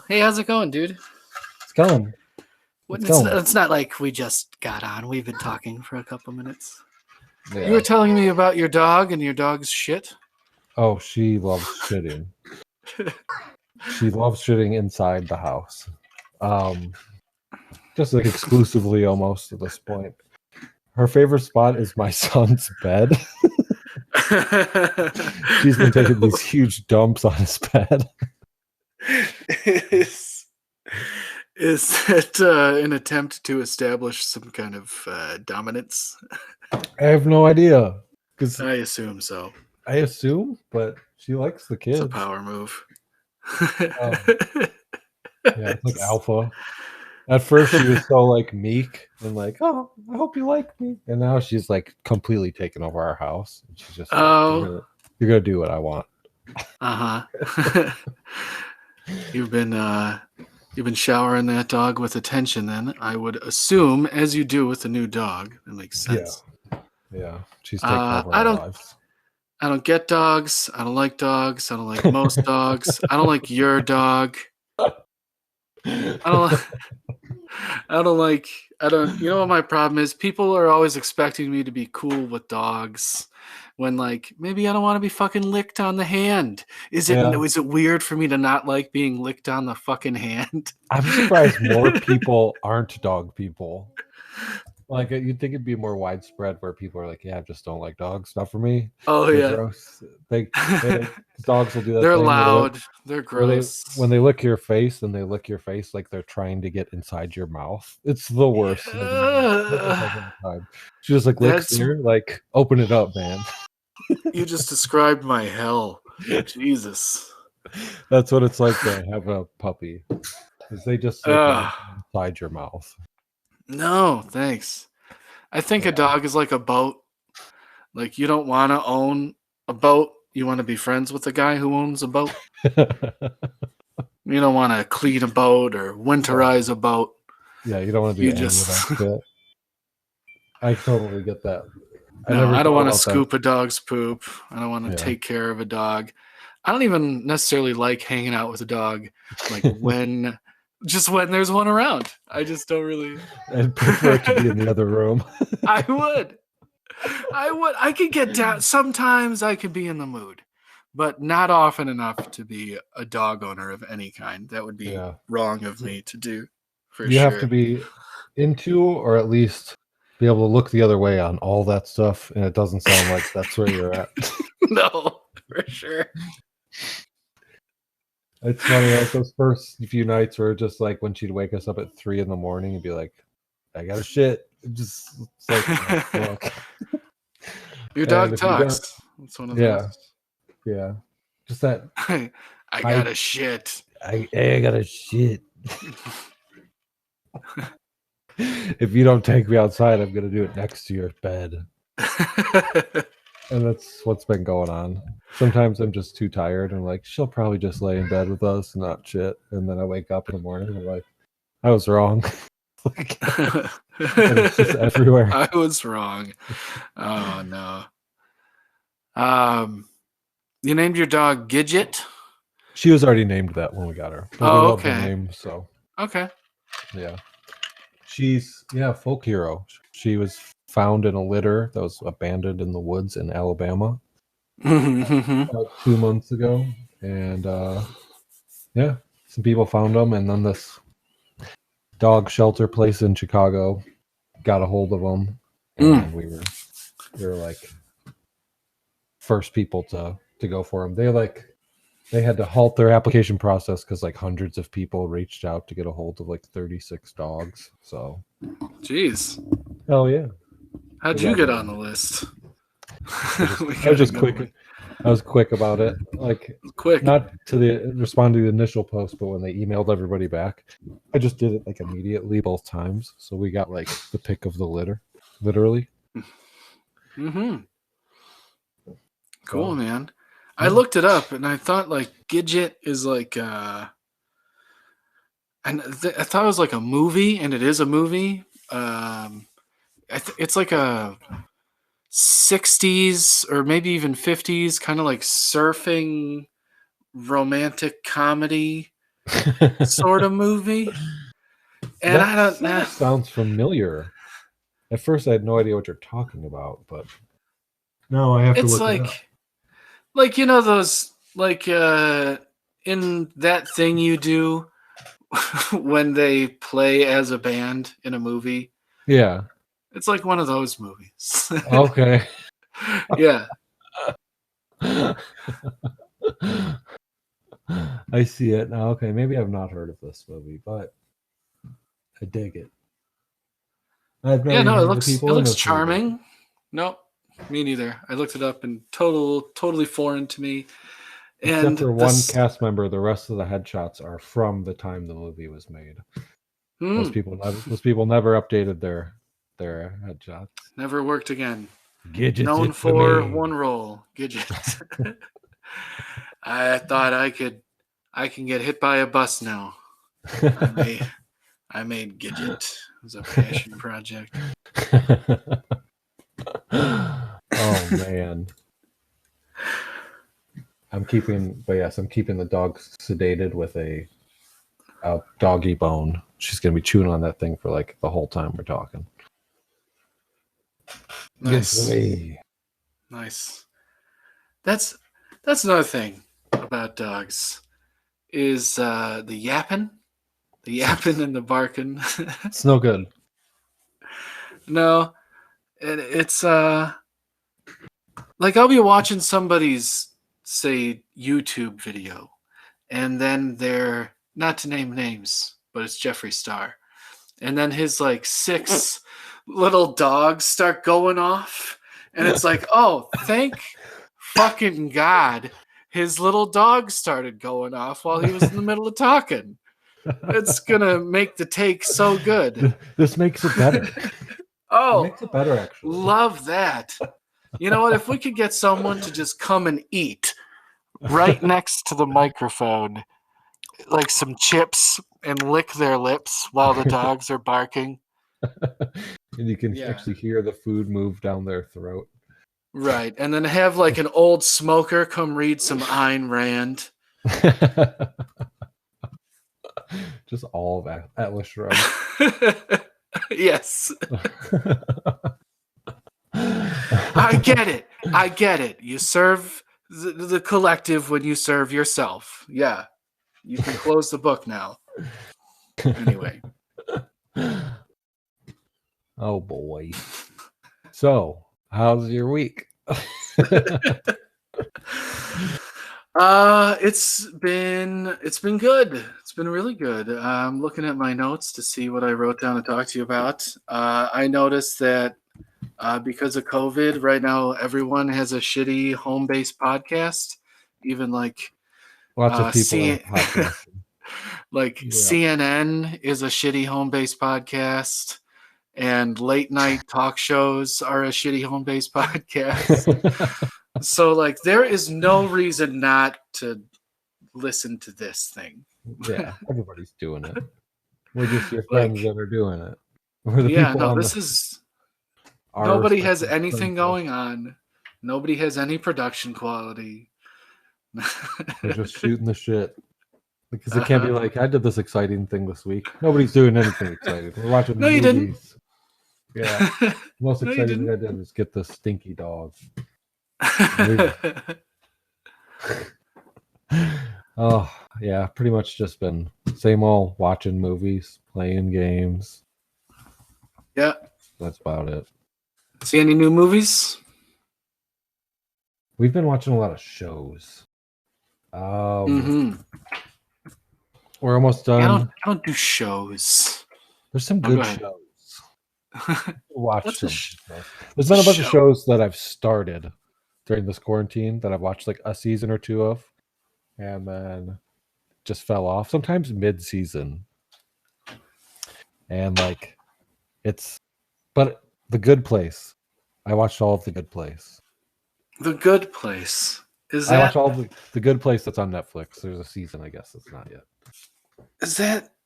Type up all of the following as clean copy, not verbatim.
Hey, how's it going, dude? It's going. What, It's going. it's not like we just got on. We've been talking for a couple minutes. Yeah. You were telling me about your dog and your dog's shit. Oh, she loves shitting. She loves shitting inside the house. Just like exclusively almost at this point. Her favorite spot is my son's bed. She's been taking these huge dumps on his bed. Is it an attempt to establish some kind of dominance? I have no idea. Because I assume so. I assume, but she likes the kids. It's a power move. Yeah, it's like alpha. At first, she was so like meek and like, "Oh, I hope you like me," and now she's like completely taken over our house. And she's just, like, Oh, you're gonna do what I want. You've been showering that dog with attention. Then I would assume, as you do with a new dog, that makes sense. Yeah. She's taken over our lives. I don't get dogs. I don't like dogs. I don't like most dogs. I don't like your dog. I don't, you know what my problem is? People are always expecting me to be cool with dogs when like maybe I don't want to be fucking licked on the hand. Is it weird for me to not like being licked on the fucking hand? I'm surprised more people aren't dog people. Like you'd think it'd be more widespread where people are like, yeah, I just don't like dogs. Not for me. Oh They're yeah. gross. Dogs will do that. They're thing loud. They're gross. When they lick your face and they lick your face like they're trying to get inside your mouth. It's the worst. She just like licks here, like open it up, man. You just described my hell. Jesus. That's what it's like to have a puppy. Because they just lick inside your mouth. No, thanks. I think a dog is like a boat. Like you don't want to own a boat. You want to be friends with the guy who owns a boat. You don't want to clean a boat or winterize a boat. Yeah, you don't want to do any of that shit. I totally get that. I don't want to scoop a dog's poop. I don't want to take care of a dog. I don't even necessarily like hanging out with a dog. Like when there's one around. I just don't really. I'd prefer it to be in the other room. I would. I could get down. Sometimes I could be in the mood, but not often enough to be a dog owner of any kind. That would be wrong of me to do. You have to be into, or at least be able to look the other way on all that stuff, and it doesn't sound like that's where you're at. No, for sure. It's funny, like those first few nights were just like when she'd wake us up at 3 a.m. and be like, I gotta shit. It's like your dog talks. That's one of those. Yeah. Just that I gotta shit. I gotta shit. If you don't take me outside, I'm gonna do it next to your bed. And that's what's been going on. Sometimes I'm just too tired and like she'll probably just lay in bed with us and not shit. And then I wake up in the morning and I'm like, I was wrong. It's just everywhere. I was wrong. Oh no. You named your dog Gidget? She was already named that when we got her. But we love the name, so. Okay. Yeah. She's folk hero. She was found in a litter that was abandoned in the woods in Alabama about 2 months ago. And some people found them, and then this dog shelter place in Chicago got a hold of them, and we were like first people to go for them. They had to halt their application process because like hundreds of people reached out to get a hold of like 36 dogs. So, jeez. Oh yeah. How'd you get on the list? I was just quick. I was quick about it. Like quick, not to respond to the initial post, but when they emailed everybody back, I just did it like immediately both times. So we got like the pick of the litter, literally. Cool, man. I looked it up and I thought like Gidget is like and I thought it was like a movie, and it is a movie. It's like a 60s or maybe even 50s kind of like surfing romantic comedy sort of movie. And that I don't know. Sounds familiar. At first, I had no idea what you're talking about, but no, I have to look it up. Like those in That Thing You Do when they play as a band in a movie. Yeah, it's like one of those movies. Okay. Yeah. I see it now. Okay, maybe I've not heard of this movie, but I dig it. I've never it heard looks the people charming. Movie. Nope, me neither. I looked it up and totally foreign to me. Except for one cast member, the rest of the headshots are from the time the movie was made. Those people never updated their headshots. Never worked again. Gidget's known for one role, Gidget. I thought I can get hit by a bus now. I made Gidget. It was a passion project. Oh man. I'm keeping the dog sedated with a doggy bone. She's gonna be chewing on that thing for like the whole time we're talking. Nice. Nice. That's another thing about dogs is the yapping and the barking. It's no good. No, it's like I'll be watching somebody's, say, YouTube video, and then they're, not to name names, but it's Jeffree Star, and then his like 6 little dogs start going off, and it's like, oh, thank fucking God his little dog started going off while he was in the middle of talking. It's gonna make the take so good. This makes it better. Oh, it makes it better, actually. Love that. You know what? If we could get someone to just come and eat right next to the microphone, like some chips, and lick their lips while the dogs are barking. And you can actually hear the food move down their throat. Right. And then have like an old smoker come read some Ayn Rand. Just all of Atlas Shrugged. Yes. I get it. You serve the collective when you serve yourself. Yeah. You can close the book now. Anyway. Oh boy. So, how's your week? It's been good. It's been really good. I'm looking at my notes to see what I wrote down to talk to you about. I noticed that because of COVID, right now everyone has a shitty home-based podcast. Even like lots of people like CNN is a shitty home-based podcast, and late night talk shows are a shitty home-based podcast. So like there is no reason not to listen to this thing. Yeah, everybody's doing it. We're just your friends that are doing it. We're the people on nobody has anything going on. Nobody has any production quality. We're just shooting the shit. Because it can't be like, I did this exciting thing this week. Nobody's doing anything exciting. We're watching movies. You didn't. Yeah. The most exciting thing I did was get this stinky dog. Oh, yeah. Pretty much just been same old watching movies, playing games. Yeah. That's about it. See any new movies? We've been watching a lot of shows. We're almost done. I don't do shows. There's some good shows. Watch them. There's been a bunch of shows that I've started during this quarantine that I've watched like a season or two of, and then just fell off. Sometimes mid-season, and like but The Good Place. I watched all of The Good Place. The Good Place I watched all the Good Place that's on Netflix. There's a season, I guess, that's not yet.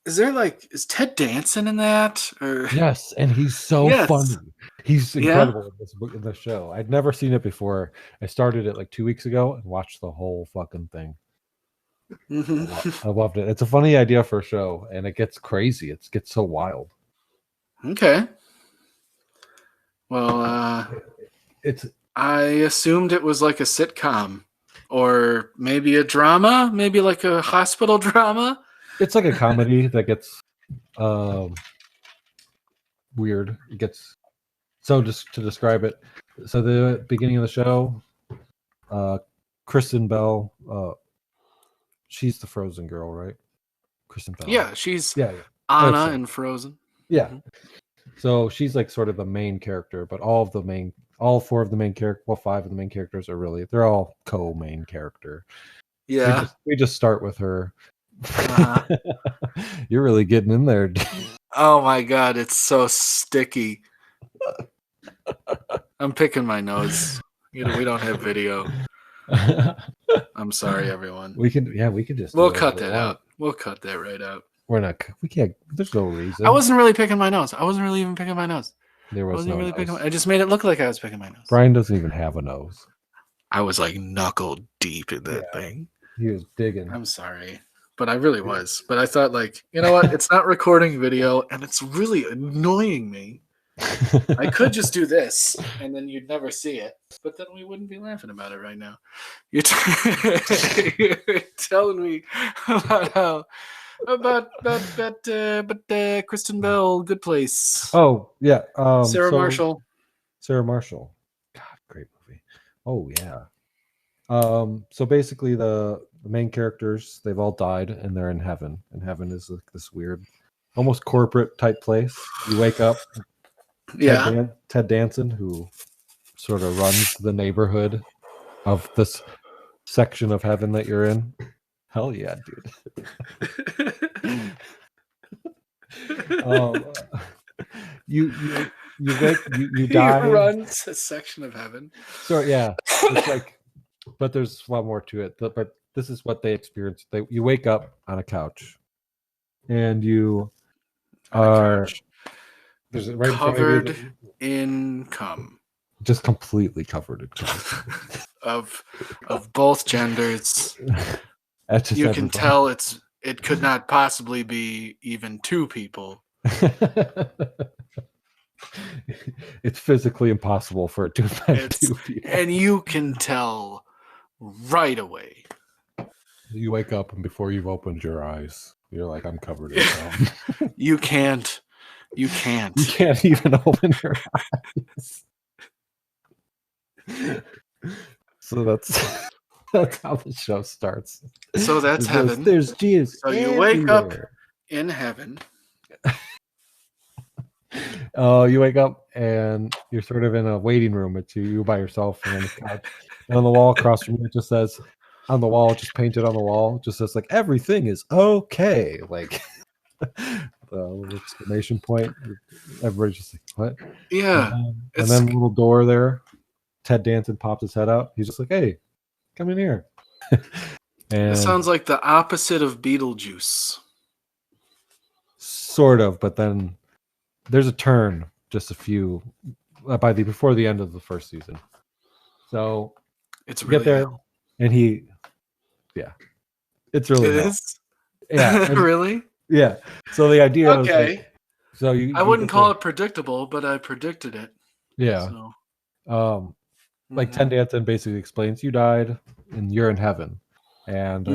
Is Ted Danson in that? Or yes, and he's so funny. He's incredible in this show. I'd never seen it before. I started it like 2 weeks ago and watched the whole fucking thing. I loved it. It's a funny idea for a show, and it gets crazy. It gets so wild. Okay. Well, I assumed it was like a sitcom or maybe a drama, maybe like a hospital drama. It's like a comedy that gets weird. It gets so just to describe it. So the beginning of the show, Kristen Bell, she's the Frozen girl, right? Kristen Bell. Yeah, she's yeah. Anna in Frozen. Yeah. Mm-hmm. So she's like sort of the main character, but all four of the main characters, well, five of the main characters they're all co-main character. Yeah. We just start with her. Uh-huh. You're really getting in there. Oh my God, it's so sticky. I'm picking my nose. We don't have video. I'm sorry, everyone. We can just. We'll cut that out. We'll cut that right out. We can't. There's no reason. I wasn't really picking my nose. I wasn't really even picking my nose. There was no nose. I just made it look like I was picking my nose. Brian doesn't even have a nose. I was like knuckle deep in that thing. He was digging. I'm sorry, but I really was. But I thought, like, you know what? It's not recording video, and it's really annoying me. I could just do this, and then you'd never see it. But then we wouldn't be laughing about it right now. You're telling me about how. But Kristen Bell, Good Place. Oh yeah, Sarah Marshall. God, great movie. Oh yeah. So basically, the main characters, they've all died, and they're in heaven. And heaven is like this weird, almost corporate type place. You wake up. Yeah. Ted Danson, who sort of runs the neighborhood of this section of heaven that you're in. Hell yeah, dude. You die. He runs a section of heaven. So yeah, it's like, but there's a lot more to it. But this is what they experience. You wake up on a couch, and you are right covered in cum. Just completely covered in cum. of both genders. You can tell it could not possibly be even two people. It's physically impossible for it to have two people. And you can tell right away. You wake up, and before you've opened your eyes, you're like, I'm covered in cum. You can't even open your eyes. So that's how the show starts. So that's heaven. There's Jesus. So you wake up in heaven. You wake up and you're sort of in a waiting room. It's you by yourself, and on the couch, and on the wall across from you, it just says, on the wall, just painted on the wall, just says like, everything is okay. Like the little exclamation point. Everybody's just like, what? Yeah. And then a little door there. Ted Danson pops his head out. He's just like, hey, come in here. And it sounds like the opposite of Beetlejuice. Sort of, but then there's a turn just a few before the end of the first season. So it's really get there, and it's really it is. Yeah, really. Yeah. So the idea. Okay. Is like, so I wouldn't call it predictable, but I predicted it. Yeah. So. Like Ted Danson basically explains, you died and you're in heaven, and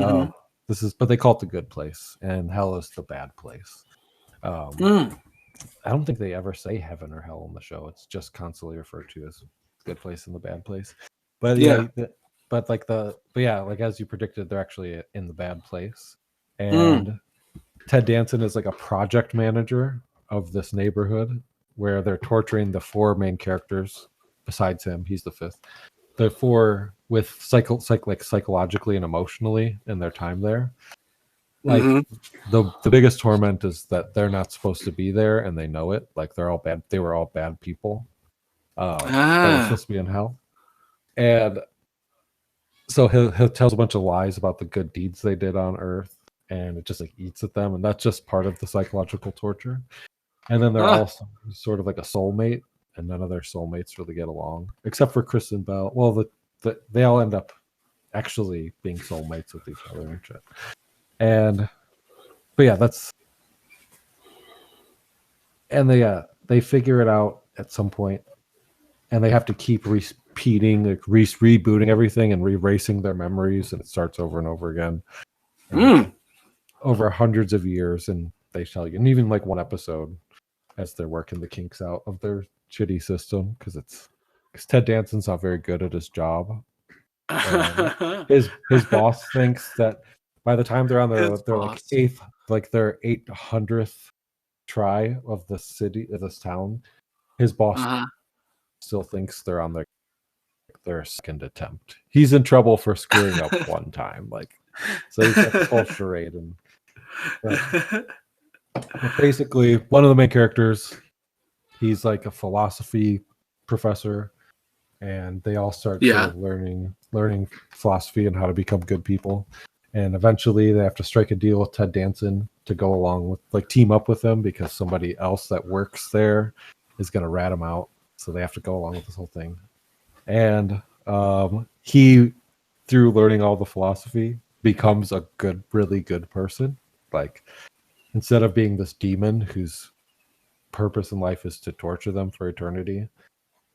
this is, but they call it the good place, and hell is the bad place. I don't think they ever say heaven or hell in the show. It's just constantly referred to as good place and the bad place. But like as you predicted, they're actually in the bad place, and Ted Danson is like a project manager of this neighborhood where they're torturing the four main characters. Besides him, he's the fifth. The four with psychologically and emotionally in their time there. Like the biggest torment is that they're not supposed to be there, and they know it. Like they're all bad. They were all bad people. That were supposed to be in hell. And so he'll tell a bunch of lies about the good deeds they did on Earth, and it just like eats at them, and that's just part of the psychological torture. And then they're also sort of like a soulmate. And none of their soulmates really get along, except for Kristen Bell. Well, they all end up actually being soulmates with each other and shit. But yeah, they figure it out at some point, and they have to keep repeating, like rebooting everything and erasing their memories, and it starts over and over again. Over hundreds of years, and they tell you, and even like one episode as they're working the kinks out of their shitty system, because Ted Danson's not very good at his job. His boss thinks that by the time they're on their 800th try of the city of this town, his boss still thinks they're on their second attempt. He's in trouble for screwing up one time, so he's got this whole charade. But basically, one of the main characters, he's like a philosophy professor, and they all start sort of learning philosophy and how to become good people. And eventually they have to strike a deal with Ted Danson to go along with, team up with them, because somebody else that works there is going to rat him out. So they have to go along with this whole thing. And he, through learning all the philosophy, becomes a really good person. Instead of being this demon whose purpose in life is to torture them for eternity,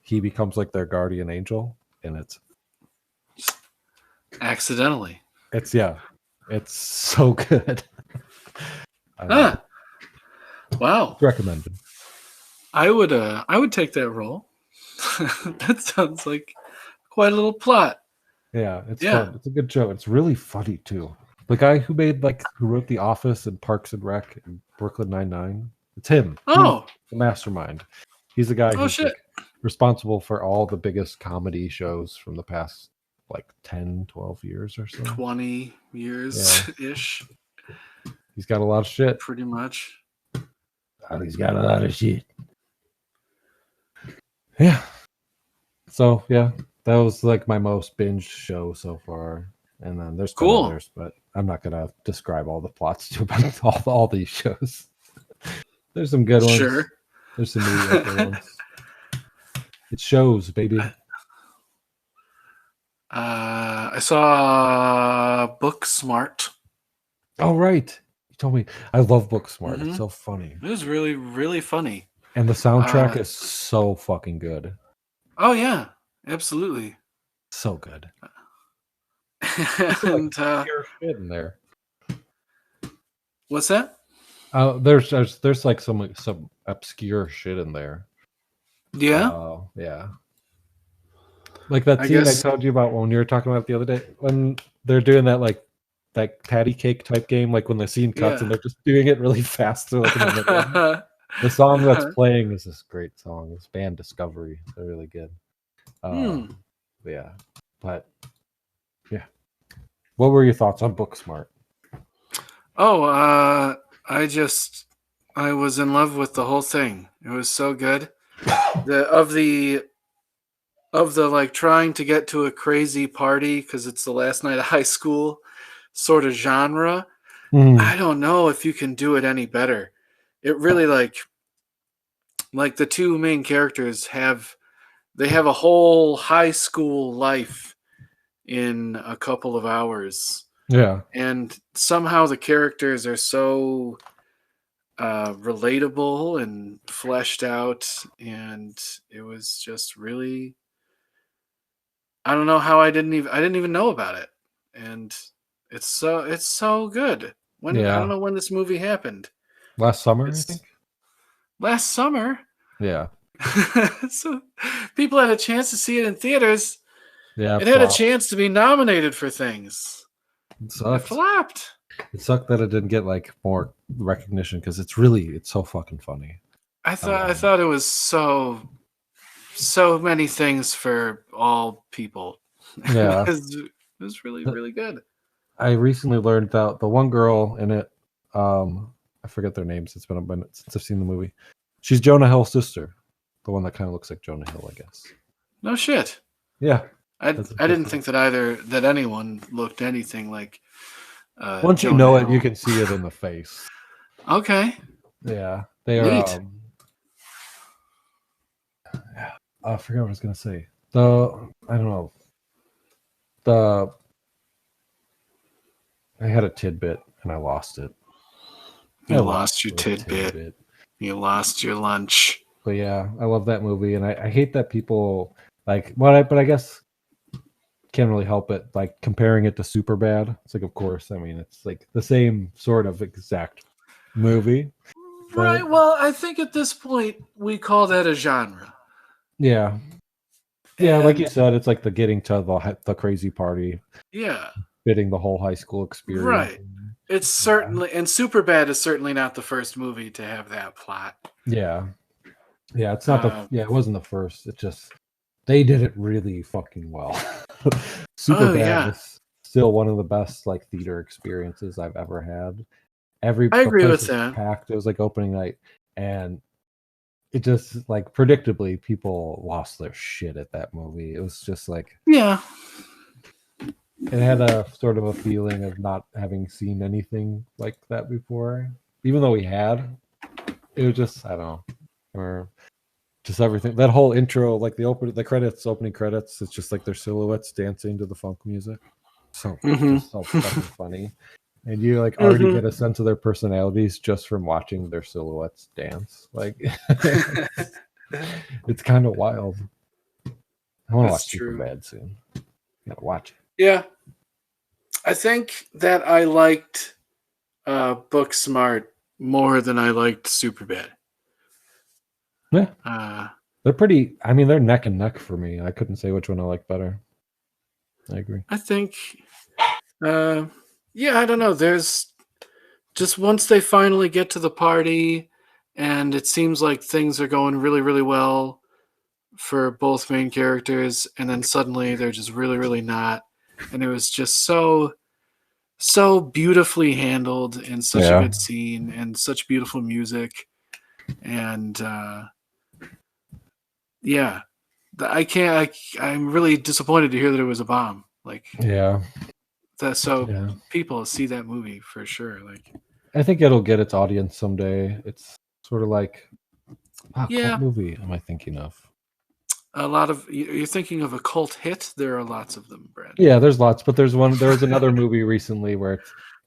he becomes like their guardian angel, and it's accidentally. It's so good. Wow. Recommended. I would take that role. That sounds like quite a little plot. Yeah, it's fun. It's a good show. It's really funny too. The guy who wrote The Office and Parks and Rec and Brooklyn Nine-Nine, it's him. Oh, he's the mastermind. He's the guy who's responsible for all the biggest comedy shows from the past 10, 12 years or so. 20 years ish. He's got a lot of shit. Pretty much. He's got a lot of shit. Yeah. So yeah, that was my most binged show so far. And then there's others, but I'm not gonna describe all the plots to about all these shows. There's some good ones. Sure. There's some mediocre ones. It shows, baby. I saw Booksmart. Oh, right. You told me. I love Booksmart. It's so funny. It was really, really funny. And the soundtrack is so fucking good. Oh, yeah. Absolutely. So good. And shit in there. What's that? There's some obscure shit in there. Yeah? Yeah. Like that scene I told you about when you were talking about the other day, when they're doing that that patty cake type game, when the scene cuts and they're just doing it really fast. The song that's playing is this great song. It's band Discovery. They're really good. Yeah. But yeah. What were your thoughts on Booksmart? Oh, I was in love with the whole thing. It was so good. Of the trying to get to a crazy party because it's the last night of high school sort of genre. I don't know if you can do it any better. It really like the two main characters have a whole high school life in a couple of hours. Yeah. And somehow the characters are so relatable and fleshed out, and it was just really, I don't know how I didn't even know about it. And it's so good. I don't know when this movie happened. Last summer, I think. Last summer. Yeah. So people had a chance to see it in theaters. Yeah. It had a chance to be nominated for things. It flopped. It sucked that it didn't get more recognition because it's so fucking funny. I thought it was so many things for all people. Yeah. It was really, really good. I recently learned that the one girl in it, I forget their names. It's been a minute since I've seen the movie. She's Jonah Hill's sister. The one that kind of looks like Jonah Hill, I guess. No shit. Yeah. I didn't think that anyone looked anything like once Jonah you know Hill. it, you can see it in the face. Okay. Yeah. They are I forgot what I was gonna say. I don't know. I had a tidbit and I lost it. You lost your tidbit. You lost your lunch. But yeah, I love that movie, and I hate that people like. But I guess can't really help it. Like comparing it to Superbad, it's like, of course, I mean, it's like the same sort of exact movie. Right. Well, I think at this point we call that a genre. Yeah. Yeah, like you said, it's like the getting to the crazy party. Yeah. Fitting the whole high school experience. Right. It's certainly, and Superbad is certainly not the first movie to have that plot. Yeah. Yeah, it's not it wasn't the first. It just, they did it really fucking well. Superbad was still one of the best like theater experiences I've ever had. I agree with that. Packed. It was like opening night, and it just like predictably people lost their shit at that movie. It was just like, yeah, it had a sort of a feeling of not having seen anything like that before, even though we had. It was just, I don't know, or just everything. That whole intro, like the opening credits, it's just like their silhouettes dancing to the funk music. So just so fucking funny. And you like already get a sense of their personalities just from watching their silhouettes dance. Like it's kind of wild. I want to watch Superbad soon. Gotta watch it. Yeah. I think that I liked Booksmart more than I liked Superbad. Yeah. They're pretty, I mean, they're neck and neck for me. I couldn't say which one I like better. I agree. I think yeah, I don't know. There's just once they finally get to the party and it seems like things are going really, really well for both main characters, and then suddenly they're just really, really not. And it was just so beautifully handled and such a good scene and such beautiful music. And yeah, I'm really disappointed to hear that it was a bomb. Like, people see that movie for sure. Like, I think it'll get its audience someday. It's sort of like, what movie am I thinking of? A lot of, you're thinking of a cult hit. There are lots of them, Brad. Yeah, there's lots, but there was another movie recently where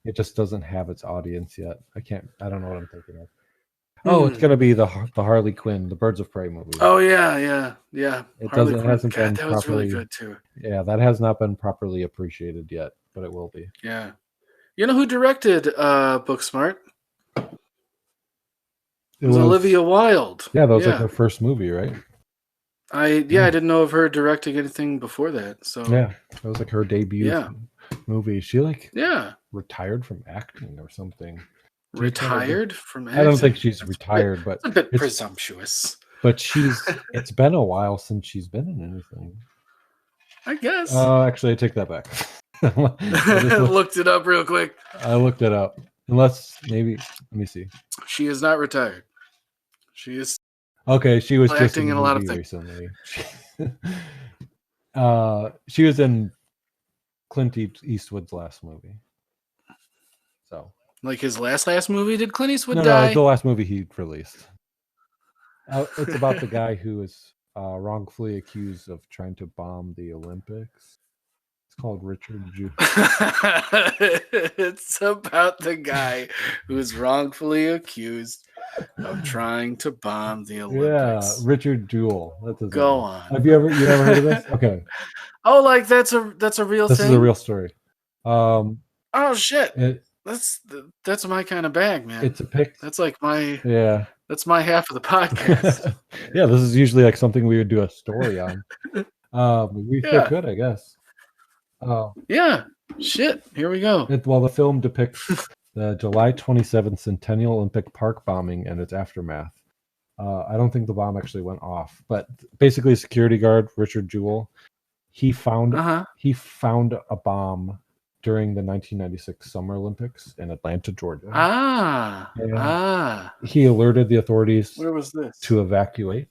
it just doesn't have its audience yet. I don't know what I'm thinking of. Oh, it's gonna be the Harley Quinn, the Birds of Prey movie. Oh yeah. It hasn't been that was really good too. Yeah, that has not been properly appreciated yet, but it will be. Yeah, you know who directed Booksmart? It was Olivia Wilde. Yeah, that was like her first movie, right? I didn't know of her directing anything before that. So yeah, that was like her debut movie. She retired from acting or something. Retired from acting? I don't think she's retired, but it's a bit presumptuous. But it's been a while since she's been in anything. I guess. Actually, I take that back. I looked it up real quick. I looked it up. Unless maybe, let me see. She is not retired. She is. Okay, she was just in a lot of things recently. She was in Clint Eastwood's last movie. So, like his last movie? Did Clint Eastwood die? No, the last movie he released. It's about the guy who was wrongfully accused of trying to bomb the Olympics. It's called Richard Jewell. It's about the guy who was wrongfully accused of trying to bomb the Olympics. Yeah, Richard Jewell. That's his Go name. on. Have you ever heard of this? Okay. Oh, like that's a real thing? This is a real story. Oh shit. That's my kind of bag, man. It's a pic. That's like my That's my half of the podcast. Yeah, this is usually like something we would do a story on. We still could, I guess. Yeah. Shit. Here we go. The film depicts the July 27th Centennial Olympic Park bombing and its aftermath. I don't think the bomb actually went off, but basically, a security guard, Richard Jewell, he found a bomb during the 1996 Summer Olympics in Atlanta, Georgia. He alerted the authorities. Where was this? To evacuate.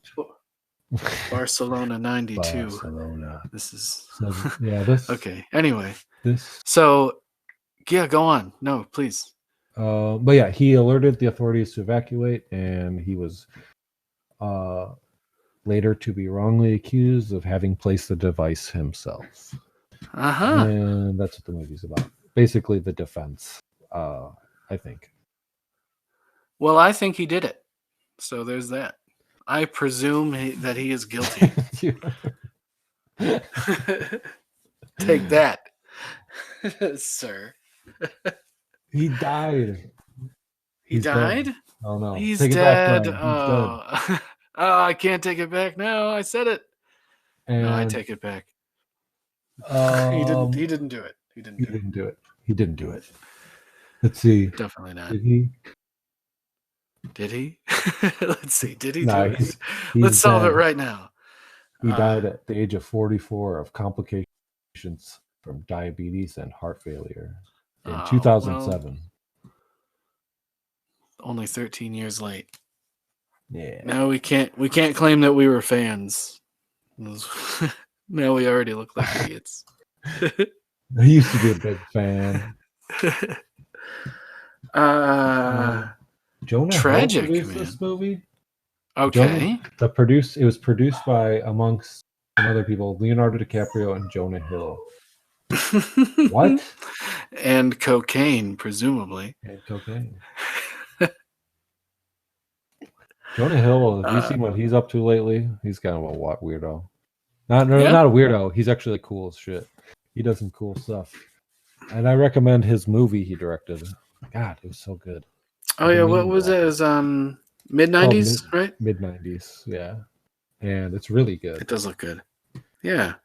Barcelona 92. Barcelona. This is this. Okay. Anyway. This. So, go on. No, please. But yeah, he alerted the authorities to evacuate, and he was later to be wrongly accused of having placed the device himself. And that's what the movie's about. basically the defense. I think. Well, I think he did it. So there's that. I presume that he is guilty. Take that, sir. He died. He died? Dead. Oh no. He's Take dead. It back, Brian. He's dead. Oh, I can't take it back. No, I said it. And, no, I take it back. He didn't do it. He didn't do it. He didn't do it. Let's see. Definitely not. Did he? Did he? Let's see. Did he No, do it? Let's solve it right now. He died at the age of 44 of complications from diabetes and heart failure in 2007. Well, only 13 years late. Yeah. No, we can't claim that we were fans. No, we already look like idiots. I used to be a big fan. Jonah tragic, Hill produced this movie. Okay. It was produced by, amongst some other people, Leonardo DiCaprio and Jonah Hill. What? And cocaine, presumably. And cocaine. Jonah Hill, have you seen what he's up to lately? He's kind of a weirdo. Not a weirdo. He's actually cool as shit. He does some cool stuff. And I recommend his movie he directed. God, it was so good. Oh, yeah. What was it? It was mid-90s, right? Mid-90s, yeah. And it's really good. It does look good. Yeah.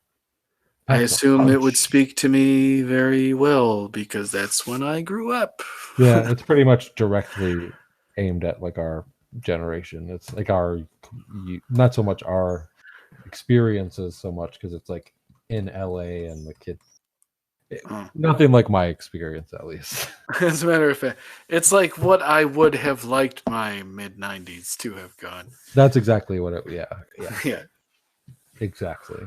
I assume it would speak to me very well because that's when I grew up. Yeah, it's pretty much directly aimed at like our generation. It's like not so much our experiences so much because it's like in LA and the kid. Nothing like my experience, at least. As a matter of fact, it's like what I would have liked my mid-90s to have gone. That's exactly what it. Yeah. Exactly.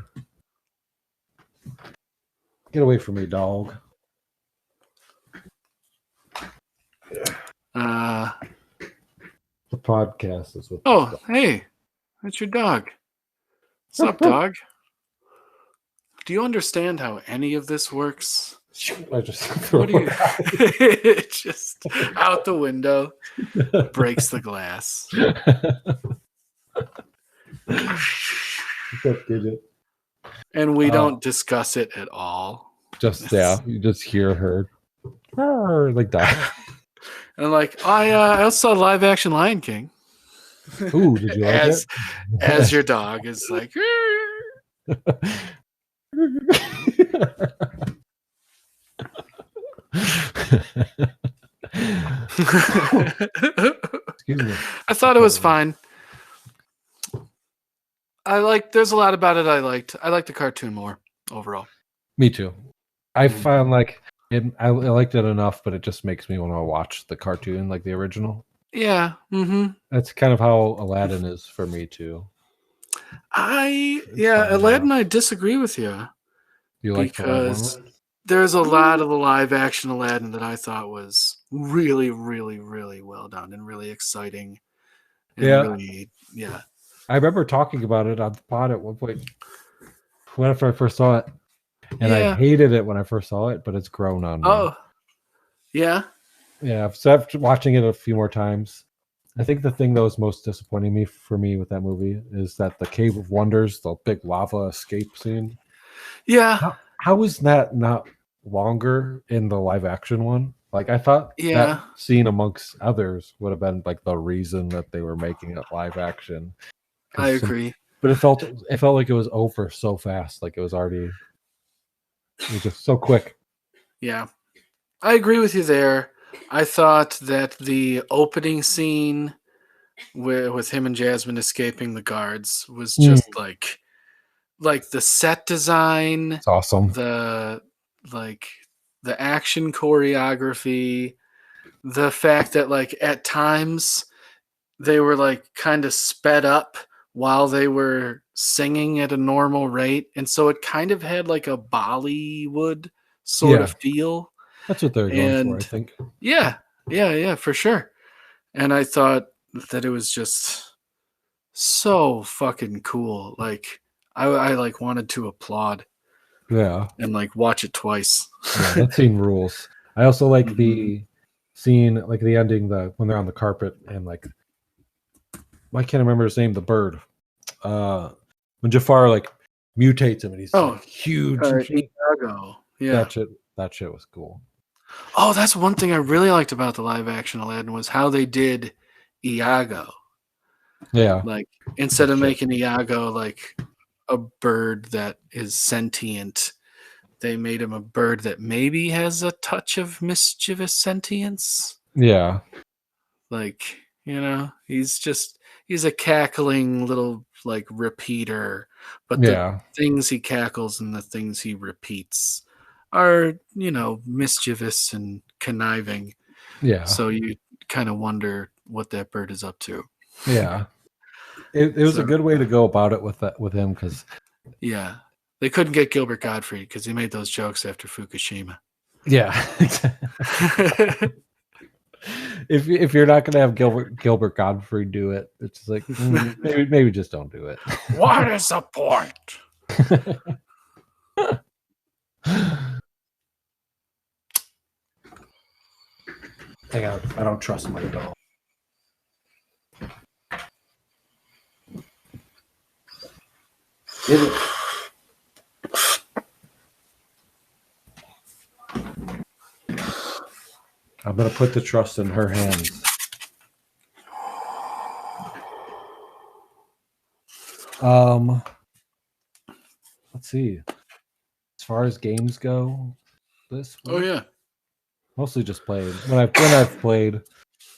Get away from me, dog. The podcast is with. Oh, hey, that's your dog. What's up, dog? Do you understand how any of this works? I just throw it just out the window, breaks the glass. And we don't discuss it at all. You just hear her like that. And like, I also saw live action Lion King. Ooh, did you like it? As your dog is like. Excuse me. I thought it was fine. There's a lot about it I liked. I liked the cartoon more overall. Me too. I found like I liked it enough, but it just makes me want to watch the cartoon, like the original. Yeah. Mm-hmm. That's kind of how Aladdin is for me too. Aladdin, I disagree with you. You like because there's a lot of the live action Aladdin that I thought was really, really, really well done and really exciting. And I remember talking about it on the pod at one point whenever I first saw it. And I hated it when I first saw it, but it's grown on me. Oh, yeah? Yeah, so after watching it a few more times, I think the thing that was most disappointing for me with that movie is that the Cave of Wonders, the big lava escape scene. Yeah. How is that not longer in the live action one? Like, I thought that scene, amongst others, would have been like the reason that they were making it live action. I agree. But it felt like it was over so fast. Like it was just so quick. Yeah. I agree with you there. I thought that the opening scene with him and Jasmine escaping the guards was just like the set design. It's awesome. The action choreography, the fact that like at times they were like kind of sped up while they were singing at a normal rate, and so it kind of had like a Bollywood sort of feel. That's what they're going for, I think. Yeah, for sure. And I thought that it was just so fucking cool. Like I like wanted to applaud. Yeah. And like watch it twice. Yeah, that scene rules. I also like the scene, like the ending, when they're on the carpet and like, I can't remember his name, the bird. When Jafar like mutates him and he's like huge and shit. Iago. Yeah. That shit was cool. Oh, that's one thing I really liked about the live action Aladdin was how they did Iago. Yeah. Like instead of making Iago like a bird that is sentient, they made him a bird that maybe has a touch of mischievous sentience. Yeah. Like, he's a cackling little like repeater, but the things he cackles and the things he repeats are, mischievous and conniving. Yeah. So you kind of wonder what that bird is up to. Yeah. It was a good way to go about it with him because they couldn't get Gilbert Gottfried because he made those jokes after Fukushima. Yeah. If you're not gonna have Gilbert Gottfried do it, it's just like maybe just don't do it. What is the point? Hang on, I don't trust my dog. I'm gonna put the trust in her hands. Let's see. As far as games go, this week, mostly just played. When I've played,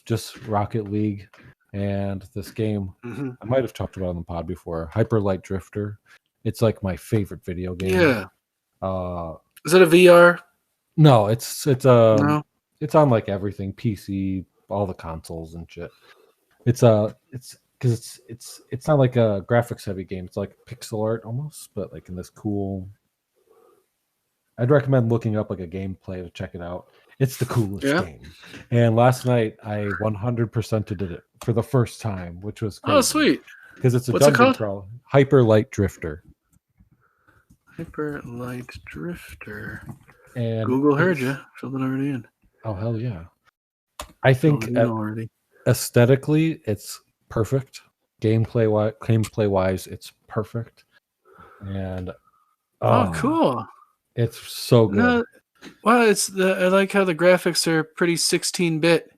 just Rocket League and this game. I might have talked about it on the pod before. Hyper Light Drifter. It's like my favorite video game. Yeah. Is it a VR? No, it's on like everything, PC, all the consoles and shit. It's because it's not like a graphics heavy game. It's like pixel art almost, but like in this cool. I'd recommend looking up like a gameplay to check it out. It's the coolest game. And last night I 100%ed it for the first time, which was crazy. Oh, sweet! Because it's a dungeon crawl. Hyper Light Drifter. Hyper Light Drifter. And Google heard you. Filled it already in. Oh hell yeah! I think aesthetically it's perfect. Gameplay wise, it's perfect. And cool! It's so good. Well, I like how the graphics are pretty 16-bit.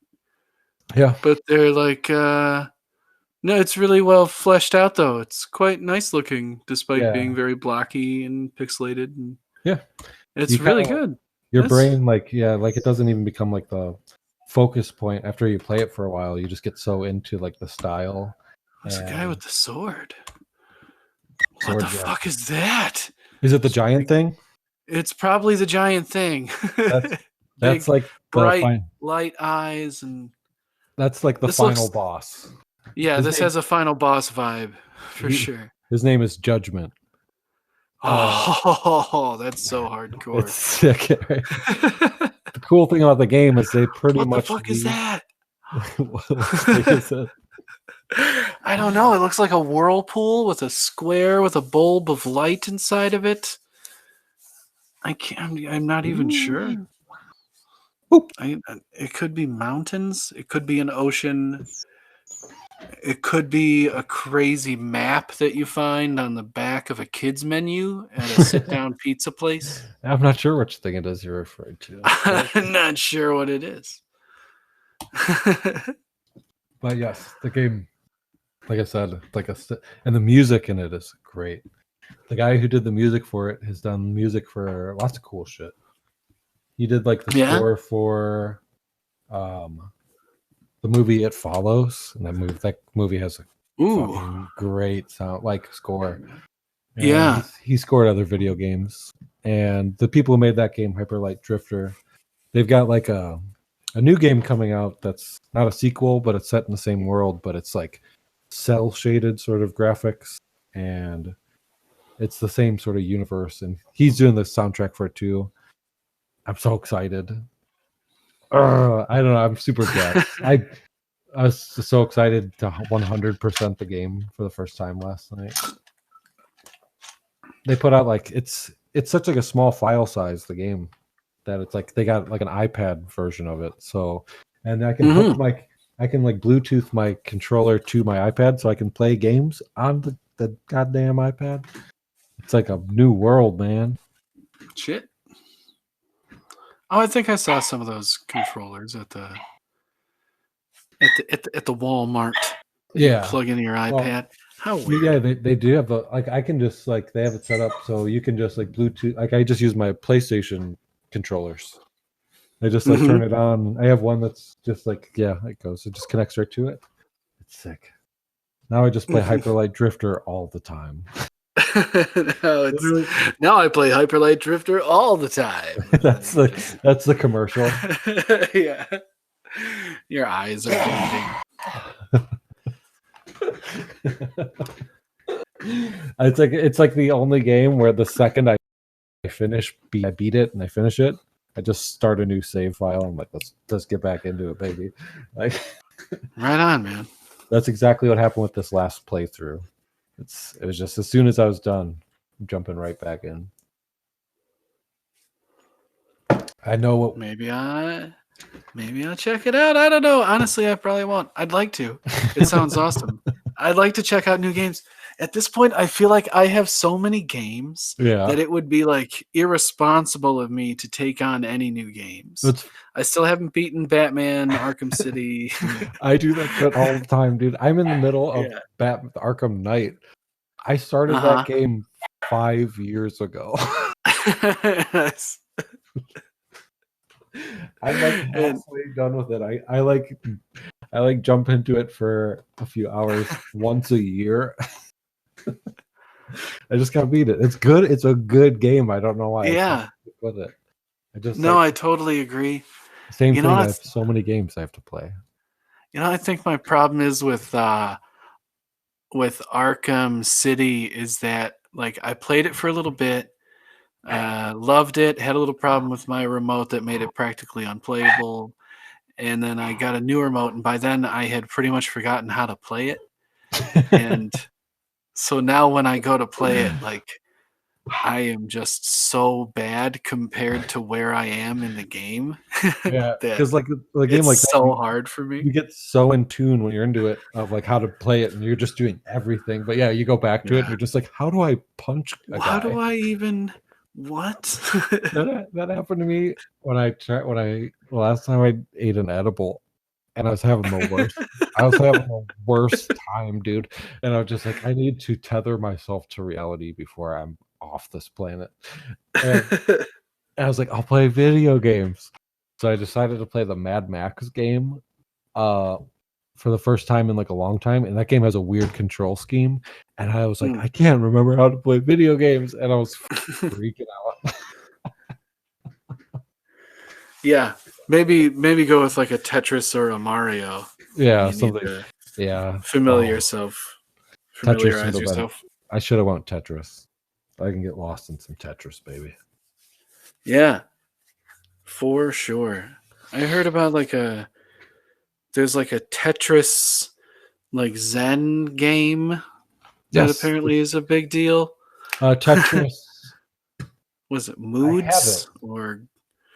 Yeah, but they're like no, it's really well fleshed out though. It's quite nice looking despite being very blocky and pixelated. And it's really good. Your brain, like it doesn't even become like the focus point after you play it for a while. You just get so into like the style. There's a guy with the sword. What the fuck is that? Is it the giant thing? It's probably the giant thing. That's like bright light eyes, and that's like the final boss. Yeah, this has a final boss vibe for sure. His name is Judgment. Oh, that's so hardcore. It's sick, right? The cool thing about the game is they pretty much. What the fuck is that? I don't know. It looks like a whirlpool with a square with a bulb of light inside of it. I'm not even sure. It could be mountains. It could be an ocean. It could be a crazy map that you find on the back of a kid's menu at a sit-down pizza place. I'm not sure which thing it is you're referring to. I'm not sure what it is. But yes, the game, like I said, and the music in it is great. The guy who did the music for it has done music for lots of cool shit. He did like the score for the movie It Follows, and that movie has a fucking great sound score. And he scored other video games, and the people who made that game, Hyper Light Drifter, they've got like a new game coming out that's not a sequel, but it's set in the same world, but it's like cell shaded sort of graphics, and it's the same sort of universe, and he's doing the soundtrack for it too. I'm so excited. I don't know. I'm super jazzed. I was so excited to 100% the game for the first time last night. They put out it's such like a small file size, the game, that it's like they got like an iPad version of it. So, and I can hook I can like Bluetooth my controller to my iPad so I can play games on the goddamn iPad. It's like a new world, man. Shit. Oh, I think I saw some of those controllers at the Walmart. Yeah. Plug in your iPad. Well, how weird. Yeah, they do have like I can just like they have it set up so you can just like Bluetooth. Like I just use my PlayStation controllers. I just like turn it on. I have one that's just like it goes. It just connects right to it. It's sick. Now I just play Hyper Light Drifter all the time. Now I play Hyper Light Drifter all the time. that's the commercial. Yeah. Your eyes are bleeding. It's like the only game where the second I beat it and I finish it, I just start a new save file. I'm like, let's get back into it, baby. Like, right on, man. That's exactly what happened with this last playthrough. It was just as soon as I was done, I'm jumping right back in. I know what. Maybe I'll check it out. I don't know. Honestly, I probably won't. I'd like to. It sounds awesome. I'd like to check out new games. At this point, I feel like I have so many games that it would be like irresponsible of me to take on any new games. I still haven't beaten Batman Arkham City. I do that shit all the time, dude. I'm in the middle of Arkham Knight. I started that game 5 years ago. Nice. I'm like mostly done with it. I like jump into it for a few hours once a year. I just gotta beat it. It's good. It's a good game. I don't know why. Yeah. With it. I totally agree. Same thing. I have so many games I have to play. I think my problem is with Arkham City is that like I played it for a little bit, loved it, had a little problem with my remote that made it practically unplayable, and then I got a new remote, and by then I had pretty much forgotten how to play it, and so now when I go to play it, like I am just so bad compared to where I am in the game. Yeah, because like the game like that, so hard for me. You get so in tune when you're into it of like how to play it, and you're just doing everything. But yeah, you go back to it, and you're just like, how do I punch a guy? How do I even what? that happened to me when I last time I ate an edible. And I was having the worst time, dude. And I was just like, I need to tether myself to reality before I'm off this planet. And I was like, I'll play video games. So I decided to play the Mad Max game for the first time in like a long time. And that game has a weird control scheme. And I was like, I can't remember how to play video games. And I was freaking out. Yeah. Maybe go with like a Tetris or a Mario. Yeah, something. Yeah. Familiarize yourself. I should have went Tetris. I can get lost in some Tetris, baby. Yeah. For sure. I heard about there's like a Tetris like Zen game that apparently is a big deal. Tetris. Was it Moods or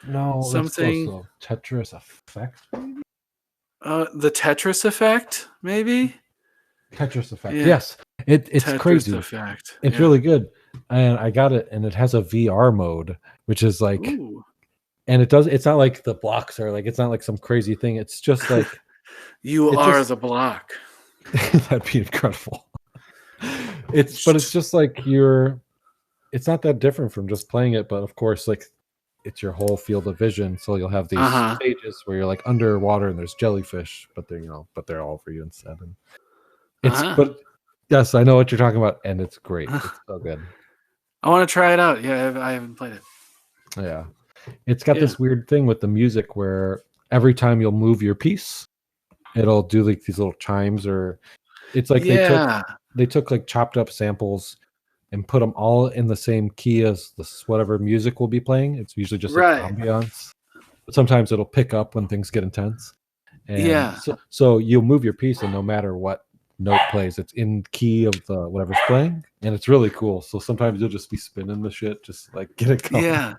no something? Tetris Effect, maybe? The Tetris Effect, maybe? Tetris Effect. Yeah. Yes. It's Tetris crazy. Effect. It's really good. And I got it, and it has a VR mode, which is like and it's not like the blocks are like it's not like some crazy thing. It's just like you are the block. That'd be incredible. It's just like it's not that different from just playing it, but of course, like it's your whole field of vision. So you'll have these stages where you're like underwater and there's jellyfish, but they're all for you instead. And but yes, I know what you're talking about, and it's great. It's so good. I want to try it out. Yeah, I haven't played it. Yeah, it's got this weird thing with the music where every time you'll move your piece, it'll do like these little chimes, or it's like they took like chopped up samples and put them all in the same key as whatever music will be playing. It's usually just like ambiance, but sometimes it'll pick up when things get intense. And so you'll move your piece, and no matter what note plays, it's in key of the whatever's playing, and it's really cool. So sometimes you'll just be spinning the shit, just like get it going. Yeah,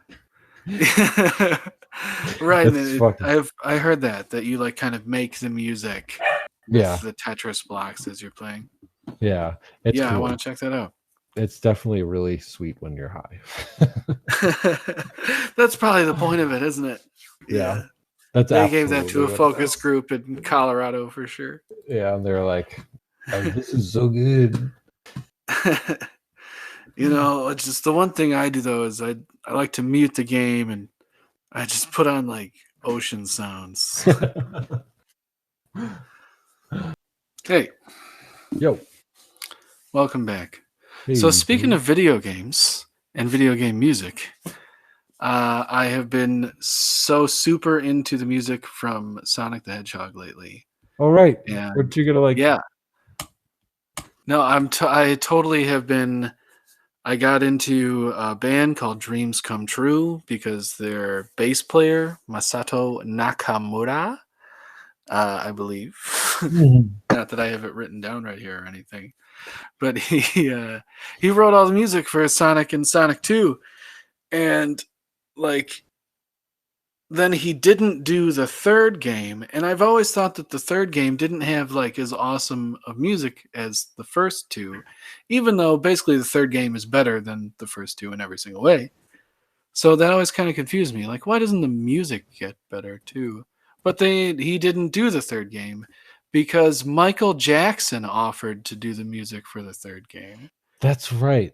Right. It's fucking I heard that you like kind of make the music with yeah, the Tetris blocks as you're playing. yeah. It's Yeah, I cool. want to check that out. It's definitely really sweet when you're high. That's probably the point of it, isn't it? Yeah, Yeah. that's They gave that to absolutely a what it focus is. group in Colorado for sure. Yeah, and they're like, oh, this is so good. It's just the one thing I do though is I like to mute the game and I just put on like ocean sounds. Hey, Yo, welcome back. So hey, speaking of video games and video game music, I have been so super into the music from Sonic the Hedgehog lately. all right. And What you gonna like? yeah, no, I totally have been. I got into a band called Dreams Come True because their bass player Masato Nakamura, I believe, not that I have it written down right here or anything, but he wrote all the music for Sonic and Sonic 2, and like then he didn't do the third game, and I've always thought that the third game didn't have like as awesome of music as the first two, even though basically the third game is better than the first two in every single way. So that always kind of confused me. Like, why doesn't the music get better too? But he didn't do the third game because Michael Jackson offered to do the music for the third game. That's right.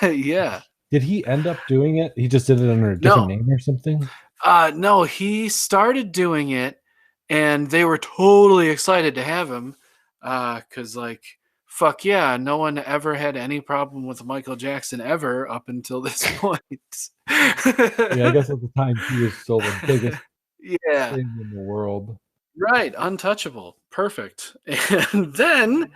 Yeah. Did he end up doing it? He just did it under a different name or something? No, he started doing it, and they were totally excited to have him, because like, fuck yeah, no one ever had any problem with Michael Jackson ever up until this point. Yeah, I guess at the time he was still the biggest Yeah, thing in the world. right, untouchable, perfect. And then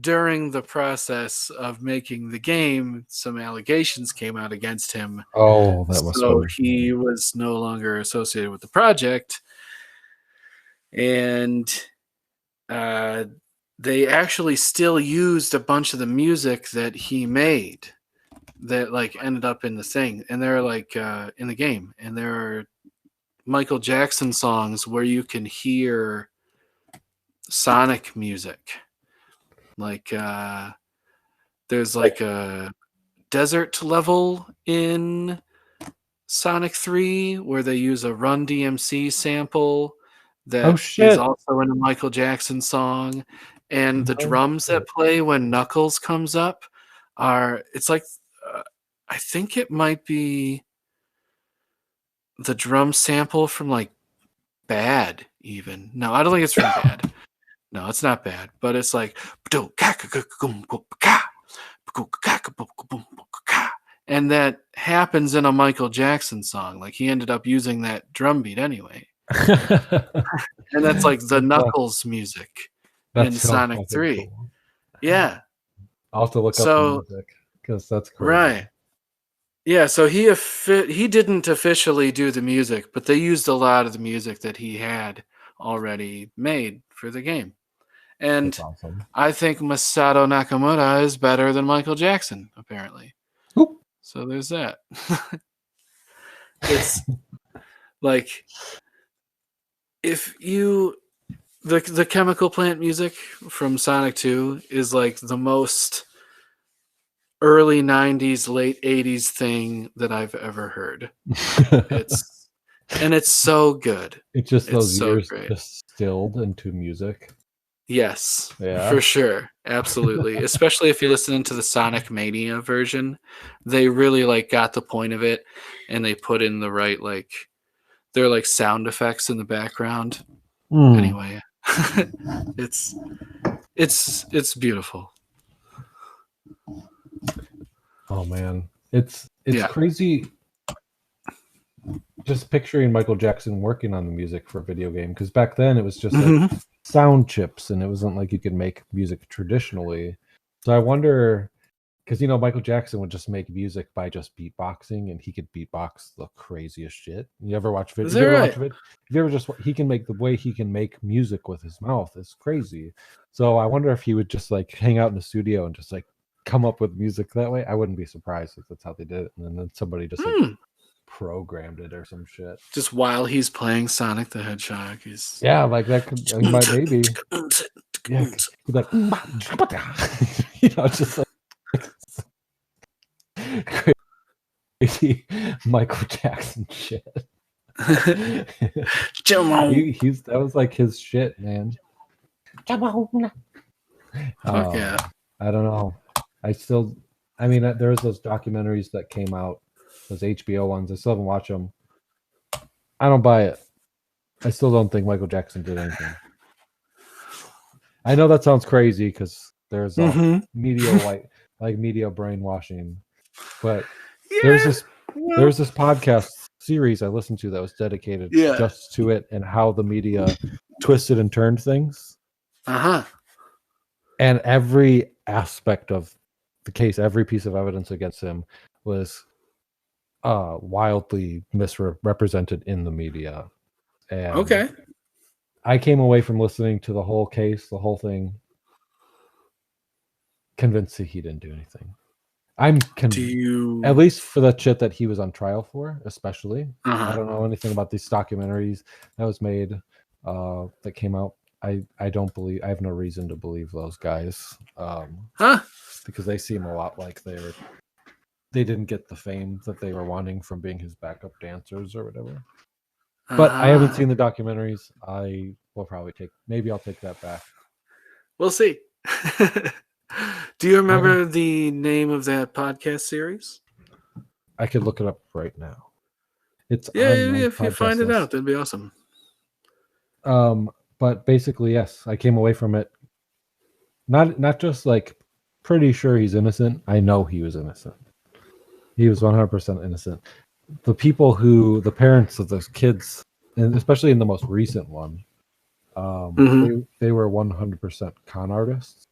during the process of making the game, some allegations came out against him. Oh, that must So have he was no longer associated with the project. And they actually still used a bunch of the music that he made that like ended up in the thing. And they're like in the game. And there are Michael Jackson songs where you can hear Sonic music. Like there's like a desert level in Sonic 3 where they use a Run DMC sample that is also in a Michael Jackson song, and the drums that play when Knuckles comes up it's like I think it might be the drum sample from like Bad even. No, I don't think it's from Bad. No, it's not Bad, but it's like and that happens in a Michael Jackson song. Like he ended up using that drum beat anyway. And that's like the Knuckles music in Sonic 3. Cool. Yeah. I'll have to look up the music because that's crazy. Right. Yeah, so he didn't officially do the music, but they used a lot of the music that he had already made for the game. And awesome. I think Masato Nakamura is better than Michael Jackson, apparently. Oop. So there's that. It's like if you the chemical plant music from Sonic 2 is like the most early 90s, late 80s thing that I've ever heard. It's so good. It's just those years distilled into music. Yes, for sure. Absolutely. Especially if you listen into the Sonic Mania version, they really like got the point of it and they put in the right like they're like sound effects in the background. Anyway, it's beautiful. Oh man, it's crazy. Just picturing Michael Jackson working on the music for a video game, because back then it was just like sound chips and it wasn't like you could make music traditionally. So I wonder, because Michael Jackson would just make music by just beatboxing, and he could beatbox the craziest shit. You ever watch videos? He can make the way he can make music with his mouth is crazy. So I wonder if he would just like hang out in the studio and just like come up with music that way. I wouldn't be surprised if that's how they did it, and then somebody just like programmed it or some shit. Just while he's playing Sonic the Hedgehog, he's like that could maybe like just like crazy Michael Jackson shit. That was like his shit, man. Fuck yeah. I don't know. There's those documentaries that came out, those HBO ones. I still haven't watched them. I don't buy it. I still don't think Michael Jackson did anything. I know that sounds crazy because there's media media brainwashing, but there's this podcast series I listened to that was dedicated just to it and how the media twisted and turned things. And every aspect of the case, every piece of evidence against him was wildly misrepresented in the media. And I came away from listening to the whole case, the whole thing, convinced that he didn't do anything. I'm at least for that shit that he was on trial for, especially. I don't know anything about these documentaries that was made that came out. I don't believe. I have no reason to believe those guys because they seem a lot like they didn't get the fame that they were wanting from being his backup dancers or whatever. But I haven't seen the documentaries. I will probably maybe I'll take that back. We'll see. Do you remember the name of that podcast series? I could look it up right now. It's if you find it out, that'd be awesome. But basically, yes, I came away from it not just like pretty sure he's innocent. I know he was innocent. He was 100% innocent. The parents of those kids, and especially in the most recent one, they were 100% con artists.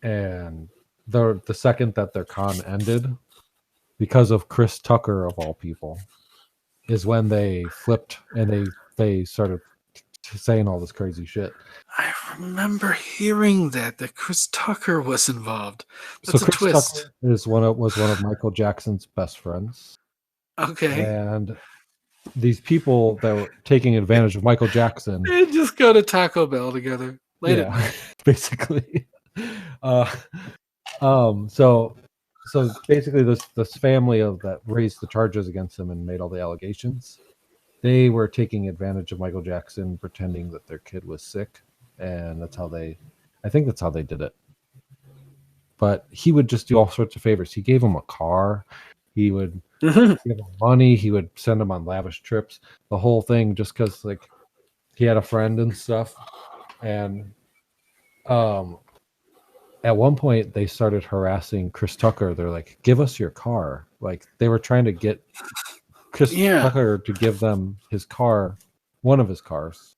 And the second that their con ended, because of Chris Tucker of all people, is when they flipped and they started saying all this crazy shit. I remember hearing that Chris Tucker was involved. That's so a twist. Tucker was one of Michael Jackson's best friends. Okay. And these people that were taking advantage of Michael Jackson, they just go to Taco Bell together. Basically. So basically this family that raised the charges against him and made all the allegations, they were taking advantage of Michael Jackson, pretending that their kid was sick, and I think that's how they did it. But he would just do all sorts of favors. He gave him a car, he would give him money, he would send him on lavish trips, the whole thing, just because like he had a friend and stuff. And at one point they started harassing Chris Tucker. They're like, give us your car. Like they were trying to get Chris Tucker to give them his car, one of his cars,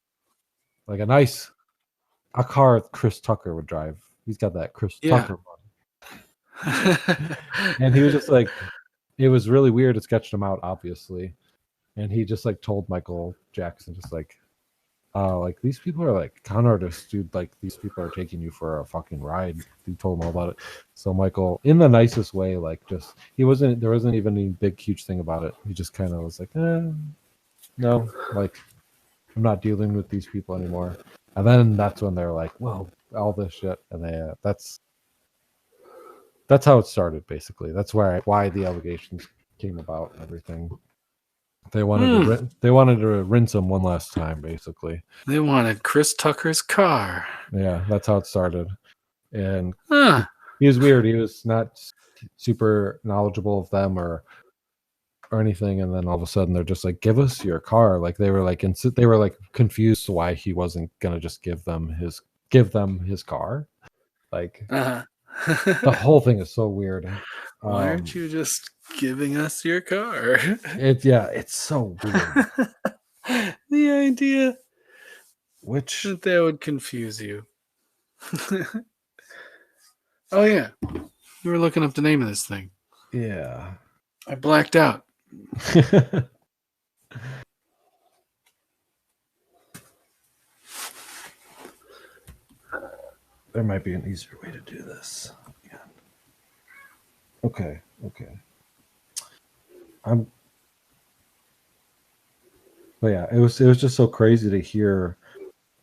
like a car Chris Tucker would drive. He's got that Chris Tucker money. And he was just like, it was really weird. It sketched him out, obviously. And he just like told Michael Jackson, just like, like these people are like con artists, dude. Like these people are taking you for a fucking ride. He told him all about it. So Michael, in the nicest way, like just there wasn't even any big huge thing about it. He just kind of was like, no, like I'm not dealing with these people anymore. And then that's when they're like, whoa, all this shit, and that's how it started. Basically, that's why the allegations came about and everything. They wanted to rinse him one last time, basically. They wanted Chris Tucker's car. Yeah, that's how it started. And he was weird. He was not super knowledgeable of them or anything. And then all of a sudden, they're just like, "Give us your car." Like they were like confused why he wasn't gonna just give them his car. Like the whole thing is so weird. Why aren't you just giving us your car? It's so weird. The idea that would confuse you. Oh yeah, you were looking up the name of this thing. Yeah, I blacked out. There might be an easier way to do this. Okay. But yeah, it was just so crazy to hear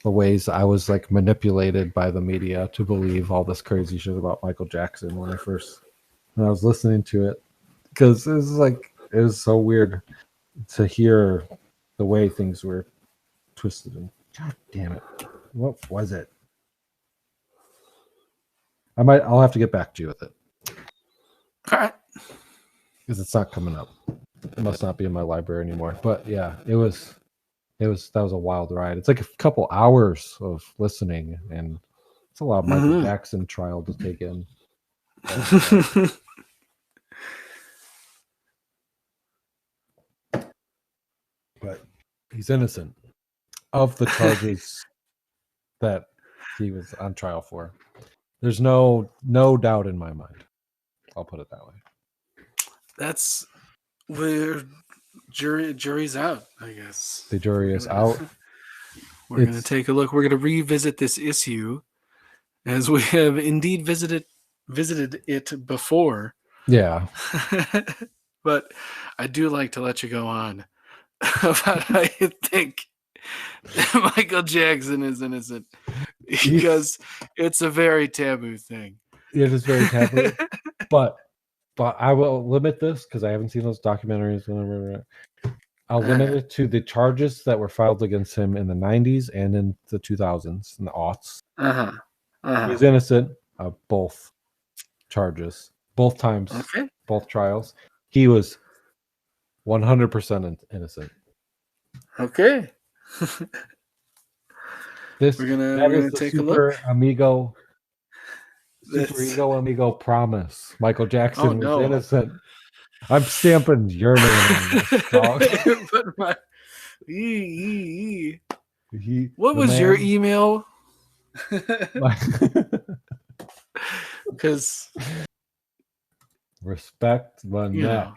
the ways I was like manipulated by the media to believe all this crazy shit about Michael Jackson when I was listening to it, because it was so weird to hear the way things were twisted. And God damn it, what was it? I'll have to get back to you with it. All right. Because it's not coming up. It must not be in my library anymore. But yeah, that was a wild ride. It's like a couple hours of listening, and it's a lot of Michael Jackson trial to take in. But he's innocent of the charges that he was on trial for. There's no doubt in my mind. I'll put it that way. That's where jury's out, I guess. The jury is out. We're going to take a look. We're going to revisit this issue, as we have indeed visited it before. Yeah. But I do like to let you go on about how you think Michael Jackson is innocent, because it's a very taboo thing. It is very taboo. but I will limit this because I haven't seen those documentaries. I'll limit it to the charges that were filed against him in the 90s and in the 2000s, in the aughts. He's innocent of both charges, both times, both trials. He was 100% innocent. Okay. We're gonna take a look. Super ego promise. Michael Jackson was innocent. I'm stamping your name on this, dog. What was your email? Because respect my neck.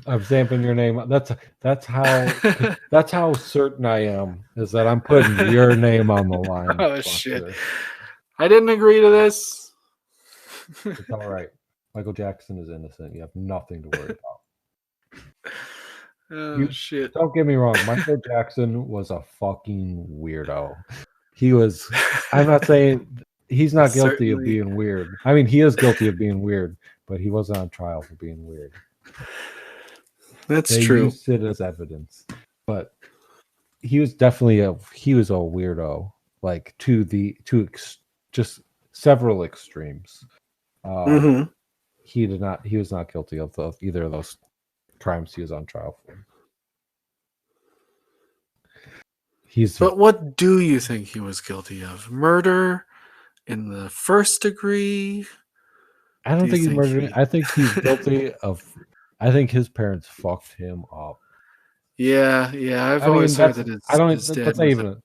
I'm stamping your name. That's how certain I am, is that I'm putting your name on the line. Oh shit! I didn't agree to this. It's all right. Michael Jackson is innocent. You have nothing to worry about. Oh shit! Don't get me wrong. Michael Jackson was a fucking weirdo. He was. I'm not saying he's not guilty of being weird. I mean, he is guilty of being weird, but he wasn't on trial for being weird. That's true. They used it as evidence, but he was definitely a weirdo, like just several extremes. He was not guilty of either of those crimes he was on trial for. But what do you think he was guilty of? Murder in the first degree? I don't think he's murdering. I think he's guilty of. I think his parents fucked him up. Yeah. I've always heard that his dad that's not even.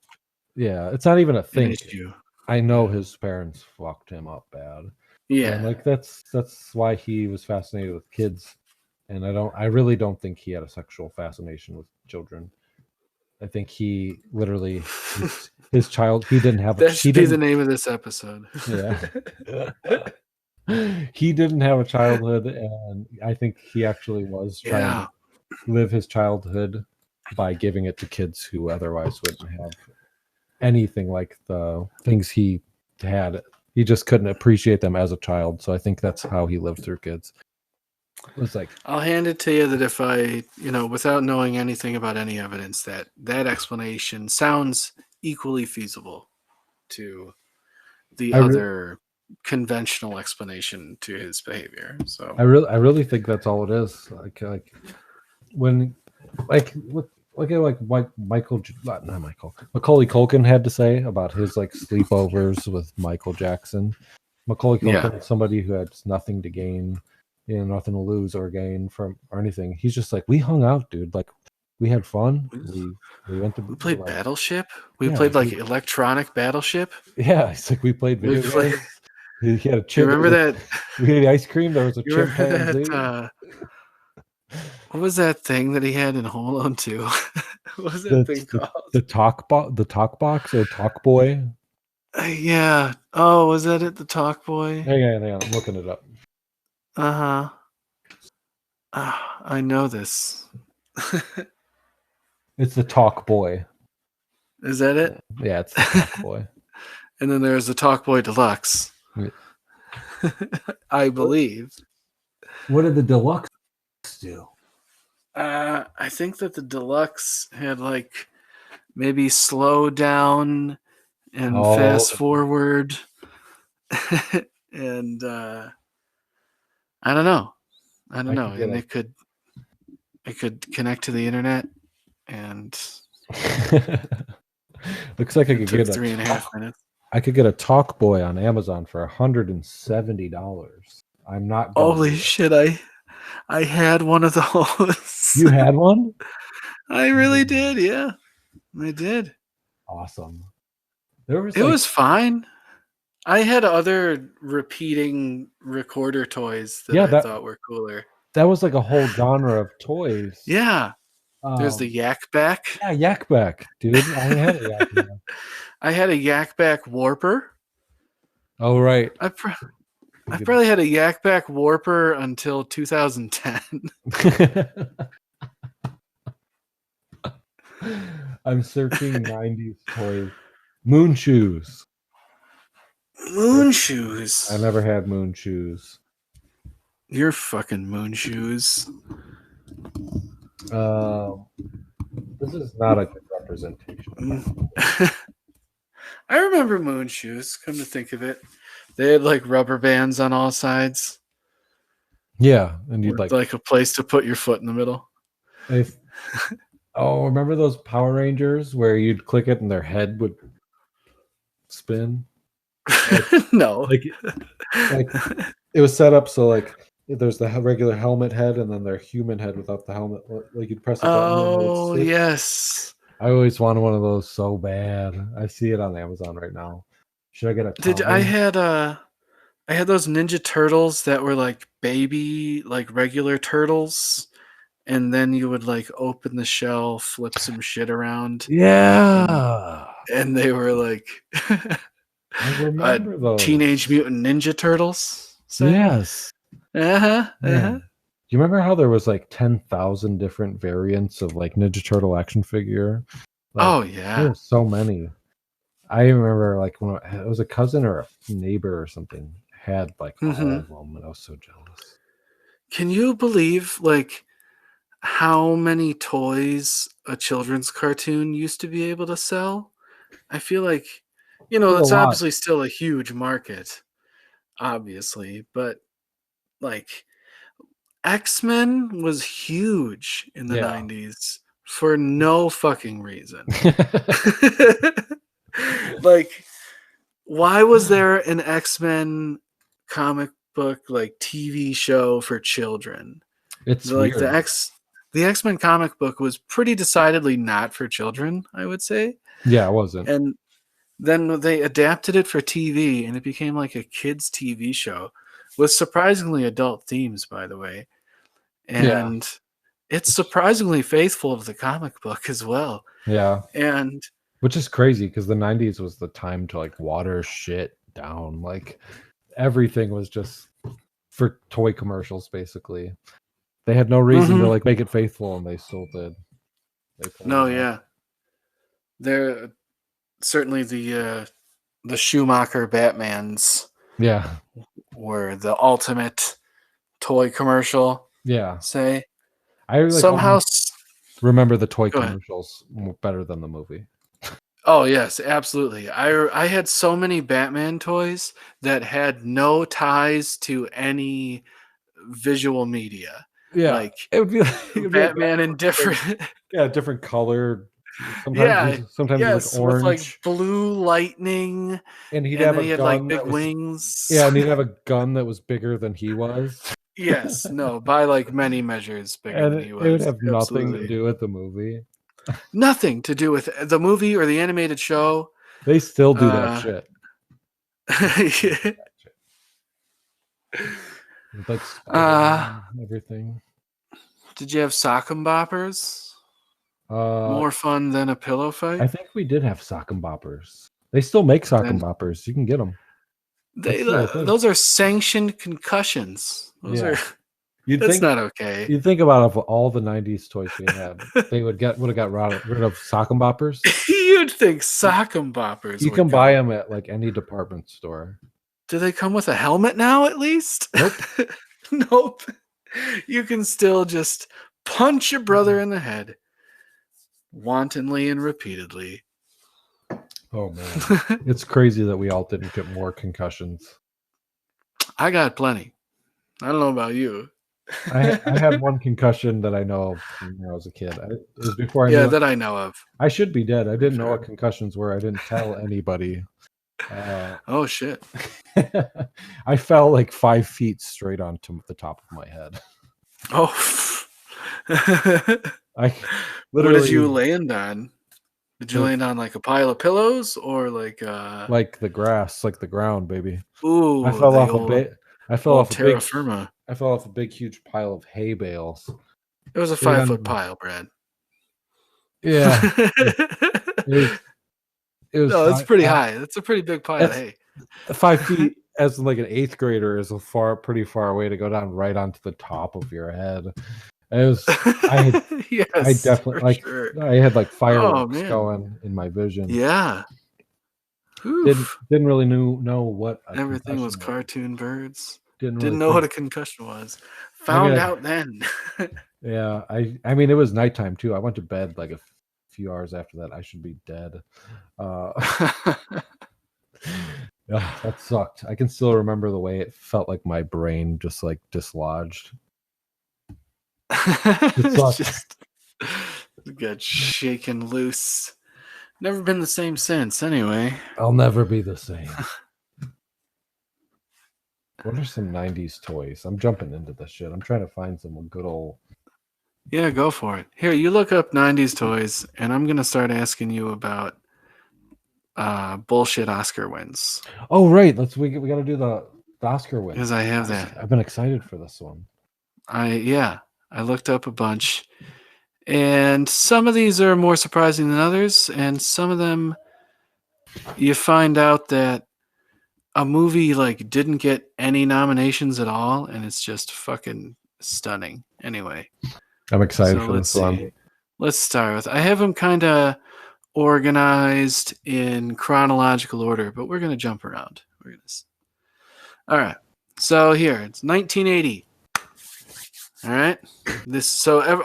It's not even a thing. Issue. I know his parents fucked him up bad. Yeah, and that's why he was fascinated with kids, and I really don't think he had a sexual fascination with children. I think he literally his child. He didn't have. That should be the name of this episode. Yeah. He didn't have a childhood, and I think he actually was trying to live his childhood by giving it to kids who otherwise wouldn't have anything like the things he had. He just couldn't appreciate them as a child, so I think that's how he lived through kids. It was like, I'll hand it to you that if I, without knowing anything about any evidence, that explanation sounds equally feasible to the other conventional explanation to his behavior. So I really think that's all it is. Macaulay Culkin had to say about his sleepovers with Michael Jackson. Macaulay Culkin is somebody who had nothing to gain, nothing to lose or gain from or anything. He's just like, we hung out, dude. Like, we had fun. We went to. We played Battleship. We played electronic Battleship. Yeah, it's like we played video games. He had a chip. Remember that? We had ice cream. There was a chimpanzee. What was that thing that he had in Home Alone 2? What was that thing called? The talk box or talk boy? Yeah. Oh, was that it? The Talk Boy? Hang on, I'm looking it up. Uh-huh. I know this. It's the Talk Boy. Is that it? Yeah, it's the Talk Boy. And then there's the Talk Boy Deluxe. Yeah. I believe. What did the Deluxe do? I think that the Deluxe had like maybe slow down and fast Oh, forward. And I don't know. I could get And it could connect to the internet, and looks like I it could took get 3.5 minutes. I could get a Talk Boy on Amazon for $170. I'm not gonna Holy do it. shit! I had one of those. You had one? I really did. Yeah, I did. Awesome. There was It like was fine. I had other repeating recorder toys that yeah, I thought were cooler. that was like a whole genre of toys. Yeah, there's the Um, Yak Back. yeah, Yak Back, dude. I had a Yak Back. I had a Yak Back Warper. Oh right. I probably had a Yak Back Warper until 2010. I'm searching 90s toys. Moon shoes. Moon shoes. I never had moon shoes. You're fucking moon shoes. This is not a good representation. I remember moon shoes, come to think of it. They had like rubber bands on all sides. Yeah, and you'd like a place to put your foot in the middle. Remember those Power Rangers where you'd click it and their head would spin? No. Like it was set up so like there's the regular helmet head and then their human head without the helmet. Like you'd press a button and it would switch. Yes. I always wanted one of those so bad. I see it on Amazon right now. Should I get a I had those Ninja Turtles that were like baby, like regular turtles, and then you would like open the shell, flip some shit around. Yeah. And they were like I remember those. Teenage Mutant Ninja Turtles. Say? Yes. Uh-huh. Do you remember how there was like 10,000 different variants of like Ninja Turtle action figure? Like, oh yeah. There were so many. I remember like when it was a cousin or a neighbor or something had like all of them, and I was so jealous. Can you believe like how many toys a children's cartoon used to be able to sell? I feel like, that's obviously still a huge market, obviously, but like X-Men was huge in the 90s for no fucking reason. Like, why was there an X-Men comic book like TV show for children? It's like weird. the X-Men comic book was pretty decidedly not for children, I would say. Yeah, it wasn't. And then they adapted it for TV, and it became like a kids' TV show with surprisingly adult themes, by the way. And it's surprisingly faithful to the comic book as well. Yeah. And which is crazy because the 90s was the time to like water shit down. Like everything was just for toy commercials, basically. They had no reason to like make it faithful, and they still did. They're certainly the Schumacher Batmans. Yeah, were the ultimate toy commercial. Yeah, say I like somehow remember the toy commercials better than the movie. Oh yes, absolutely. I had so many Batman toys that had no ties to any visual media. Yeah, like it would be Batman in different different color. Sometimes yes, like orange, with like blue lightning, and he had like big wings. Yeah, and he'd have a gun that was bigger than he was. Yes, no, by like many measures bigger than he was. It would have nothing to do with the movie. Nothing to do with the movie or the animated show. They still do that shit. Like everything. Did you have sock and boppers? More fun than a pillow fight? I think we did have sock and boppers. They still make sock and boppers. You can get them. Those are sanctioned concussions. Those are. That's not okay. You'd think about of all the '90s toys we had, they would have got rid of sock and boppers. You'd think sock and boppers. You can buy them at like any department store. Do they come with a helmet now? At least. Nope. Nope. You can still just punch your brother in the head, wantonly and repeatedly. Oh man, it's crazy that we all didn't get more concussions. I got plenty. I don't know about you. I had one concussion that I know of when I was a kid. It was before I that I know of. I should be dead. I didn't know what concussions were. I didn't tell anybody. Oh shit! I fell like 5 feet straight onto the top of my head. Oh, I literally. What did you land on? Did you land on like a pile of pillows or like the grass, like the ground, baby? Ooh, I fell off a bit. I fell off terra firma. I fell off a big, huge pile of hay bales. It was a 5-foot pile, Brad. Yeah. It was. No, it's pretty high. That's a pretty big pile of hay. 5 feet as like an 8th grader is pretty far away to go down right onto the top of your head. It was. I definitely I had like fireworks going in my vision. Yeah. Didn't really know what everything was. Cartoon birds. Didn't know what a concussion was. Found out then. Yeah, I mean it was nighttime too. I went to bed like a few hours after that. I should be dead. That sucked. I can still remember the way it felt like my brain just like dislodged. Just got shaken loose. Never been the same since, anyway. I'll never be the same. What are some 90s toys? I'm jumping into this shit. I'm trying to find some good old... Yeah, go for it. Here, you look up 90s toys, and I'm going to start asking you about bullshit Oscar wins. Oh, right. We got to do the Oscar wins. Because I have that. I've been excited for this one. I looked up a bunch. And some of these are more surprising than others, and some of them you find out that a movie like didn't get any nominations at all, and it's just fucking stunning. Anyway, I'm excited for this one. Let's start with. I have them kind of organized in chronological order, but we're gonna jump around. All right. So here it's 1980. All right.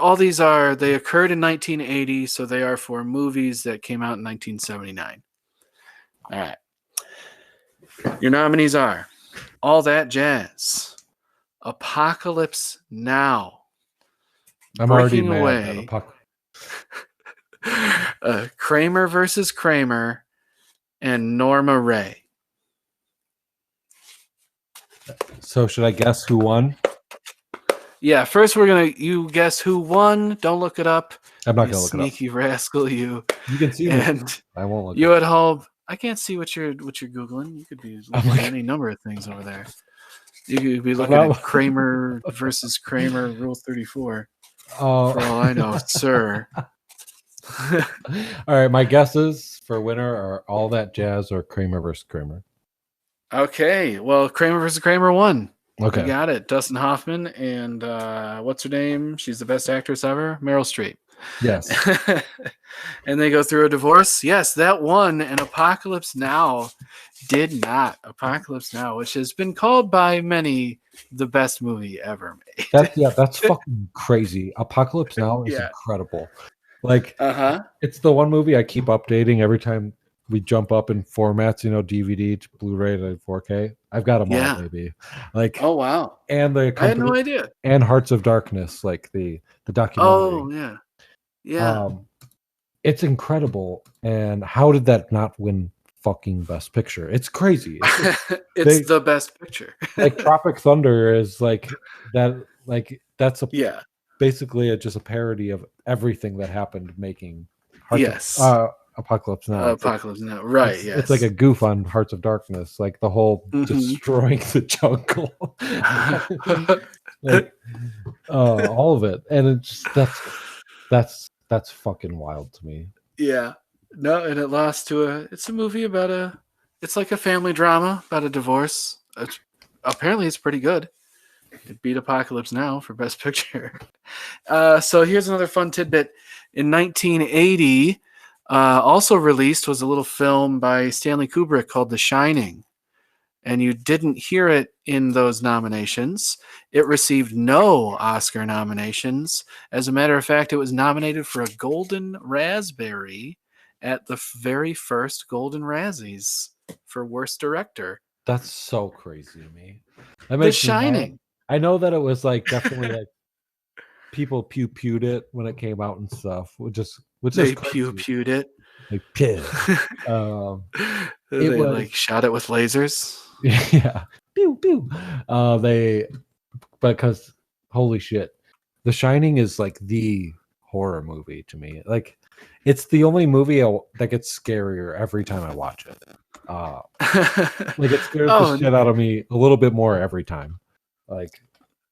All these they occurred in 1980, so they are for movies that came out in 1979. All right. Your nominees are All That Jazz, Apocalypse Now, I'm already mad at Kramer versus Kramer, and Norma Ray. So should I guess who won? Yeah, first you guess who won. Don't look it up. I'm not gonna look it up. Sneaky rascal, you. You can see and me. I won't look. You at home. I can't see what you're googling. You could be looking at any number of things over there. You could be looking at Kramer versus Kramer, Rule 34. For all I know, sir. All right, my guesses for winner are All That Jazz or Kramer versus Kramer. Okay, well, Kramer versus Kramer won. Okay, you got it. Dustin Hoffman and what's her name? She's the best actress ever, Meryl Streep. Yes. And they go through a divorce. Yes, that won. And Apocalypse Now did not. Apocalypse Now, which has been called by many the best movie ever made. That's fucking crazy. Apocalypse Now is incredible. Like, it's the one movie I keep updating every time we jump up in formats, DVD to Blu-ray to 4K. I've got them all, baby. Like, oh wow! And I had no idea. And Hearts of Darkness, like the documentary. Oh yeah, yeah. It's incredible. And how did that not win fucking Best Picture? It's crazy. It's the Best Picture. Like Tropic Thunder is like that. Like that's basically just a parody of everything that happened making Apocalypse Now. Apocalypse Now, right? Yes. It's like a goof on Hearts of Darkness, like the whole destroying the jungle, all of it, and it's that's fucking wild to me. Yeah, No, and it lost to it's a movie about it's like a family drama about a divorce. Apparently it's pretty good. It beat Apocalypse Now for Best Picture. So here's another fun tidbit. In 1980, also released was a little film by Stanley Kubrick called The Shining. And you didn't hear it in those nominations. It received no Oscar nominations. As a matter of fact, it was nominated for a Golden Raspberry at the very first Golden Razzies for Worst Director. That's so crazy to me. That The makes me mad. Shining. I know that it was like definitely like people pew-pewed it when it came out and stuff, which is Pew-pewed it. Like pew. They like shot it with lasers. Yeah, pew pew. Because holy shit, The Shining is like the horror movie to me. Like, it's the only movie that gets scarier every time I watch it. Like, it scares the shit out of me a little bit more every time. Like,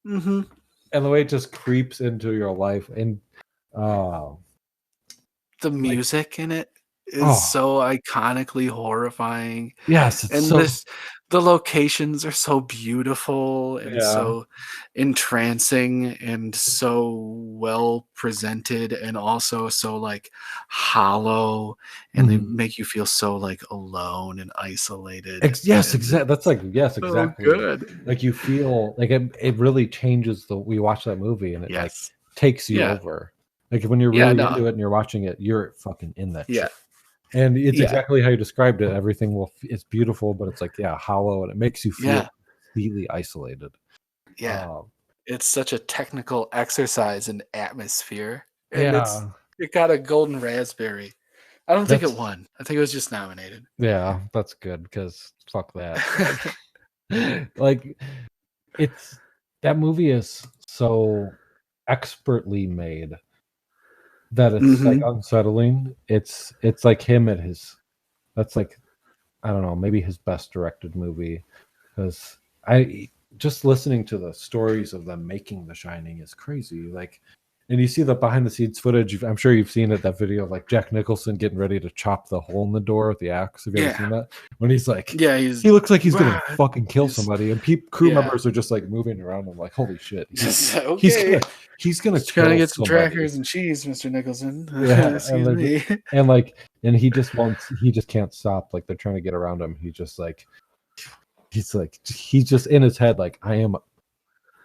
and the way it just creeps into your life, and the music in it is so iconically horrifying. Yes, and the locations are so beautiful and so entrancing and so well presented, and also so like hollow, and they make you feel so like alone and isolated. Yes, exactly. That's like exactly. Good. Like, you feel like it really changes we watch that movie, and it like takes you over. Like, when you're really into it and you're watching it, you're fucking in that shit. And it's exactly how you described it. Everything it's beautiful, but it's like, hollow, and it makes you feel completely isolated. It's such a technical exercise in atmosphere. And it got a Golden Raspberry. I don't think it won. I think it was just nominated. Yeah, that's good, because fuck that. Like, that movie is so expertly made that it's like unsettling. It's like him at his, that's like, I don't know, maybe his best directed movie, because I just listening to the stories of them making The Shining is crazy. Like, and you see the behind the scenes footage. I'm sure you've seen it, that video of like Jack Nicholson getting ready to chop the hole in the door with the axe. Have you ever seen that? When he's like, he looks like he's gonna fucking kill somebody, and crew members are just like moving around. I'm like, holy shit, he's gonna trying to get some crackers and cheese, Mr. Nicholson. Excuse me. And he just can't stop. Like, they're trying to get around him. He's just in his head like,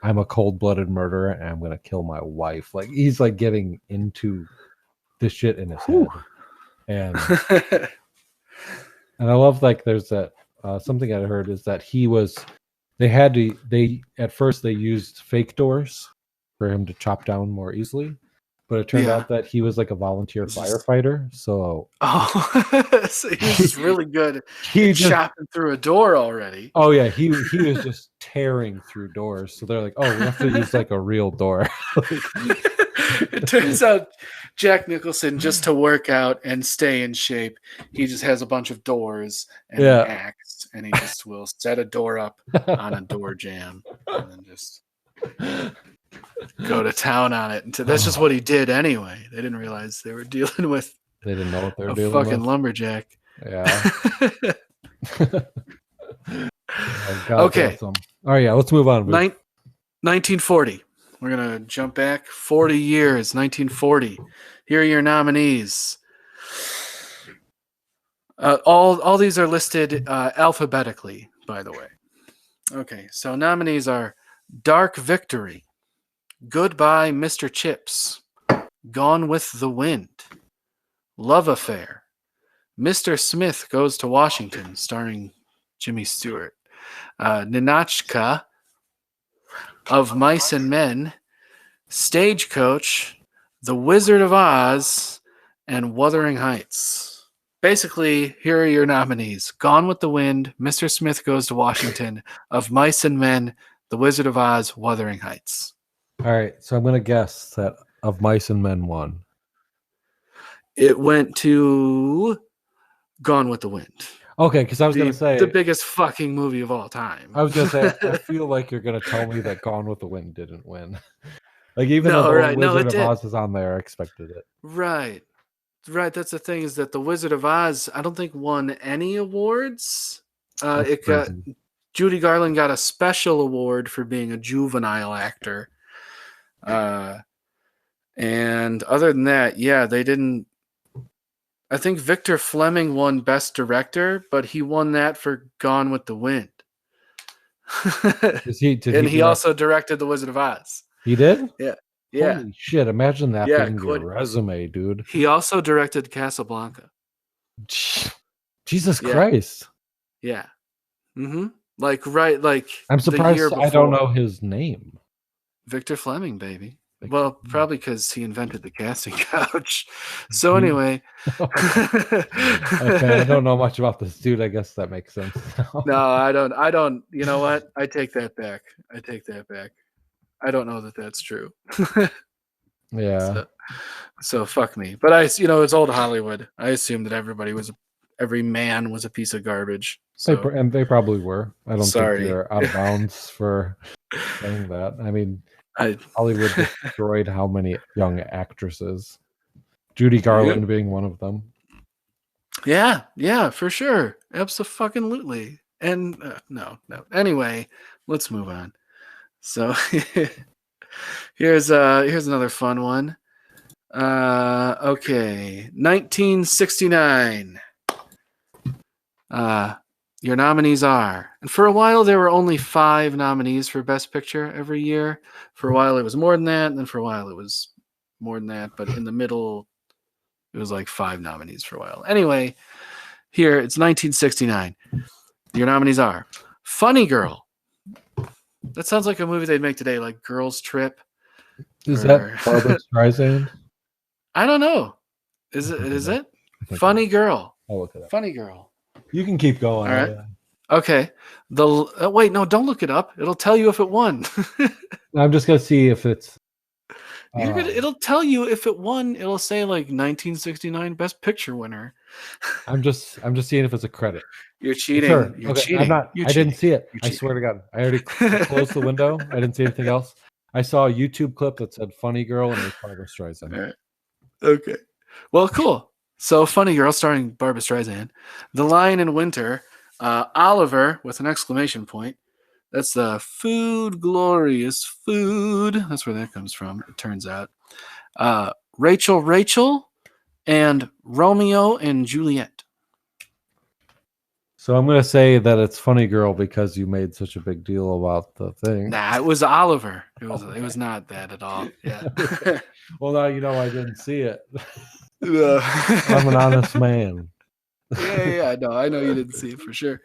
I'm a cold-blooded murderer, and I'm gonna kill my wife. Like, he's like getting into this shit in his head. And and I love, like, there's that something I heard is that at first they used fake doors for him to chop down more easily, but it turned out that he was like a volunteer firefighter. So so he was really good at chopping through a door already. Oh yeah, he was just tearing through doors. So they're like, oh, we have to use like a real door. It turns out Jack Nicholson, just to work out and stay in shape, he just has a bunch of doors and an axe, and he just will set a door up on a door jamb and then just go to town on it. And that's just what he did anyway. They didn't realize they were dealing with. They didn't know what they were dealing with. A fucking lumberjack. Yeah. Okay. Awesome. All right, let's move on. 1940. We're gonna jump back 40 years. 1940. Here are your nominees. All these are listed alphabetically, by the way. Okay, so nominees are Dark Victory, Goodbye, Mr. Chips, Gone with the Wind, Love Affair, Mr. Smith Goes to Washington, starring Jimmy Stewart, Ninotchka, Of Mice and Men, Stagecoach, The Wizard of Oz, and Wuthering Heights. Basically, here are your nominees: Gone with the Wind, Mr. Smith Goes to Washington, Of Mice and Men, The Wizard of Oz, Wuthering Heights. All right, so I'm going to guess that Of Mice and Men won. It went to Gone with the Wind. Okay, because I was going to say... the biggest fucking movie of all time. I was going to say, I feel like you're going to tell me that Gone with the Wind didn't win. Like, even though the Wizard of Oz is on there, I expected it. Right. right. That's the thing, is that the Wizard of Oz, I don't think won any awards. That's It got crazy. Judy Garland got a special award for being a juvenile actor. And other than that, yeah, they didn't. I think Victor Fleming won Best Director, but he won that for Gone with the Wind. Did And he he direct? also directed The Wizard of Oz. He did? Yeah. Yeah. Holy shit! Imagine that Yeah. being your resume, dude. He also directed Casablanca. Jesus Yeah. Christ! Yeah. Mm-hmm. Like I'm the surprised year I don't before. know his name. Victor Fleming, baby. Victor Well, Fleming. probably because he invented the casting couch. So anyway. Okay, I don't know much about this dude. I guess that makes sense. No, I don't. You know what? I take that back. I don't know that that's true. Yeah. So fuck me. But it's old Hollywood. I assumed that every man was a piece of garbage. So And they probably were. I don't think sorry. you're out of bounds for saying that. I mean, I Hollywood destroyed how many young actresses? Judy Garland being one of them. Yeah, for sure. Absolutely. And no. Anyway, let's move on. So here's another fun one. Okay, 1969. Your nominees are, and for a while there were only 5 nominees for Best Picture every year. For a while it was more than that, and then for a while it was more than that, but in the middle it was like 5 nominees for a while. Anyway, here it's 1969. Your nominees are Funny Girl. That sounds like a movie they'd make today, like Girls Trip. Is that Barbara Streisand? I don't know. Is it? Funny Girl. I'll look it up. Funny Girl. You can keep going. All right. Okay. Wait, no, don't look it up. It'll tell you if it won. I'm just gonna see if it's. It'll tell you if it won. It'll say like 1969 Best Picture winner. I'm just seeing if it's a credit. You're cheating. Sure. You're okay. cheating. I'm not. You're I cheating. didn't see it. You're I swear to God. I already closed the window. I didn't see anything else. I saw a YouTube clip that said "Funny Girl" and it was Barbara Streisand. All right. Okay. Well, cool. So, Funny Girl, starring Barbara Streisand. The Lion in Winter. Oliver with an exclamation point. That's the food, glorious food. That's where that comes from, it turns out. Rachel, and Romeo and Juliet. So I'm going to say that it's Funny Girl because you made such a big deal about the thing. Nah, it was Oliver. It was not that at all. Yeah. Well, now you know I didn't see it. I'm an honest man. Yeah. No, I know you didn't see it for sure.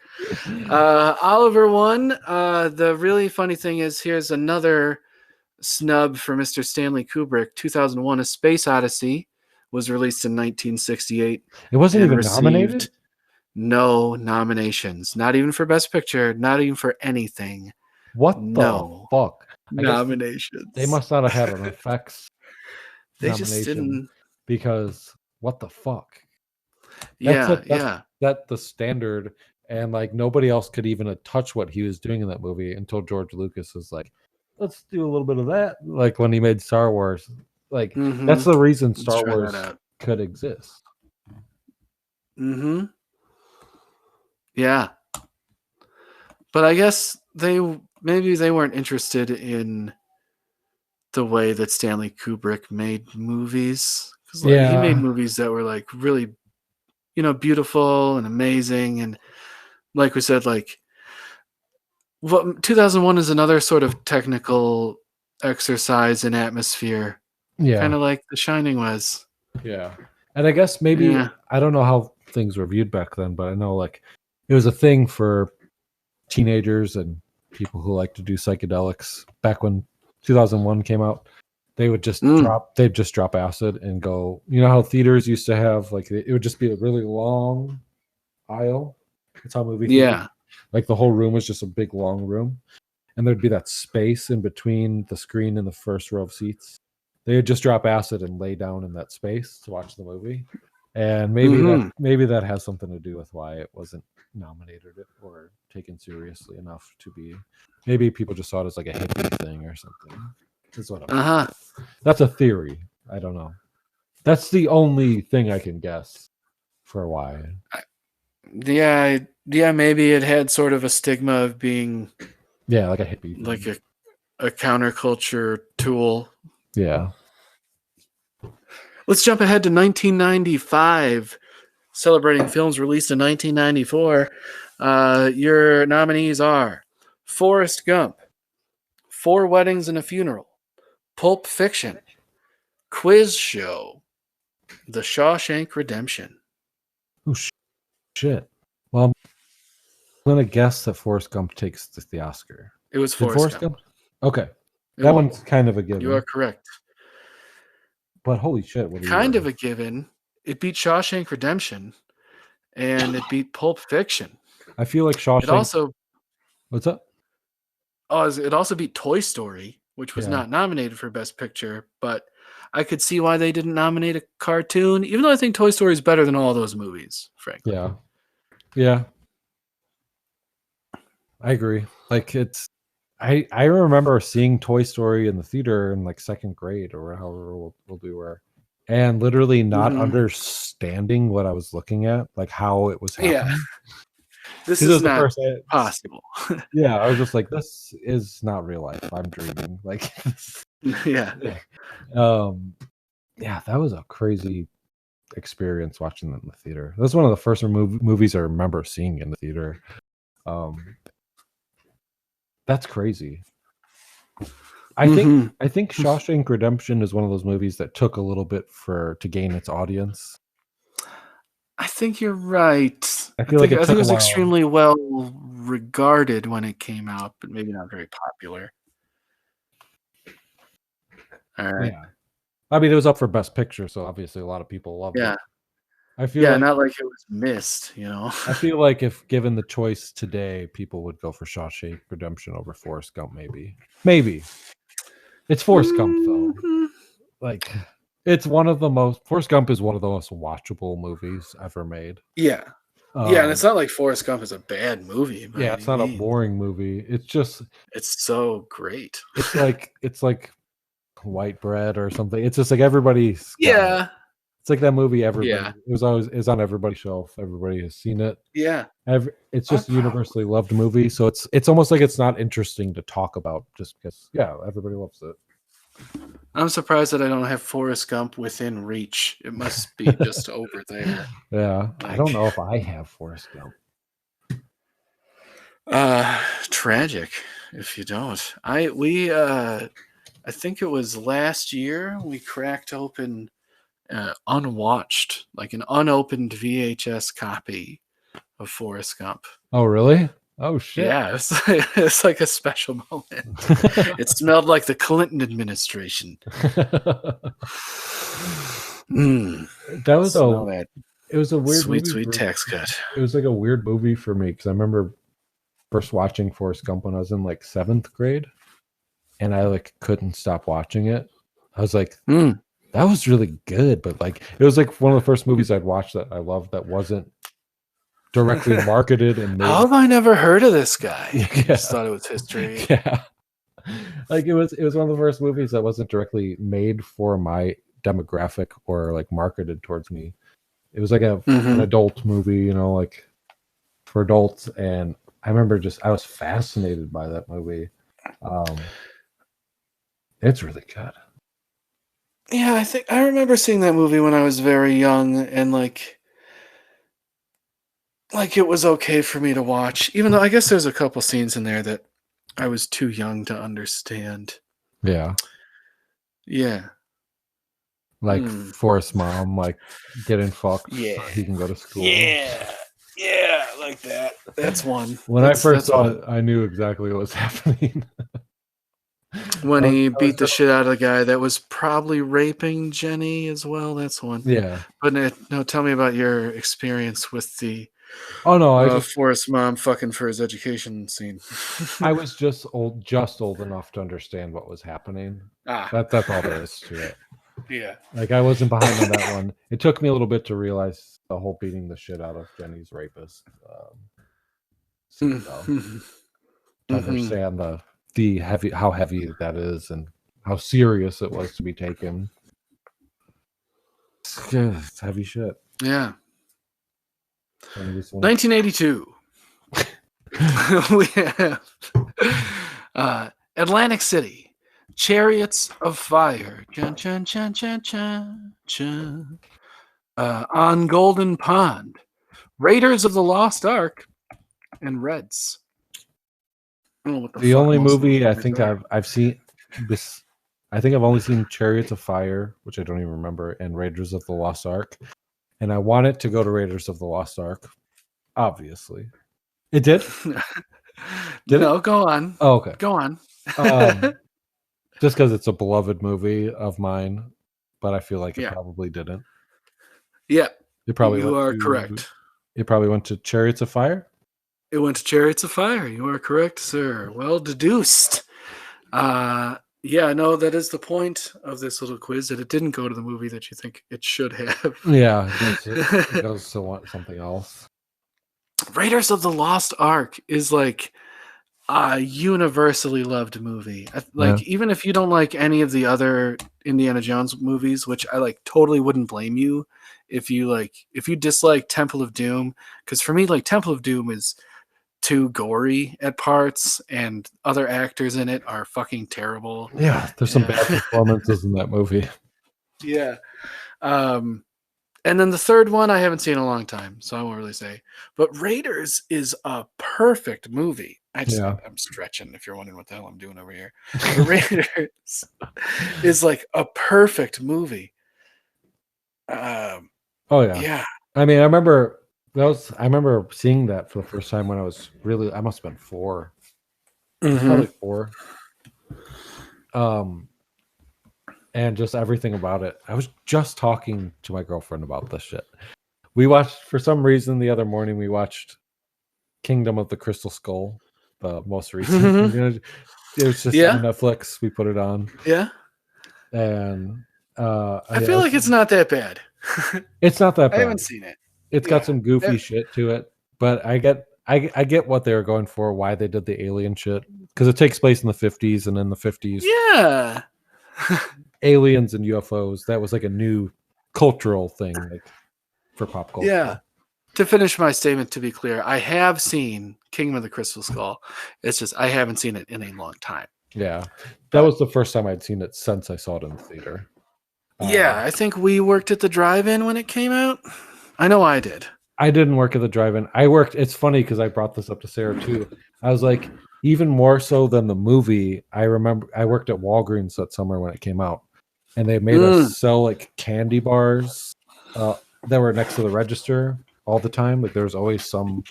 Oliver won. The really funny thing is, here's another snub for Mr. Stanley Kubrick. 2001: A Space Odyssey was released in 1968. It wasn't even nominated? No nominations. Not even for Best Picture. Not even for anything. What the fuck? Nominations. They must not have had an effects they just didn't. Because what the fuck? That's the standard, and like nobody else could even touch what he was doing in that movie until George Lucas was like, let's do a little bit of that. Like when he made Star Wars. Like that's the reason Star Wars could exist. Mm-hmm. Yeah. But I guess maybe they weren't interested in the way that Stanley Kubrick made movies. Because he made movies that were like really, beautiful and amazing. And like we said, like 2001 is another sort of technical exercise in atmosphere. Yeah. Kind of like The Shining was. Yeah. And I guess maybe, I don't know how things were viewed back then, but I know like it was a thing for teenagers and people who like to do psychedelics. Back when 2001 came out, they would just drop acid and go, you know how theaters used to have, like, it would just be a really long aisle. That's how movie theaters, like the whole room was just a big long room, and there'd be that space in between the screen and the first row of seats. They would just drop acid and lay down in that space to watch the movie. And maybe that has something to do with why it wasn't nominated or taken seriously enough to be. Maybe people just saw it as like a hippie thing or something. That's what I'm. That's a theory. I don't know. That's the only thing I can guess for why. Yeah, maybe it had sort of a stigma of being like a hippie thing. like a counterculture tool. Yeah. Let's jump ahead to 1995, celebrating films released in 1994. Your nominees are Forrest Gump, Four Weddings and a Funeral, Pulp Fiction, Quiz Show, The Shawshank Redemption. Oh, shit. Well, I'm going to guess that Forrest Gump takes the Oscar. It was Forrest Gump. Okay. That one's kind of a given. You are correct. But holy shit. What kind of a given. It beat Shawshank Redemption, and it beat Pulp Fiction. I feel like Shawshank... It also... What's up? Oh, it also beat Toy Story, which was not nominated for Best Picture, but I could see why they didn't nominate a cartoon, even though I think Toy Story is better than all those movies, frankly. Yeah. I agree. Like, it's... I remember seeing Toy Story in the theater in like second grade or however we'll do where, and literally not understanding what I was looking at, like how it was happening. Yeah. This is not possible. Yeah, I was just like, this is not real life. I'm dreaming. Like, yeah. Yeah, that was a crazy experience watching them in the theater. That's one of the first movies I remember seeing in the theater. That's crazy. I think Shawshank Redemption is one of those movies that took a little bit to gain its audience. I think you're right. I think it was extremely well regarded when it came out, but maybe not very popular. All right. Yeah. I mean, it was up for Best Picture, so obviously a lot of people loved it. I feel like, not like it was missed, you know. I feel like if given the choice today, people would go for Shawshank Redemption over Forrest Gump, maybe. It's Forrest Gump, though. Like, it's one of the most... Forrest Gump is one of the most watchable movies ever made. Yeah. And it's not like Forrest Gump is a bad movie. Yeah, it's not a boring movie. It's just... It's so great. It's like White Bread or something. It's just like everybody's... It's like that movie everybody... It's on everybody's shelf. Everybody has seen it. Yeah. It's just a universally loved movie, so it's almost like it's not interesting to talk about just because everybody loves it. I'm surprised that I don't have Forrest Gump within reach. It must be just over there. Yeah. I don't know if I have Forrest Gump. Tragic if you don't. I think it was last year we cracked open unwatched, like an unopened VHS copy of Forrest Gump. Oh, really? Oh, shit. Yeah, it's like a special moment. It smelled like the Clinton administration. That was it was a weird sweet tax cut. It was like a weird movie for me because I remember first watching Forrest Gump when I was in like 7th grade, and I like couldn't stop watching it. I was like, that was really good, but like it was like one of the first movies I'd watched that I loved that wasn't directly marketed and made. How have I never heard of this guy? I just thought it was history. Yeah, like it was one of the first movies that wasn't directly made for my demographic or like marketed towards me. It was like an adult movie, you know, like for adults. And I remember I was fascinated by that movie. It's really good. Yeah, I remember seeing that movie when I was very young, and like it was okay for me to watch, even though I guess there's a couple scenes in there that I was too young to understand. Yeah. Yeah. Like Forrest's mom, like getting fucked so he can go to school. Yeah, like that. That's one. When I first saw it, I knew exactly what was happening. When he beat the shit out of the guy that was probably raping Jenny as well. That's one. Yeah. But no, tell me about your experience with the Forrest mom fucking for his education scene. I was just old enough to understand what was happening. That's all there is to it. Yeah. Like I wasn't behind on that one. It took me a little bit to realize the whole beating the shit out of Jenny's rapist. To understand how heavy that is and how serious it was to be taken. It's heavy shit. Yeah. 1982. We have Atlantic City, Chariots of Fire. Chun, chun, chun, chun, chun, chun. On Golden Pond, Raiders of the Lost Ark, and Reds. I don't know what the only movie I think I've seen this. I think I've only seen Chariots of Fire, which I don't even remember, and Raiders of the Lost Ark. And I want it to go to Raiders of the Lost Ark. Obviously, it did. No, go on. Oh, okay, go on. Just because it's a beloved movie of mine, but I feel like it probably didn't. Yeah, it probably you are correct. It probably went to Chariots of Fire. It went to Chariots of Fire. You are correct, sir. Well deduced. Yeah, no, that is the point of this little quiz, that it didn't go to the movie that you think it should have. Yeah, it goes to something else. Raiders of the Lost Ark is like a universally loved movie. Even if you don't like any of the other Indiana Jones movies, which I totally wouldn't blame you if you dislike Temple of Doom, because for me, Temple of Doom is too gory at parts, and other actors in it are fucking terrible. Yeah, there's some bad performances in that movie. Yeah. And then the third one I haven't seen in a long time, so I won't really say. But Raiders is a perfect movie. I'm stretching if you're wondering what the hell I'm doing over here. Raiders is a perfect movie. Oh yeah. Yeah. I mean, I remember seeing that for the first time when I was I must have been 4. Probably 4. And just everything about it. I was just talking to my girlfriend about this shit. We watched, for some reason, the other morning, we watched Kingdom of the Crystal Skull, the most recent. It was just on Netflix. We put it on. Yeah. And I feel like it's not that bad. It's not that bad. I haven't seen it. It's got some goofy shit to it, but I get what they were going for, why they did the alien shit, because it takes place in the 50s, and in the 50s, aliens and UFOs, that was a new cultural thing for pop culture. Yeah. To finish my statement, to be clear, I have seen Kingdom of the Crystal Skull. It's just I haven't seen it in a long time. Yeah, that was the first time I'd seen it since I saw it in the theater. I think we worked at the drive-in when it came out. I know I did. I didn't work at the drive-in. It's funny because I brought this up to Sarah too. I was like, even more so than the movie, I remember I worked at Walgreens that summer when it came out, and they made us sell candy bars that were next to the register all the time. There was always some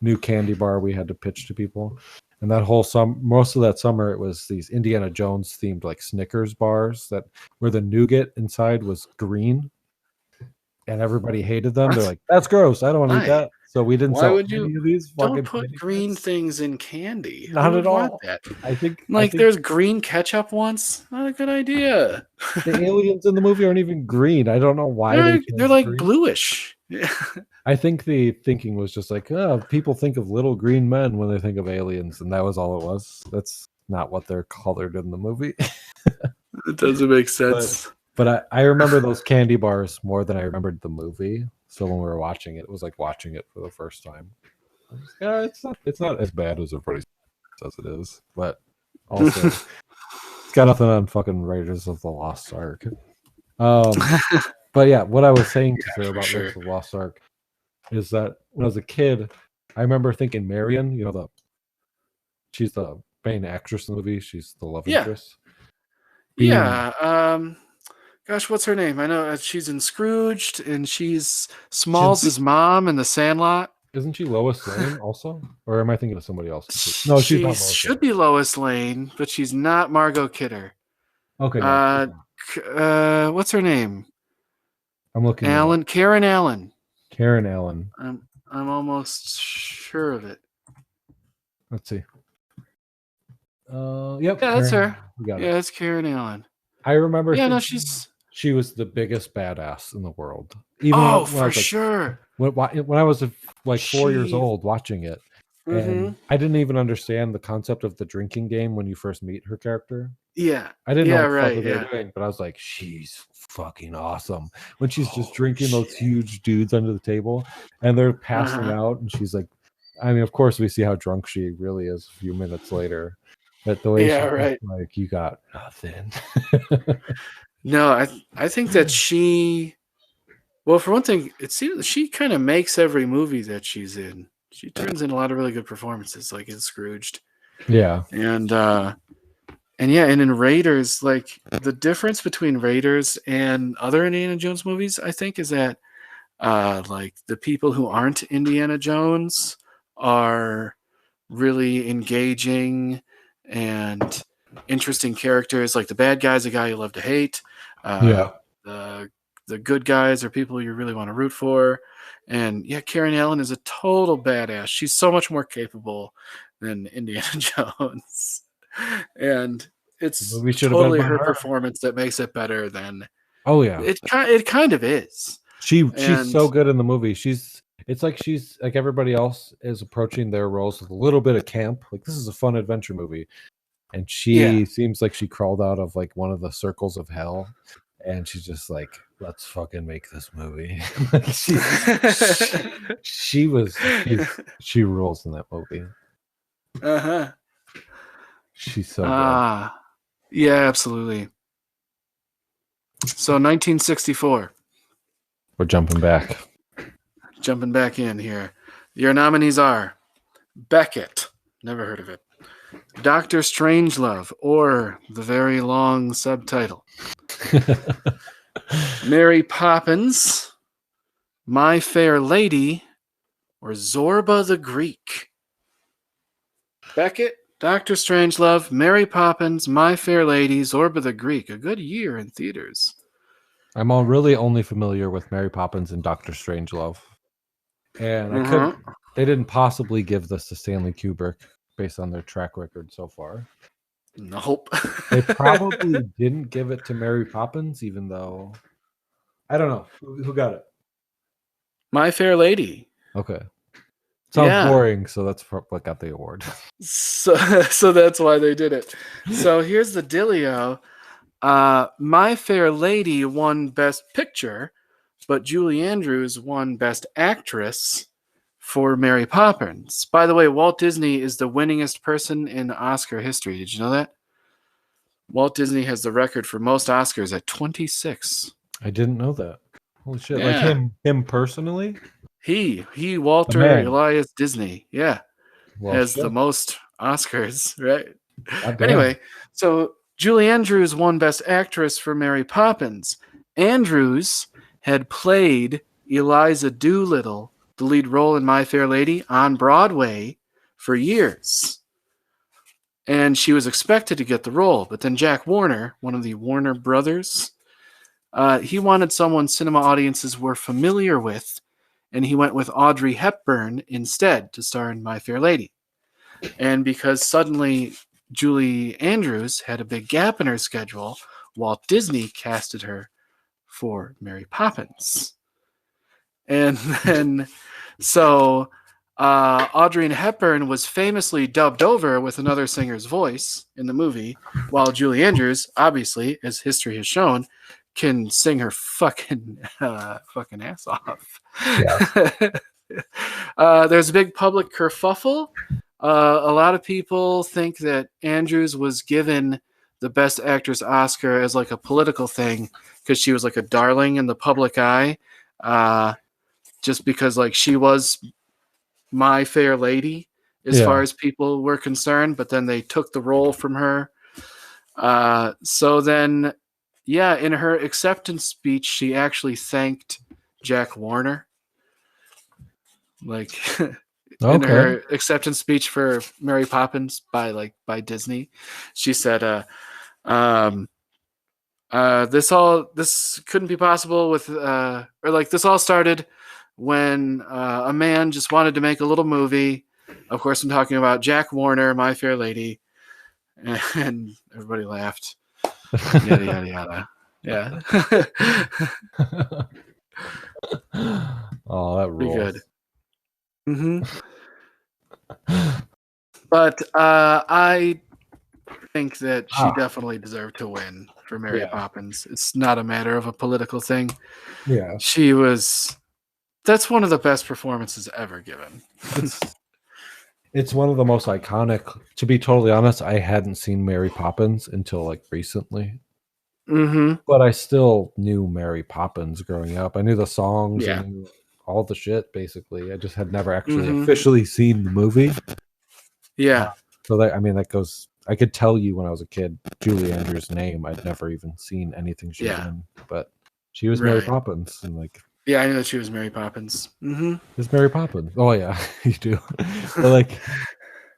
new candy bar we had to pitch to people. And that whole most of that summer, it was these Indiana Jones themed Snickers bars where the nougat inside was green, and everybody hated them. They're like, "That's gross. I don't want to eat that." So we didn't sell any of these. Don't put green things in candy. Not at all. I think there's green ketchup once. Not a good idea. The aliens in the movie aren't even green. I don't know why they're green. Bluish. Yeah. I think the thinking was just people think of little green men when they think of aliens, and that was all it was. That's not what they're colored in the movie. It doesn't make sense. But I remember those candy bars more than I remembered the movie. So when we were watching it, it was like watching it for the first time. It's not as bad as everybody says it is, but also it's got nothing on fucking Raiders of the Lost Ark. But yeah, what I was saying to Sarah about Raiders of the Lost Ark is that when I was a kid, I remember thinking Marion, she's the main actress in the movie. She's the love interest. Gosh, what's her name? I know she's in Scrooged, and she's Smalls' mom in The Sandlot. Isn't she Lois Lane also? Or am I thinking of somebody else? No, she's not Lois Lane. Should be Lois Lane, but she's not Margot Kidder. Okay. What's her name? I'm looking. Karen Allen. Karen Allen. I'm almost sure of it. Let's see. Yep. Yeah, that's her. Yeah, it's Karen Allen. I remember. Yeah, she was the biggest badass in the world. Even for sure. When I was 4 years old watching it, And I didn't even understand the concept of the drinking game when you first meet her character. Yeah. I didn't know Yeah, what the fuck right. they were Yeah. doing, but I was like, she's fucking awesome. When she's just drinking those huge dudes under the table and they're passing out, and she's like, I mean, of course, we see how drunk she really is a few minutes later. But the way she's like, you got nothing. No, I think that she, well, for one thing, it seems she kind of makes every movie that she's in. She turns in a lot of really good performances, like in Scrooged. Yeah. And yeah, and in Raiders, like the difference between Raiders and other Indiana Jones movies, I think, is that like the people who aren't Indiana Jones are really engaging and interesting characters. Like the bad guy's a guy you love to hate. The good guys are people you really want to root for. And yeah, Karen Allen is a total badass. She's so much more capable than Indiana Jones. And it's totally her performance that makes it better than it kind of is. She's so good in the movie. It's like she's like everybody else is approaching their roles with a little bit of camp. Like, this is a fun adventure movie. And she seems like she crawled out of like one of the circles of hell, and she's just like, let's fucking make this movie. She rules in that movie. She's so good. Yeah, absolutely. So 1964. We're jumping back in here. Your nominees are Beckett, never heard of it, Dr. Strangelove, or the very long subtitle, Mary Poppins, My Fair Lady, or Zorba the Greek. Beckett, Dr. Strangelove, Mary Poppins, My Fair Lady, Zorba the Greek. A good year in theaters. I'm really only familiar with Mary Poppins and Dr. Strangelove. And they didn't possibly give this to Stanley Kubrick based on their track record so far. Nope. They probably didn't give it to Mary Poppins, even though I don't know. Who got it? My Fair Lady. Okay. Sounds boring, so that's what got the award. So that's why they did it. So here's the dealio. My Fair Lady won Best Picture, but Julie Andrews won Best Actress for Mary Poppins. By the way, Walt Disney is the winningest person in Oscar history. Did you know that? Walt Disney has the record for most Oscars at 26. I didn't know that. Holy shit. Yeah. Like him personally? He Walter Elias Disney, has the most Oscars, right? Anyway, so Julie Andrews won Best Actress for Mary Poppins. Andrews had played Eliza Doolittle, the lead role in My Fair Lady, on Broadway for years. And she was expected to get the role, but then Jack Warner, one of the Warner brothers, he wanted someone cinema audiences were familiar with, and he went with Audrey Hepburn instead to star in My Fair Lady. And because suddenly Julie Andrews had a big gap in her schedule, Walt Disney casted her for Mary Poppins. And then, so Audrey Hepburn was famously dubbed over with another singer's voice in the movie, while Julie Andrews, obviously, as history has shown, can sing her fucking ass off. There's a big public kerfuffle. A lot of people think that Andrews was given the Best Actress Oscar as like a political thing because she was like a darling in the public eye, just because like she was My Fair Lady as far as people were concerned, but then they took the role from her. So then, in her acceptance speech, she actually thanked Jack Warner. Like in her acceptance speech for Mary Poppins by Disney, she said, this couldn't be possible with this all started when a man just wanted to make a little movie. Of course, I'm talking about Jack Warner, My Fair Lady, and everybody laughed. Yada yada yada. Yeah. Oh, that rules. Pretty good. But I think that she definitely deserved to win for Mary Poppins. It's not a matter of a political thing. Yeah. That's one of the best performances ever given. It's one of the most iconic. To be totally honest, I hadn't seen Mary Poppins until like recently. Mm-hmm. But I still knew Mary Poppins growing up. I knew the songs. Yeah. I knew all the shit, basically. I just had never actually officially seen the movie. Yeah. So that goes. I could tell you when I was a kid, Julie Andrews' name. I'd never even seen anything she was in, but she was Mary Poppins, and like. Yeah, I knew that she was Mary Poppins. Mm-hmm. It's Mary Poppins. Oh yeah, you do. But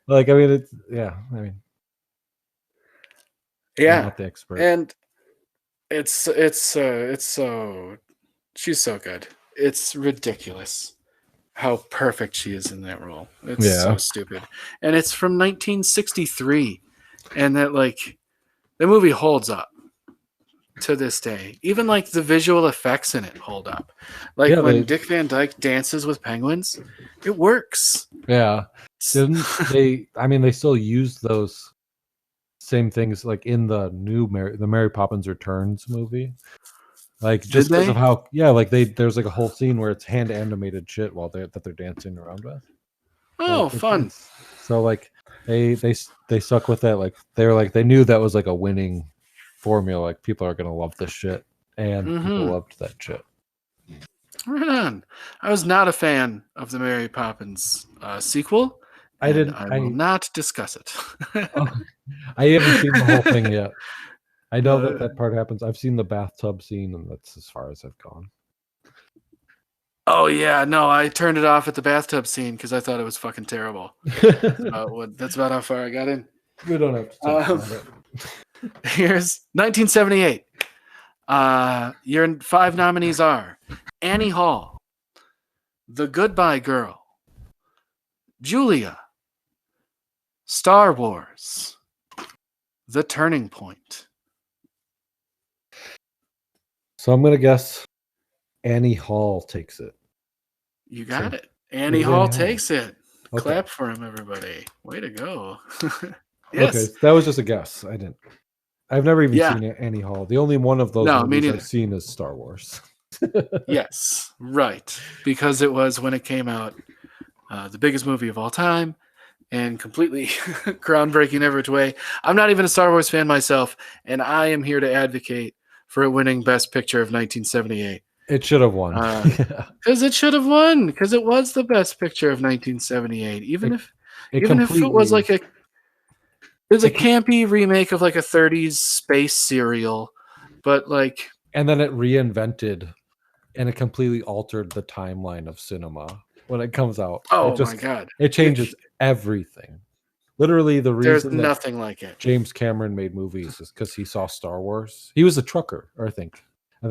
I mean, it's yeah, I'm not the expert, and it's so she's so good. It's ridiculous how perfect she is in that role. It's so stupid, and it's from 1963, and that the movie holds up to this day. Even like the visual effects in it hold up. Like when Dick Van Dyke dances with penguins, it works. Yeah. Didn't they? I mean, they still use those same things like in the new Mary Poppins Returns movie. Like just because of how there's like a whole scene where it's hand animated shit that they're dancing around with. Oh, fun. So like they stuck with that. Like they knew that was like a winning formula. Like people are gonna love this shit, and people loved that shit. Right on. I was not a fan of the Mary Poppins sequel. I will not discuss it. I haven't seen the whole thing yet. I know that part happens. I've seen the bathtub scene, and that's as far as I've gone. Oh yeah, no, I turned it off at the bathtub scene because I thought it was fucking terrible. That's about how far I got in. We don't have to talk about it. Here's 1978. Your 5 nominees are Annie Hall, The Goodbye Girl, Julia, Star Wars, The Turning Point. So I'm gonna guess Annie Hall takes it. You got it. Annie Hall takes it. Okay. Clap for him, everybody. Way to go. Yes. Okay, that was just a guess. I've never even seen Annie Hall. The only one of those movies I've seen is Star Wars. Yes, right. Because it was, when it came out, the biggest movie of all time and completely groundbreaking every way. I'm not even a Star Wars fan myself, and I am here to advocate for it winning Best Picture of 1978. It should have won. Because it should have won. Because it was the Best Picture of 1978. Even if it was like a campy remake of like a 30s space serial, but like, and then it reinvented and it completely altered the timeline of cinema when it comes out. Oh my god! It changes everything. Literally, the reason there's nothing like it. James Cameron made movies is because he saw Star Wars. He was a trucker, I think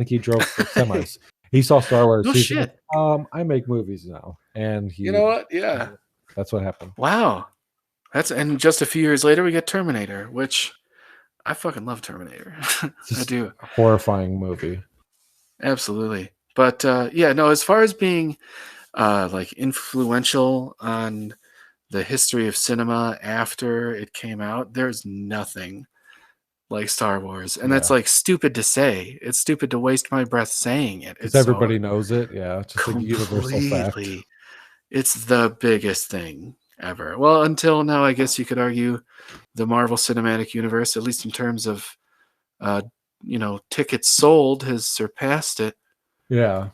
he drove semis. He saw Star Wars. No shit. Like, I make movies now, and you know what? Yeah, that's what happened. Wow, and just a few years later, we get Terminator, which I fucking love Terminator. I do. A horrifying movie. Absolutely, but as far as being like influential on the history of cinema after it came out, there's nothing like Star Wars, and that's like stupid to say. It's stupid to waste my breath saying it. It's everybody knows it. Yeah, it's just a universal fact. It's the biggest thing ever. Well, until now, I guess you could argue the Marvel Cinematic Universe, at least in terms of tickets sold, has surpassed it. Yeah.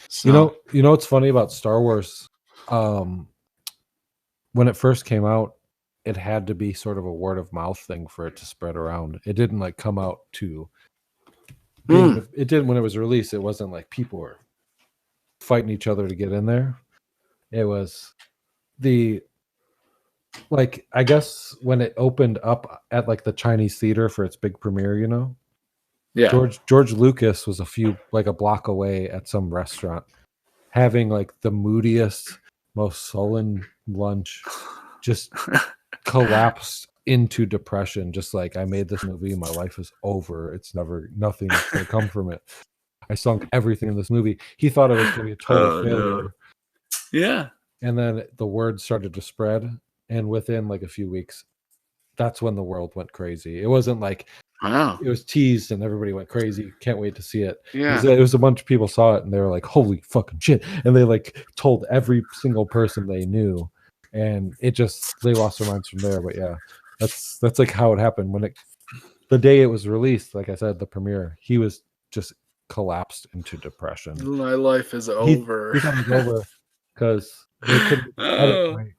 So. You know what's funny about Star Wars? When it first came out, it had to be sort of a word of mouth thing for it to spread around. It didn't like come out to. It didn't when it was released. It wasn't like people were fighting each other to get in there. It was I guess when it opened up at like the Chinese theater for its big premiere, Yeah. George Lucas was a block away at some restaurant having like the moodiest, most sullen lunch, just collapsed into depression. Just like, I made this movie, my life is over. Nothing's going to come from it. I sunk everything in this movie. He thought it was going to be a total failure. No. Yeah. And then the word started to spread, and within like a few weeks, that's when the world went crazy. It wasn't like Wow. it was teased and everybody went crazy. Can't wait to see it. Yeah. It was a bunch of people saw it and they were like, "Holy fucking shit!" And they like told every single person they knew, and they lost their minds from there. But yeah, that's like how it happened. The day it was released, like I said, the premiere, he was just collapsed into depression. My life is over. He thought it was over because they couldn't edit right,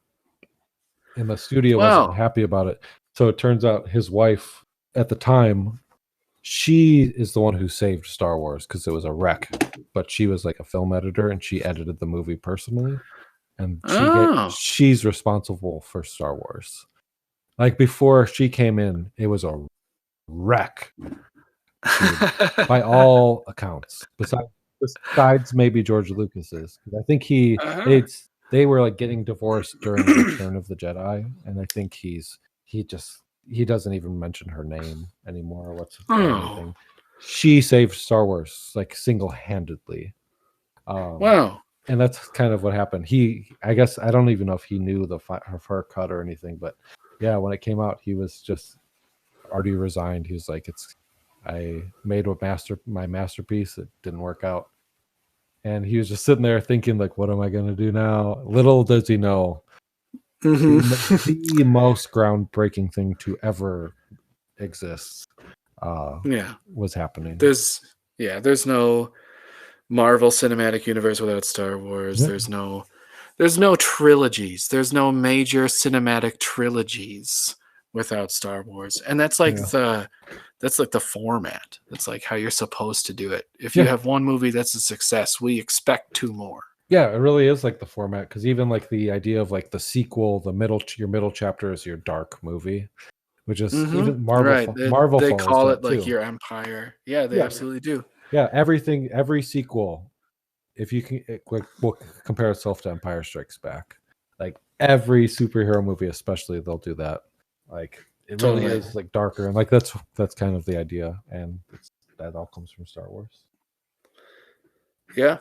and the studio wasn't happy about it. So it turns out his wife at the time, she is the one who saved Star Wars because it was a wreck. But she was like a film editor and she edited the movie personally, and she's responsible for Star Wars. Like before she came in, it was a wreck by all accounts. Besides maybe George Lucas's, I think they were like getting divorced during the Return of the Jedi, and I think he doesn't even mention her name anymore or anything. She saved Star Wars like single-handedly. Wow. And that's kind of what happened. I guess I don't even know if he knew of her cut or anything, but yeah, when it came out, he was just already resigned. He was like, I made my masterpiece. It didn't work out. And he was just sitting there thinking, like, what am I going to do now? Little does he know, the most groundbreaking thing to ever exist was happening. There's no Marvel Cinematic Universe without Star Wars. Yep. There's no trilogies. There's no major cinematic trilogies without Star Wars. And that's like the format. That's like how you're supposed to do it. If you have one movie that's a success, we expect 2 more. Yeah, it really is like the format, because even like the idea of like the sequel, your middle chapter is your dark movie, which is even Marvel. Right. Marvel they call it like too. Your Empire. Yeah, they absolutely do. Yeah, every sequel, if you can, will compare itself to Empire Strikes Back. Like every superhero movie, especially, they'll do that. Like it really is like darker, and like that's kind of the idea, and that all comes from Star Wars. Yeah.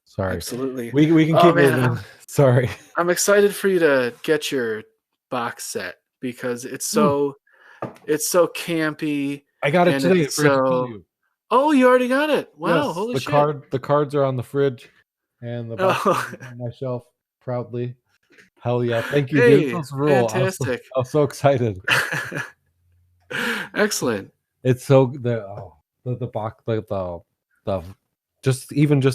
Sorry. Absolutely. We can keep moving. Sorry. I'm excited for you to get your box set because it's so campy. I got it today. I forgot to tell you. Oh, you already got it. Wow, yes, holy shit. The cards are on the fridge and the box is on my shelf proudly. Hell yeah. Thank you, dude. That's fantastic. I was so excited. Excellent. It's so the box, the just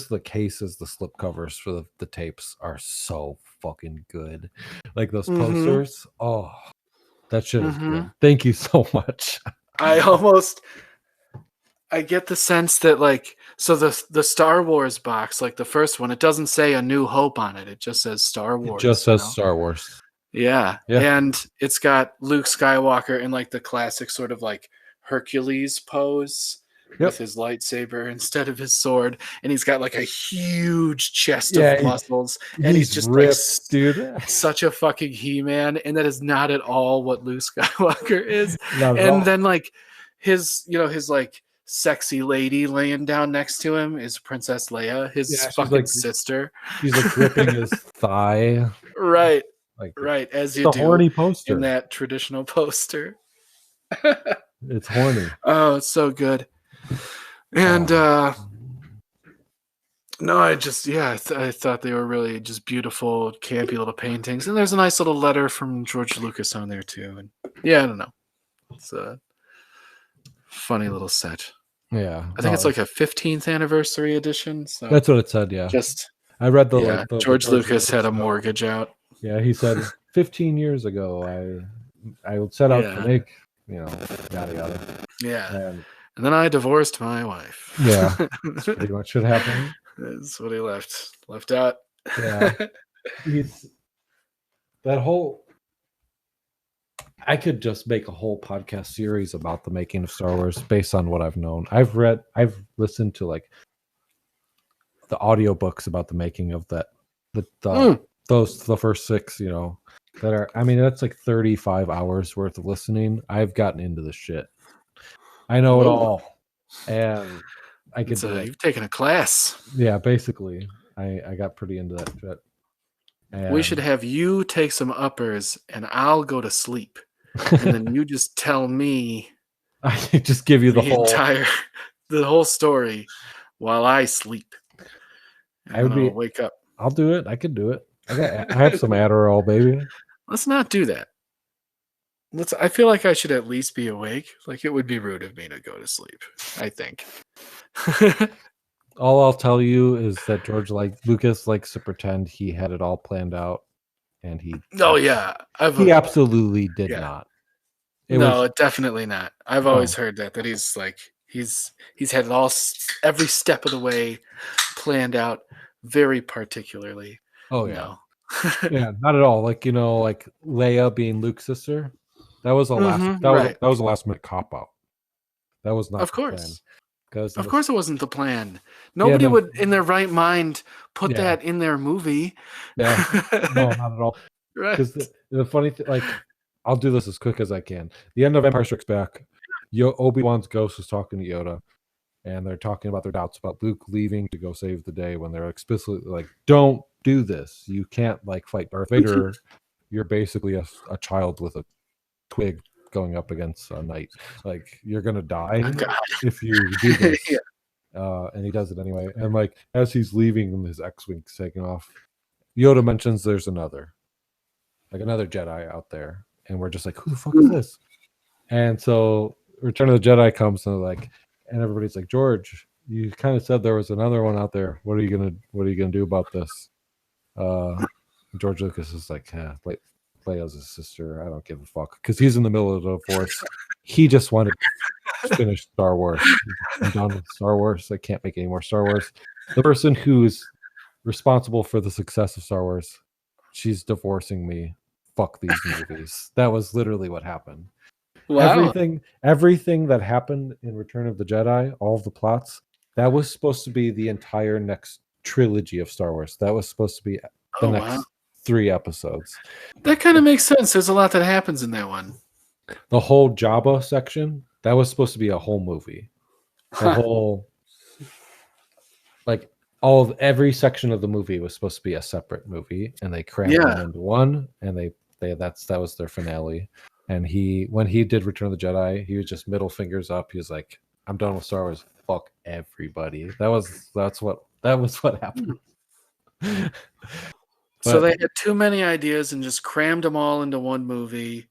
the cases, the slip covers for the tapes are so fucking good. Like those posters. Oh, that shit is good. Thank you so much. I get the sense that like, so the Star Wars box, like the first one, it doesn't say A New Hope on it. It just says Star Wars. It just says Star Wars. Yeah. And it's got Luke Skywalker in like the classic sort of like Hercules pose with his lightsaber instead of his sword. And he's got like a huge chest of muscles. And he's just ripped, like, dude. Such a fucking He-Man. And that is not at all what Luke Skywalker is. And then like his like sexy lady laying down next to him is Princess Leia, his fucking sister. She's like gripping his thigh. Right. Like right, as you do horny poster. In that traditional poster. It's horny. Oh, it's so good. And no, I thought they were really just beautiful, campy little paintings. And there's a nice little letter from George Lucas on there too. And I don't know. It's a funny little set. Yeah. I think it's like a 15th anniversary edition. So that's what it said, yeah. I read the George Lucas had a mortgage out. Yeah, he said 15 years ago I would set out to make, yada yada. Yeah. And then I divorced my wife. Yeah. That's pretty much what happened. That's what he left out. Yeah. I could just make a whole podcast series about the making of Star Wars based on what I've known. I've listened to like the audiobooks about the making of that. The first 6, that are, I mean, that's like 35 hours worth of listening. I've gotten into the shit. I know it all. And I could you've taken a class. Yeah, basically. I got pretty into that shit. We should And have you take some uppers, and I'll go to sleep, and then you just tell me I just give you the whole story while I sleep, and then I'll wake up. I'll do it. I can do it. I have some Adderall, baby. Let's not do that. I feel like I should at least be awake. Like, it would be rude of me to go to sleep, I think. All I'll tell you is that Lucas likes to pretend he had it all planned out, and he he absolutely did not. Definitely not. I've always heard that he's like he's had every step of the way planned out very particularly. Oh yeah. Yeah, not at all. Like, like Leia being Luke's sister. That was a that was a last minute cop out. That was not of the course. Plan. Of course it wasn't the plan. Nobody would in their right mind put that in their movie. Yeah. No, not at all. Right. Because the funny thing, like, I'll do this as quick as I can. The end of Empire Strikes Back, Obi-Wan's ghost was talking to Yoda, and they're talking about their doubts about Luke leaving to go save the day when they're explicitly like, don't do this. You can't fight Darth Vader. You're basically a child with a twig going up against a knight. Like, you're gonna die if you do this. And he does it anyway. And as he's leaving and his X-wing's taking off, Yoda mentions there's another Jedi out there, and we're just like, who the fuck is this? And so Return of the Jedi comes, and and everybody's like, George, you kind of said there was another one out there. What are you gonna do about this? George Lucas is like, Leia's his sister. I don't give a fuck, because he's in the middle of the Force. He just wanted to finish Star Wars. I'm done with Star Wars. I can't make any more Star Wars. The person who's responsible for the success of Star Wars, she's divorcing me. Fuck these movies. That was literally what happened. Wow. Everything that happened in Return of the Jedi, all of the plots, that was supposed to be the entire next trilogy of Star Wars. That was supposed to be the next 3 episodes. That kind of makes sense. There's a lot that happens in that one. The whole Jabba section, that was supposed to be a whole movie. The whole, every section of the movie was supposed to be a separate movie, and they crammed them into one, and that was their finale. And when he did Return of the Jedi, he was just middle fingers up. He was like, I'm done with Star Wars. Fuck everybody. That was what happened. So they had too many ideas and just crammed them all into one movie.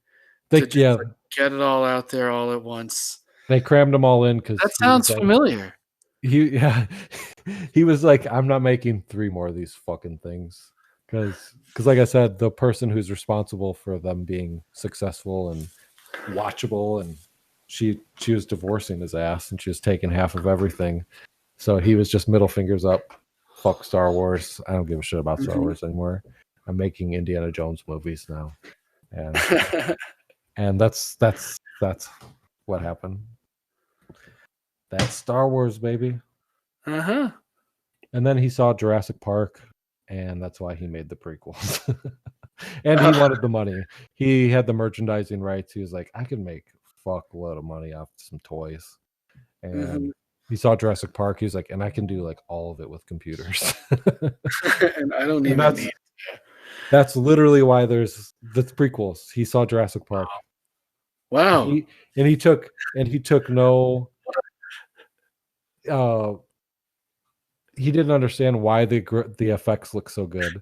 Get it all out there all at once. They crammed them all in because that sounds familiar. He was like, I'm not making 3 more of these fucking things, because like I said, the person who's responsible for them being successful and watchable, and she was divorcing his ass, and she was taking half of everything. So he was just middle fingers up. Fuck Star Wars. I don't give a shit about Star Wars anymore. I'm making Indiana Jones movies now, and that's what happened. That's Star Wars, baby. And then he saw Jurassic Park, and that's why he made the prequels. And he wanted the money. He had the merchandising rights. He was like, I can make a fuckload of money off some toys. And he saw Jurassic Park. He was like, and I can do all of it with computers. And I don't even need. That's literally why there's the prequels. He saw Jurassic Park. Wow. He took no. He didn't understand why the effects look so good.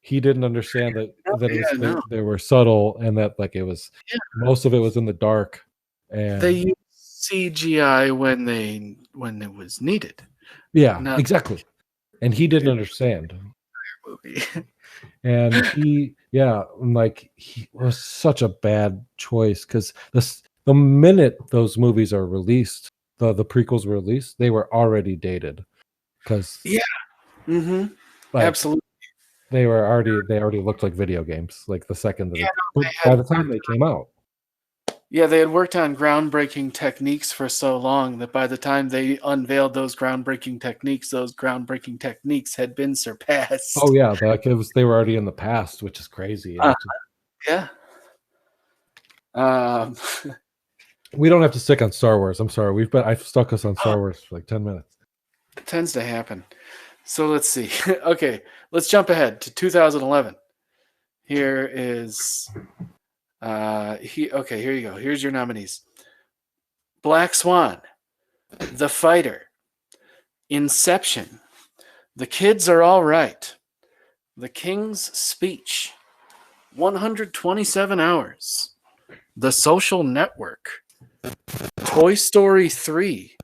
He didn't understand that they were subtle, and that it was most of it was in the dark. And they used CGI when it was needed. Yeah, exactly. And he didn't understand. And he was such a bad choice, because the minute those movies are released, the prequels were released, they were already dated. Because absolutely, they already looked like video games. The second by the time they came out. Yeah, they had worked on groundbreaking techniques for so long that by the time they unveiled those groundbreaking techniques had been surpassed. Oh yeah, they were already in the past, which is crazy. Yeah. We don't have to stick on Star Wars. I'm sorry. I've stuck us on Star Wars for 10 minutes. It tends to happen. So let's see. Okay, let's jump ahead to 2011. Here is okay, here you go. Here's your nominees. Black Swan, The Fighter, Inception, The Kids Are All Right, The King's Speech, 127 Hours, The Social Network, Toy Story 3,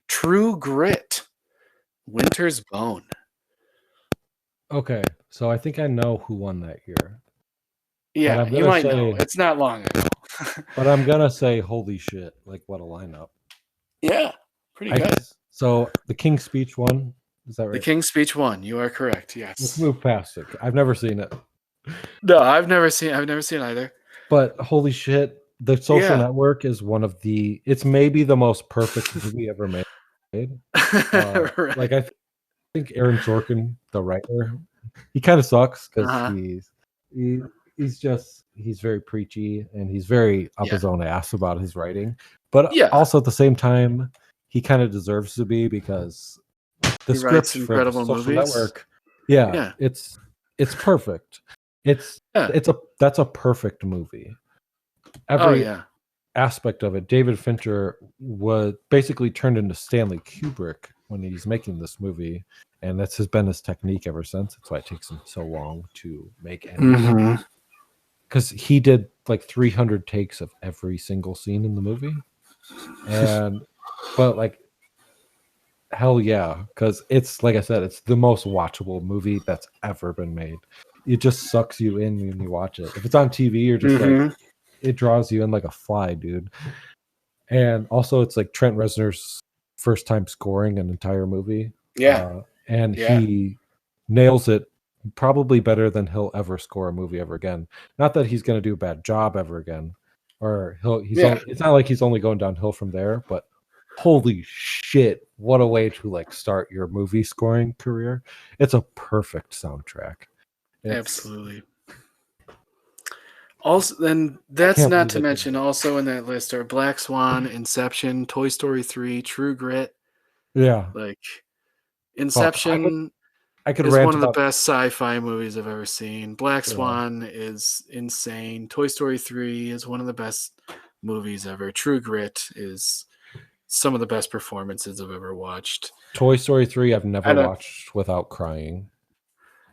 True Grit, Winter's Bone. Okay, so I think I know who won that year. Yeah, you might know. It's not long ago. But I'm gonna say, holy shit! Like, what a lineup! Yeah, pretty good. So the King's Speech won. Is that right? The King's Speech won. You are correct. Yes. Let's move past it. I've never seen it. No, I've never seen either. But holy shit, The Social Network is one of the. It's maybe the most perfect movie ever made. Right. Like I think Aaron Sorkin, the writer, he kind of sucks because he's very preachy and he's very up his own ass about his writing. But also at the same time, he kind of deserves to be because the script for the Social Network, it's perfect. That's a perfect movie. Every aspect of it. David Fincher was basically turned into Stanley Kubrick when he's making this movie, and that's been his technique ever since. That's why it takes him so long to make anything. Because he did like 300 takes of every single scene in the movie, but like hell yeah, because it's like I said, it's the most watchable movie that's ever been made. It just sucks you in when you watch it. If it's on TV, you're just like, it draws you in like a fly, dude. And also, it's like Trent Reznor's first time scoring an entire movie. He nails it probably better than he'll ever score a movie ever again. Not that he's going to do a bad job ever again, or it's not like he's only going downhill from there, but holy shit, what a way to like start your movie scoring career. It's a perfect soundtrack. Absolutely. Also, then that's not to mention also in that list are Black Swan, Inception, Toy Story 3, True Grit. Yeah. Like Inception is one of the best sci-fi movies I've ever seen. Black Swan is insane. Toy Story 3 is one of the best movies ever. True Grit is some of the best performances I've ever watched. Toy Story 3 I've never watched without crying.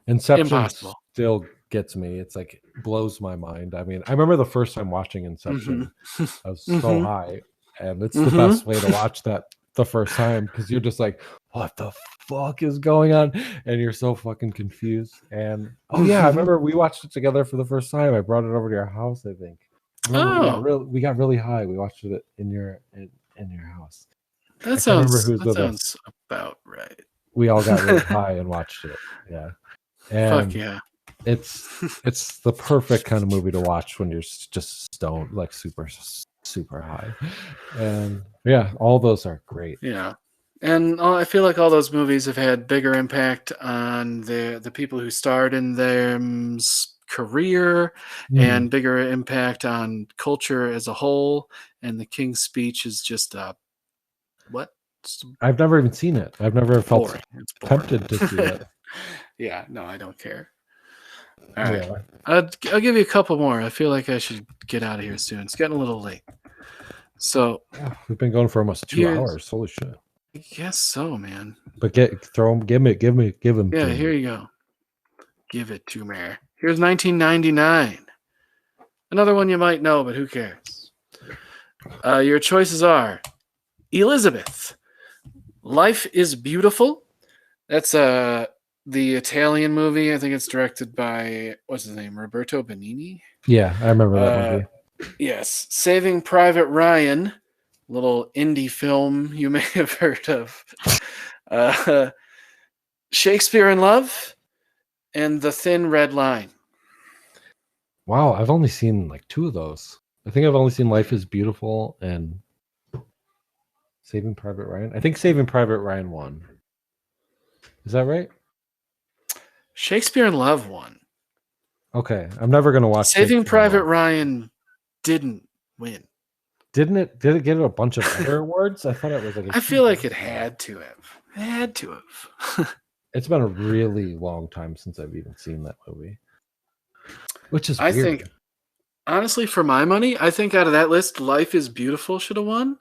Inception still gets me. It's like blows my mind. I mean, I remember the first time watching Inception. I was so high, and it's the best way to watch that the first time because you're just like, what the fuck is going on? And you're so fucking confused. And I remember we watched it together for the first time. I brought it over to your house, I think. We got really high. We watched it in your house. That sounds about right. We all got really high and watched it. Yeah. And fuck yeah. It's the perfect kind of movie to watch when you're just stoned, like super, super high. And all those are great. Yeah. And I feel like all those movies have had bigger impact on the people who starred in them career and bigger impact on culture as a whole. And The King's Speech is just what? I've never even seen it. I've never felt tempted to see it. Yeah, no, I don't care. All right. I'll give you a couple more. I feel like I should get out of here soon. It's getting a little late. So we've been going for almost 2 hours. Holy shit. I guess so, man. But give him. Yeah, here you go. Give it to me. Here's 1999. Another one you might know, but who cares? Your choices are Elizabeth, Life is Beautiful. That's the Italian movie. I think it's directed by what's his name, Roberto Benigni. Yeah, I remember that movie. Yes, Saving Private Ryan, little indie film you may have heard of. Shakespeare in Love, and The Thin Red Line. Wow, I've only seen like 2 of those. I think I've only seen Life is Beautiful and Saving Private Ryan. I think Saving Private Ryan won. Is that right? Shakespeare in Love won. Okay, I'm never gonna watch Saving Private Ryan didn't win. Didn't it? Did it get a bunch of other awards? I thought it was like. I feel like it had to have. It had to have. It's been a really long time since I've even seen that movie. which is I weird. think, honestly, for my money, I think out of that list, Life is Beautiful should have won.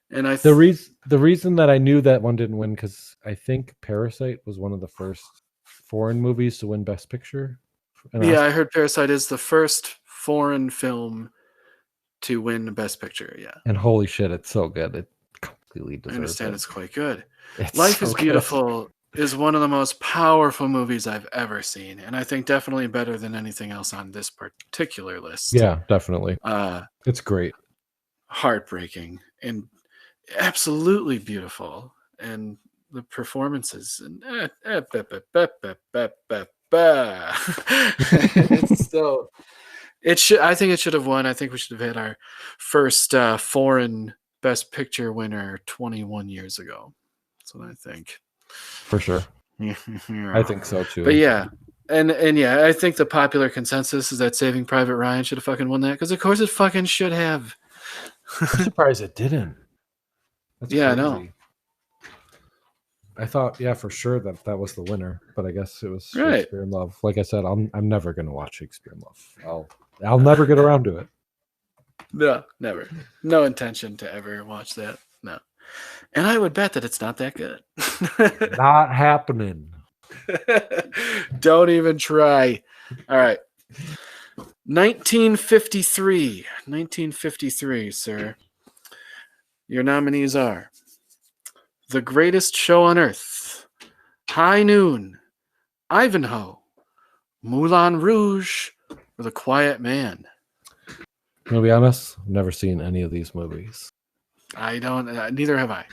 And the reason that I knew that one didn't win, because I think Parasite was one of the first foreign movies to win Best Picture. I heard Parasite is the first foreign film to win Best Picture. Yeah, and holy shit, it's so good. It completely deserves it. I understand it's quite good. It's Life so is good. Beautiful is one of the most powerful movies I've ever seen, and I think definitely better than anything else on this particular list. Yeah, definitely. It's great. Heartbreaking and absolutely beautiful, and the performances and it's so I think it should have won. I think we should have had our first foreign Best Picture winner 21 years ago. That's what I think. For sure. I think so too. But yeah. And yeah, I think the popular consensus is that Saving Private Ryan should have fucking won that, because of course it fucking should have. I'm surprised it didn't. That's yeah, crazy. I know. I thought, yeah, for sure that was the winner, but I guess it was Right. Shakespeare in Love. Like I said, I'm never gonna watch Shakespeare in Love. I'll never get around to it. No, never. No intention to ever watch that. No. And I would bet that it's not that good. Not happening. Don't even try. All right. 1953. 1953, sir. Your nominees are The Greatest Show on Earth, High Noon, Ivanhoe, Moulin Rouge, or The Quiet Man. I'm gonna be honest, I've never seen any of these movies. I don't. Neither have I.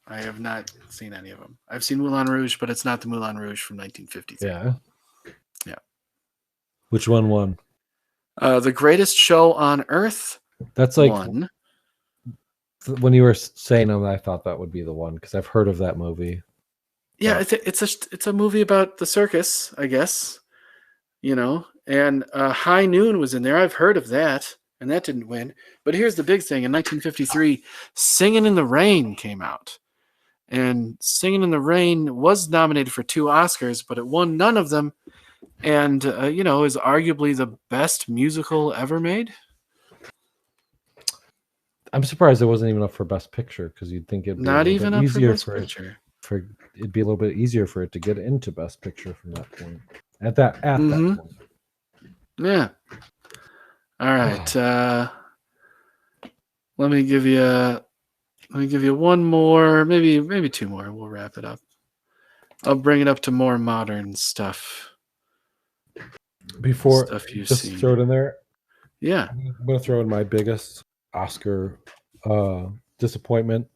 I have not seen any of them. I've seen Moulin Rouge, but it's not the Moulin Rouge from 1953. Yeah. Yeah. Which one won? The Greatest Show on Earth. That's like one. When you were saying them, I thought that would be the one, because I've heard of that movie. Yeah, it's a movie about the circus, I guess. You know, and High Noon was in there. I've heard of that, and that didn't win. But here's the big thing: in 1953, Singing in the Rain came out, and Singing in the Rain was nominated for 2 Oscars, but it won none of them. And is arguably the best musical ever made. I'm surprised it wasn't even up for Best Picture, because you'd think it'd be not even up easier for Best Picture. It'd be a little bit easier for it to get into Best Picture from that point. At that point. Yeah. All right. Let me give you one more, maybe 2 more. We'll wrap it up. I'll bring it up to more modern stuff. Before stuff you've just seen. Throw it in there. Yeah. I'm gonna throw in my biggest Oscar disappointment.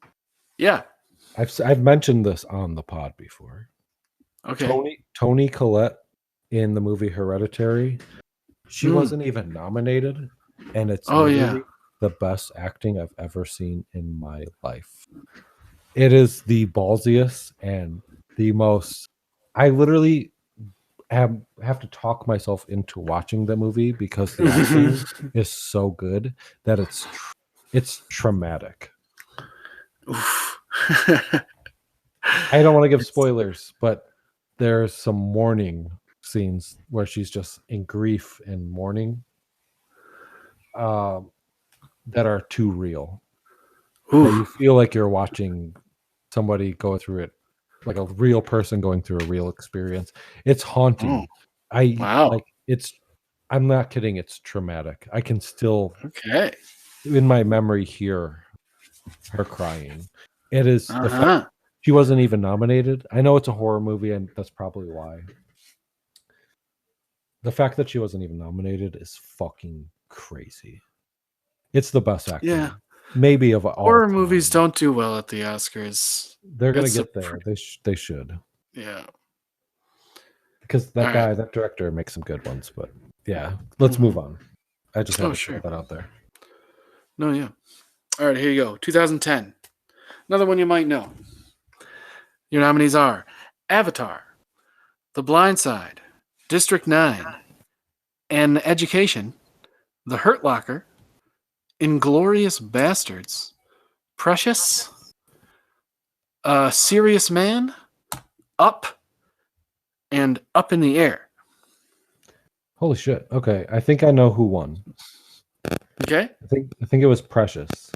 Yeah. I've mentioned this on the pod before. Okay. Toni Collette in the movie Hereditary. She wasn't even nominated, and it's the best acting I've ever seen in my life. It is the ballsiest and the most. I literally have to talk myself into watching the movie, because the acting is so good that it's traumatic. I don't want to give spoilers, but there's some mourning scenes where she's just in grief and mourning that are too real. That you feel like you're watching somebody go through it, like a real person going through a real experience. It's haunting. Wow. I'm not kidding. It's traumatic. I can still, in my memory, hear her crying. It is the fact she wasn't even nominated. I know it's a horror movie, and that's probably why. The fact that she wasn't even nominated is fucking crazy. It's the best acting. Yeah. Maybe of all horror movies don't do well at the Oscars. They're gonna get there. They should. Yeah. Because that director makes some good ones. But yeah, let's move on. I just had to put that out there. No, yeah. All right, here you go. 2010. Another one you might know. Your nominees are Avatar, The Blind Side, District 9, and Education, The Hurt Locker, Inglourious Bastards, Precious, Serious Man, Up, and Up in the Air. Holy shit. Okay, I think I know who won. Okay. I think it was Precious.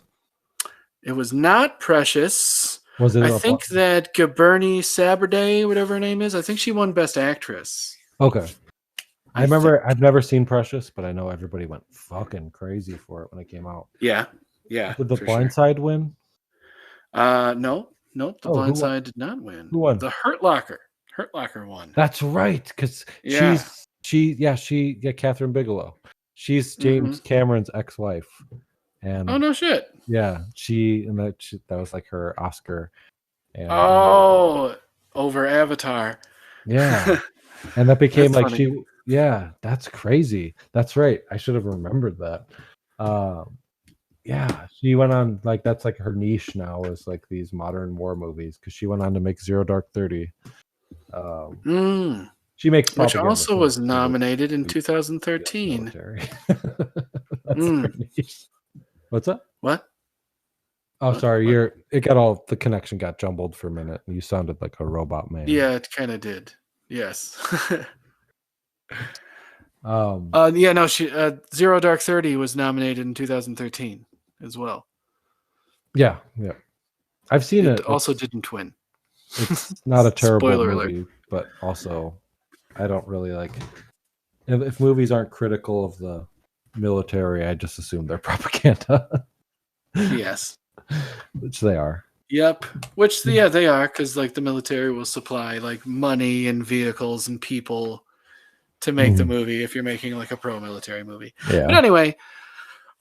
It was not Precious. Was it? I think that Gabirnie Saberday, whatever her name is, I think she won Best Actress. Okay. I remember I've never seen Precious, but I know everybody went fucking crazy for it when it came out. Yeah. Yeah. Did The Blind Side win? No. Nope. The Oh, Blind Side did not win. Who won? The Hurt Locker. Hurt Locker won. That's right, because Catherine Bigelow. She's James Cameron's ex-wife. And oh no shit. Yeah, that was like her Oscar. And, over Avatar. Yeah. And that became like funny. That's crazy. That's right. I should have remembered that. Yeah, she went on, like, that's like her niche now, is like these modern war movies, because she went on to make Zero Dark 30. She makes, which also was nominated in 2013. What's up? What? Oh, sorry. The connection got jumbled for a minute, and you sounded like a robot man. Yeah, it kind of did. Yes. Zero Dark 30 was nominated in 2013 as well. Yeah. I've seen it. It also didn't win. It's not a terrible movie, but also I don't really like. If movies aren't critical of the military, I just assume they're propaganda. Yes. Which they are. Yep. Which they are, because like the military will supply like money and vehicles and people to make the movie if you're making like a pro-military movie. Yeah. But anyway,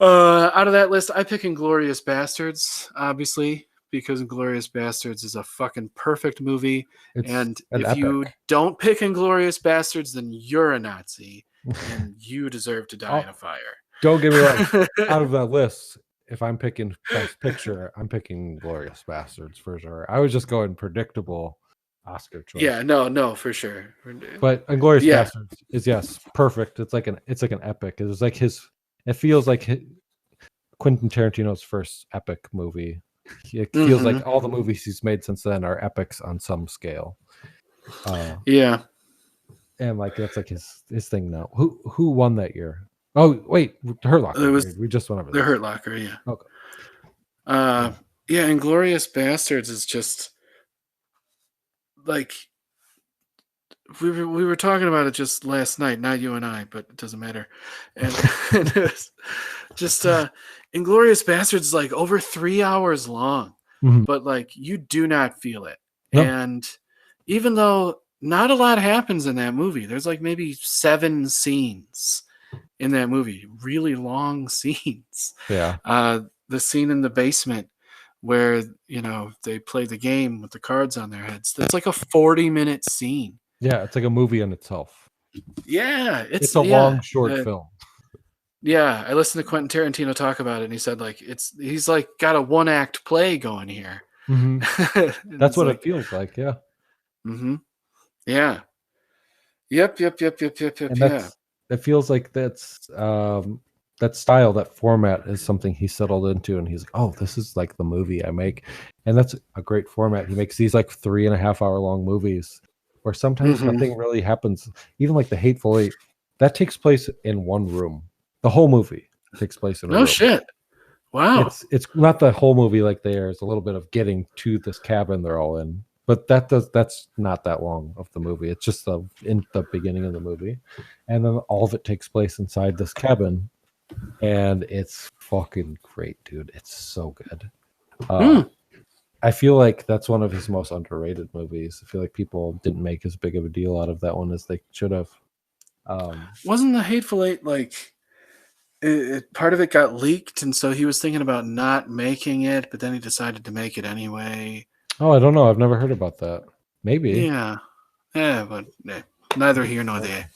out of that list, I pick Inglourious Bastards, obviously, because Inglourious Bastards is a fucking perfect movie. And if you don't pick Inglourious Bastards, then you're a Nazi and you deserve to die in a fire. Don't get me wrong. Out of that list, if I'm picking Best Picture, I'm picking Inglourious Bastards for sure. I was just going predictable Oscar choice. Yeah, no, for sure. But Inglourious Bastards is perfect. It's like an epic. It's like it feels like Quentin Tarantino's first epic movie. It feels like all the movies he's made since then are epics on some scale. And like that's like his thing now. Who won that year? Oh wait, Hurt Locker. We just went over the Hurt Locker. Yeah. Okay. Inglourious Bastards is just like we were talking about it just last night, not you and I, but it doesn't matter. And it was just Inglourious Bastards is like over 3 hours long, but like you do not feel it. Nope. And even though not a lot happens in that movie, there's like maybe 7 scenes in that movie, really long scenes. Yeah. The scene in the basement where, they play the game with the cards on their heads. That's like a 40-minute scene. Yeah, it's like a movie in itself. Yeah. It's a long, short film. Yeah, I listened to Quentin Tarantino talk about it, and he said like he's like got a 1-act play going here. That's what it feels like, yeah. Yeah. Yep. And it feels like that's that style, that format is something he settled into, and he's like, oh, this is like the movie I make. And that's a great format. He makes these like 3.5 hour long movies where sometimes nothing really happens. Even like The Hateful Eight, that takes place in one room. The whole movie takes place in a room. No shit. Wow. It's not the whole movie. Like there's a little bit of getting to this cabin they're all in, but that's not that long of the movie. It's just in the beginning of the movie, and then all of it takes place inside this cabin, and it's fucking great, dude. It's so good. I feel like that's one of his most underrated movies. I feel like people didn't make as big of a deal out of that one as they should have. Wasn't The Hateful Eight like part of it got leaked, and so he was thinking about not making it, but then he decided to make it anyway? Oh, I don't know. I've never heard about that. Maybe. Yeah, but neither here nor there.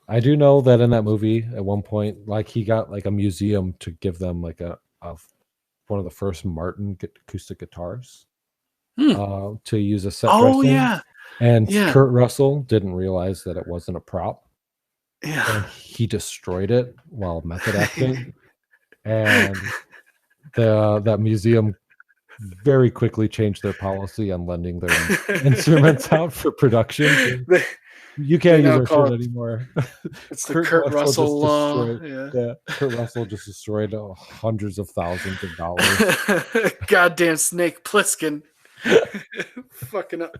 I do know that in that movie, at one point, like he got like a museum to give them like one of the first Martin acoustic guitars to use as set dressing. Yeah. And Kurt Russell didn't realize that it wasn't a prop. Yeah. And he destroyed it while method acting. And that museum very quickly changed their policy on lending their instruments out for production. You can't use our shit anymore. It's the Kurt Russell law. Yeah, Kurt Russell just destroyed hundreds of thousands of dollars. Goddamn Snake Plissken. Fucking up.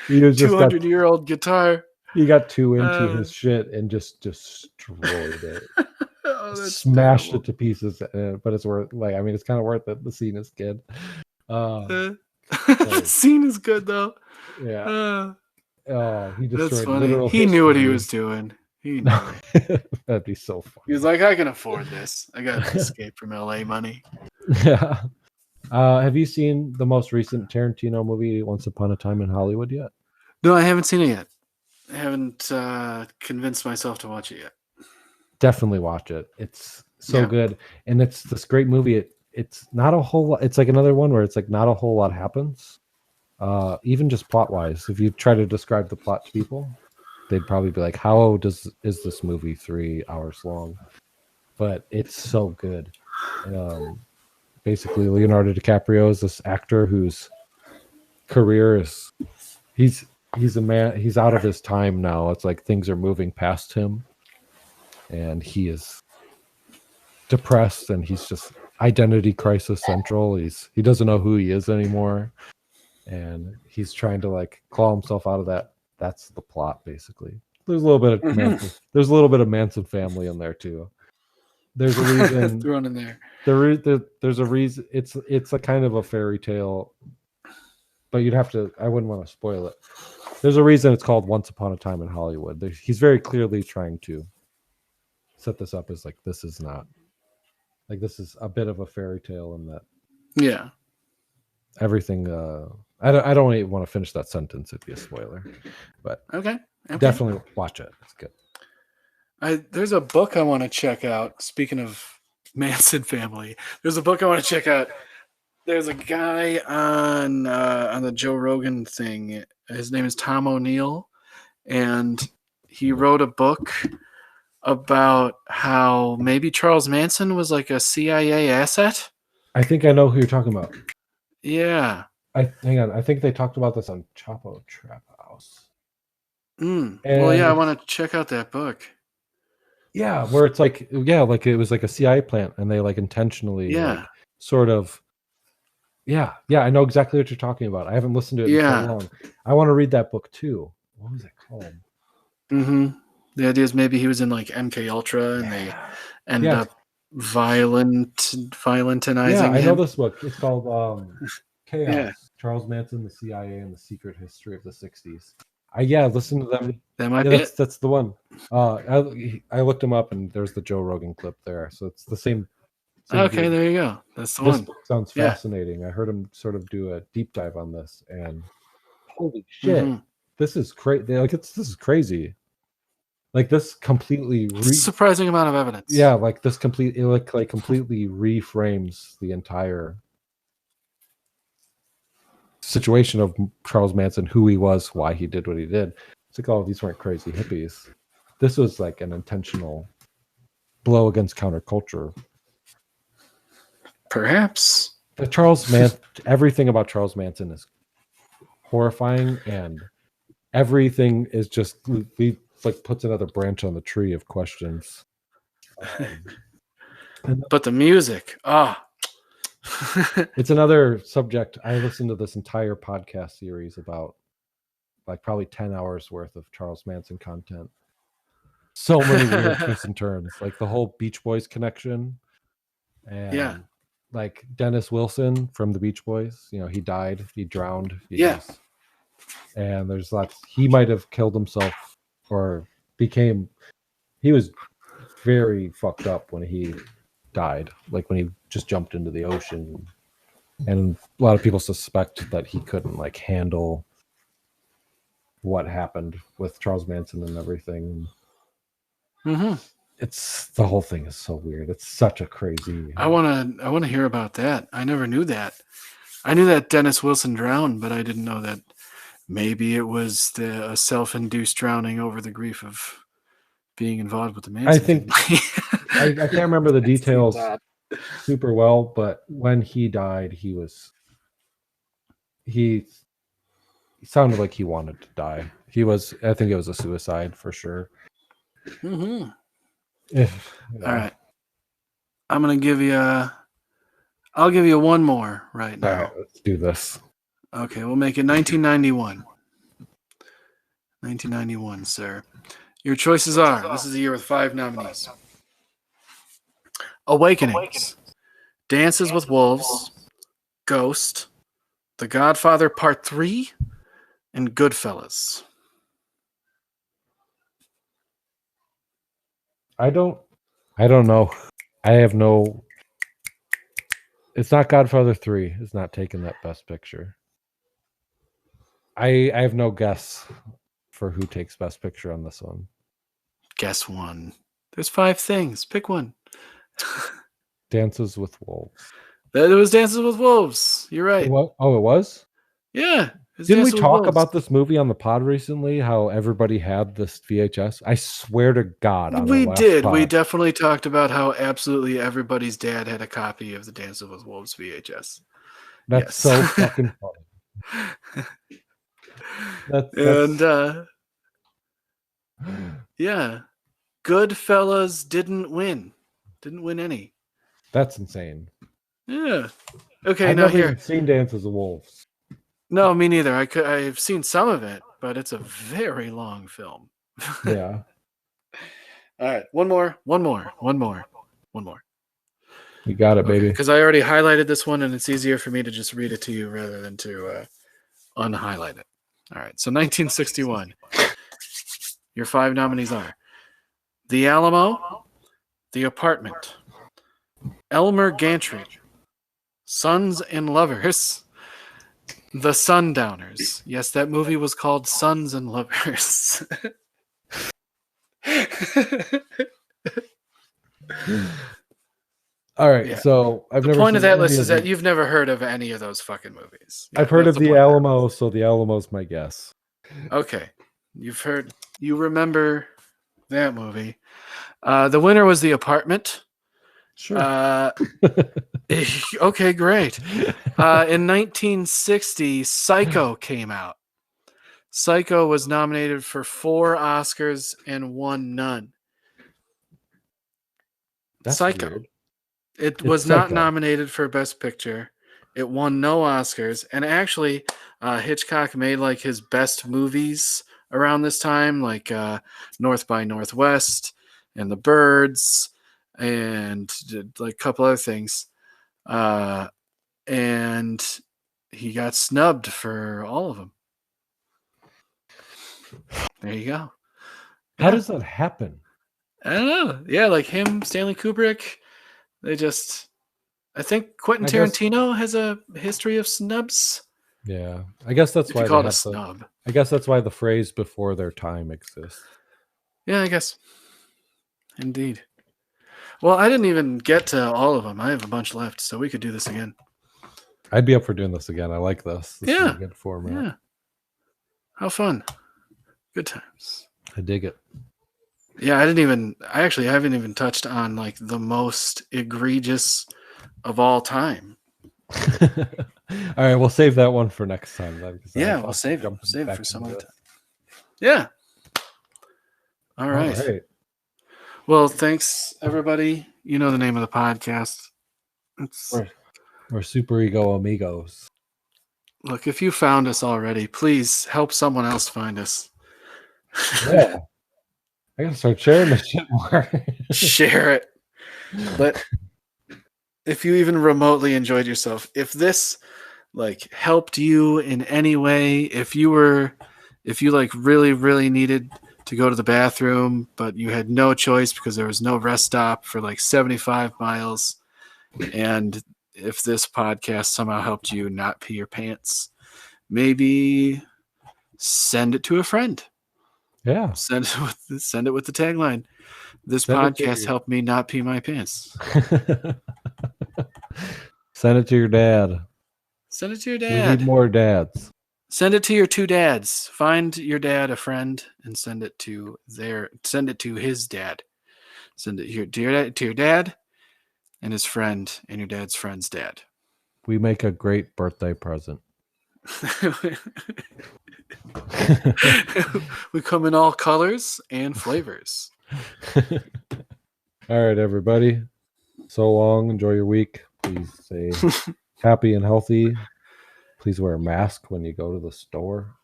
200-year-old guitar. He got too into his shit and just destroyed it. Smashed it to pieces. But it's worth, like, I mean, it's kind of worth it. The scene is good. The scene is good though. Yeah. He destroyed. That's funny. He knew what he was doing. He knew. That'd be so funny. He was like, I can afford this. I got to escape from LA money. Yeah. Have you seen the most recent Tarantino movie, Once Upon a Time in Hollywood, yet? No, I haven't seen it yet. I haven't convinced myself to watch it yet. Definitely watch it. It's so good. And it's this great movie. It's not a whole lot. It's like another one where it's like not a whole lot happens. Even just plot wise, if you try to describe the plot to people, they'd probably be like, how is this movie 3 hours long? But it's so good. Basically, Leonardo DiCaprio is this actor whose career is he's a man. He's out of his time now. It's like things are moving past him, and he is depressed, and he's just identity crisis central. He doesn't know who he is anymore, and he's trying to like claw himself out of that. That's the plot, basically. There's a little bit of Manson family in there too. There's a reason thrown in there. There's a reason. It's a kind of a fairy tale, but you'd have to. I wouldn't want to spoil it. There's a reason it's called Once Upon a Time in Hollywood. He's very clearly trying to set this up as like this is not like this is a bit of a fairy tale in that. Yeah. Everything. I don't even want to finish that sentence. It'd be a spoiler, but okay. Definitely watch it. It's good. There's a book I want to check out. Speaking of Manson family, there's a book I want to check out. There's a guy on the Joe Rogan thing. His name is Tom O'Neill, and he wrote a book about how maybe Charles Manson was like a CIA asset. I think I know who you're talking about. Yeah. Hang on. I think they talked about this on Chapo Trap House. Well, yeah, I want to check out that book. Yeah, where it's like, like it was like a CIA plant, and they like intentionally, like, sort of. Yeah, I know exactly what you're talking about. I haven't listened to it in so long. I want to read that book too. What was it called? The idea is maybe he was in like MK Ultra, and they ended up violentinizing him. I know this book. It's called Chaos. Yeah. Charles Manson, the CIA, and the Secret History of the 60s. Listen to them. That might be it. That's the one. I looked him up, and there's the Joe Rogan clip there. So it's the same. Okay, there you go. That's the one. This book sounds fascinating. I heard him sort of do a deep dive on this, and holy shit, this is crazy. Like this is crazy. Like this completely surprising amount of evidence. Yeah, like this completely reframes the entire situation of Charles Manson, who he was, why he did what he did. It's like, oh, these weren't crazy hippies. This was like an intentional blow against counterculture. Perhaps. But everything about Charles Manson is horrifying, and everything is just like puts another branch on the tree of questions. But the music, it's another subject. I listened to this entire podcast series about like probably 10 hours worth of Charles Manson content. So many weird twists and turns, like the whole Beach Boys connection, and like Dennis Wilson from the Beach Boys. You know, he died, he drowned. And there's lots. He might have killed himself or he was very fucked up when he died, like when he just jumped into the ocean, and a lot of people suspect that he couldn't like handle what happened with Charles Manson and everything. It's the whole thing is so weird. It's such a crazy. I want to hear about that. I never knew that. I knew that Dennis Wilson drowned, but I didn't know that maybe it was a self-induced drowning over the grief of being involved with the Manson. I think I can't remember the details super well, but when he died, he sounded like he wanted to die. I think it was a suicide for sure. Mm-hmm. Yeah. All right. I'm going to give you I'll give you one more right now. All right, let's do this. Okay, we'll make it 1991. 1991, sir. Your choices are, this is a year with 5 nominees. Awakenings, Dances with Wolves, Ghost, The Godfather Part 3, and Goodfellas. I don't know. I have no. It's not Godfather 3. It's not taking that Best Picture. I have no guess for who takes Best Picture on this one. Guess one. There's 5 things. Pick one. Dances with Wolves. It was Dances with Wolves. You're right. It was? Yeah. Didn't we talk about this movie on the pod recently? How everybody had this VHS? I swear to God. We did. We definitely talked about how absolutely everybody's dad had a copy of the Dances with Wolves VHS. That's so fucking funny. And yeah, Goodfellas didn't win any. That's insane. Yeah. Okay. I've now never here. even seen Dances with Wolves. No, me neither. I've seen some of it, but it's a very long film. Yeah. All right, one more. You got it, baby. Because I already highlighted this one, and it's easier for me to just read it to you rather than to unhighlight it. All right, so 1961. Your 5 nominees are The Alamo, The Apartment, Elmer Gantry, Sons and Lovers, The Sundowners. Yes, that movie was called Sons and Lovers. All right, so the point of that list is that you've never heard of any of those fucking movies. I've heard of The Alamo, so The Alamo's my guess. Okay, you remember that movie. The winner was The Apartment. Sure. Okay, great. In 1960, Psycho came out. Psycho was nominated for 4 Oscars and won none. That's Psycho. Weird. It was not nominated for Best Picture. It won no Oscars. And actually, Hitchcock made like his best movies around this time, like North by Northwest and The Birds and like a couple other things. And he got snubbed for all of them. There you go. How does that happen? I don't know. Yeah, like him, Stanley Kubrick. I think Quentin Tarantino has a history of snubs. Yeah, I guess that's why they call it a snub. I guess that's why the phrase "before their time" exists. Yeah, I guess. Indeed. Well, I didn't even get to all of them. I have a bunch left, so we could do this again. I'd be up for doing this again. I like this. This is a good format. Yeah. How fun. Good times. I dig it. Yeah, I actually haven't even touched on like the most egregious of all time. All right, we'll save that one for next time then. Yeah, we'll save it. Save it for some other time. Yeah. All right. Well, thanks everybody. You know the name of the podcast. We're Super Ego Amigos. Look, if you found us already, please help someone else find us. Yeah. I gotta start sharing this shit more. Share it. But if you even remotely enjoyed yourself, if this like helped you in any way, if you like really, really needed to go to the bathroom, but you had no choice because there was no rest stop for like 75 miles, and if this podcast somehow helped you not pee your pants, maybe send it to a friend. Yeah. Send it with the tagline. This podcast helped me not pee my pants. Send it to your dad. Send it to your dad. We need more dads. Send it to your 2 dads. Find your dad a friend and send it to his dad. Send it to your dad and his friend and your dad's friend's dad. We make a great birthday present. We come in all colors and flavors. All right, everybody. So long. Enjoy your week. Please stay happy and healthy. Please wear a mask when you go to the store.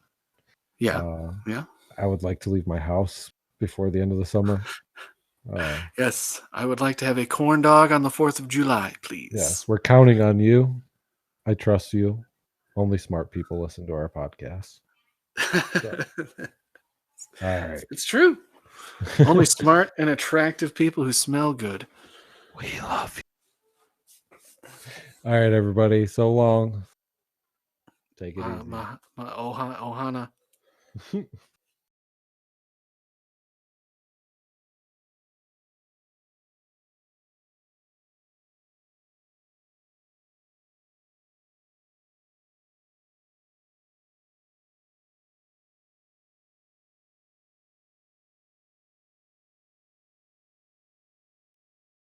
Yeah. I would like to leave my house before the end of the summer. Yes, I would like to have a corn dog on the 4th of July, please. Yes, we're counting on you. I trust you. Only smart people listen to our podcast. So. All right. It's true. Only smart and attractive people who smell good. We love you. All right, everybody. So long. Take it easy. Ohana.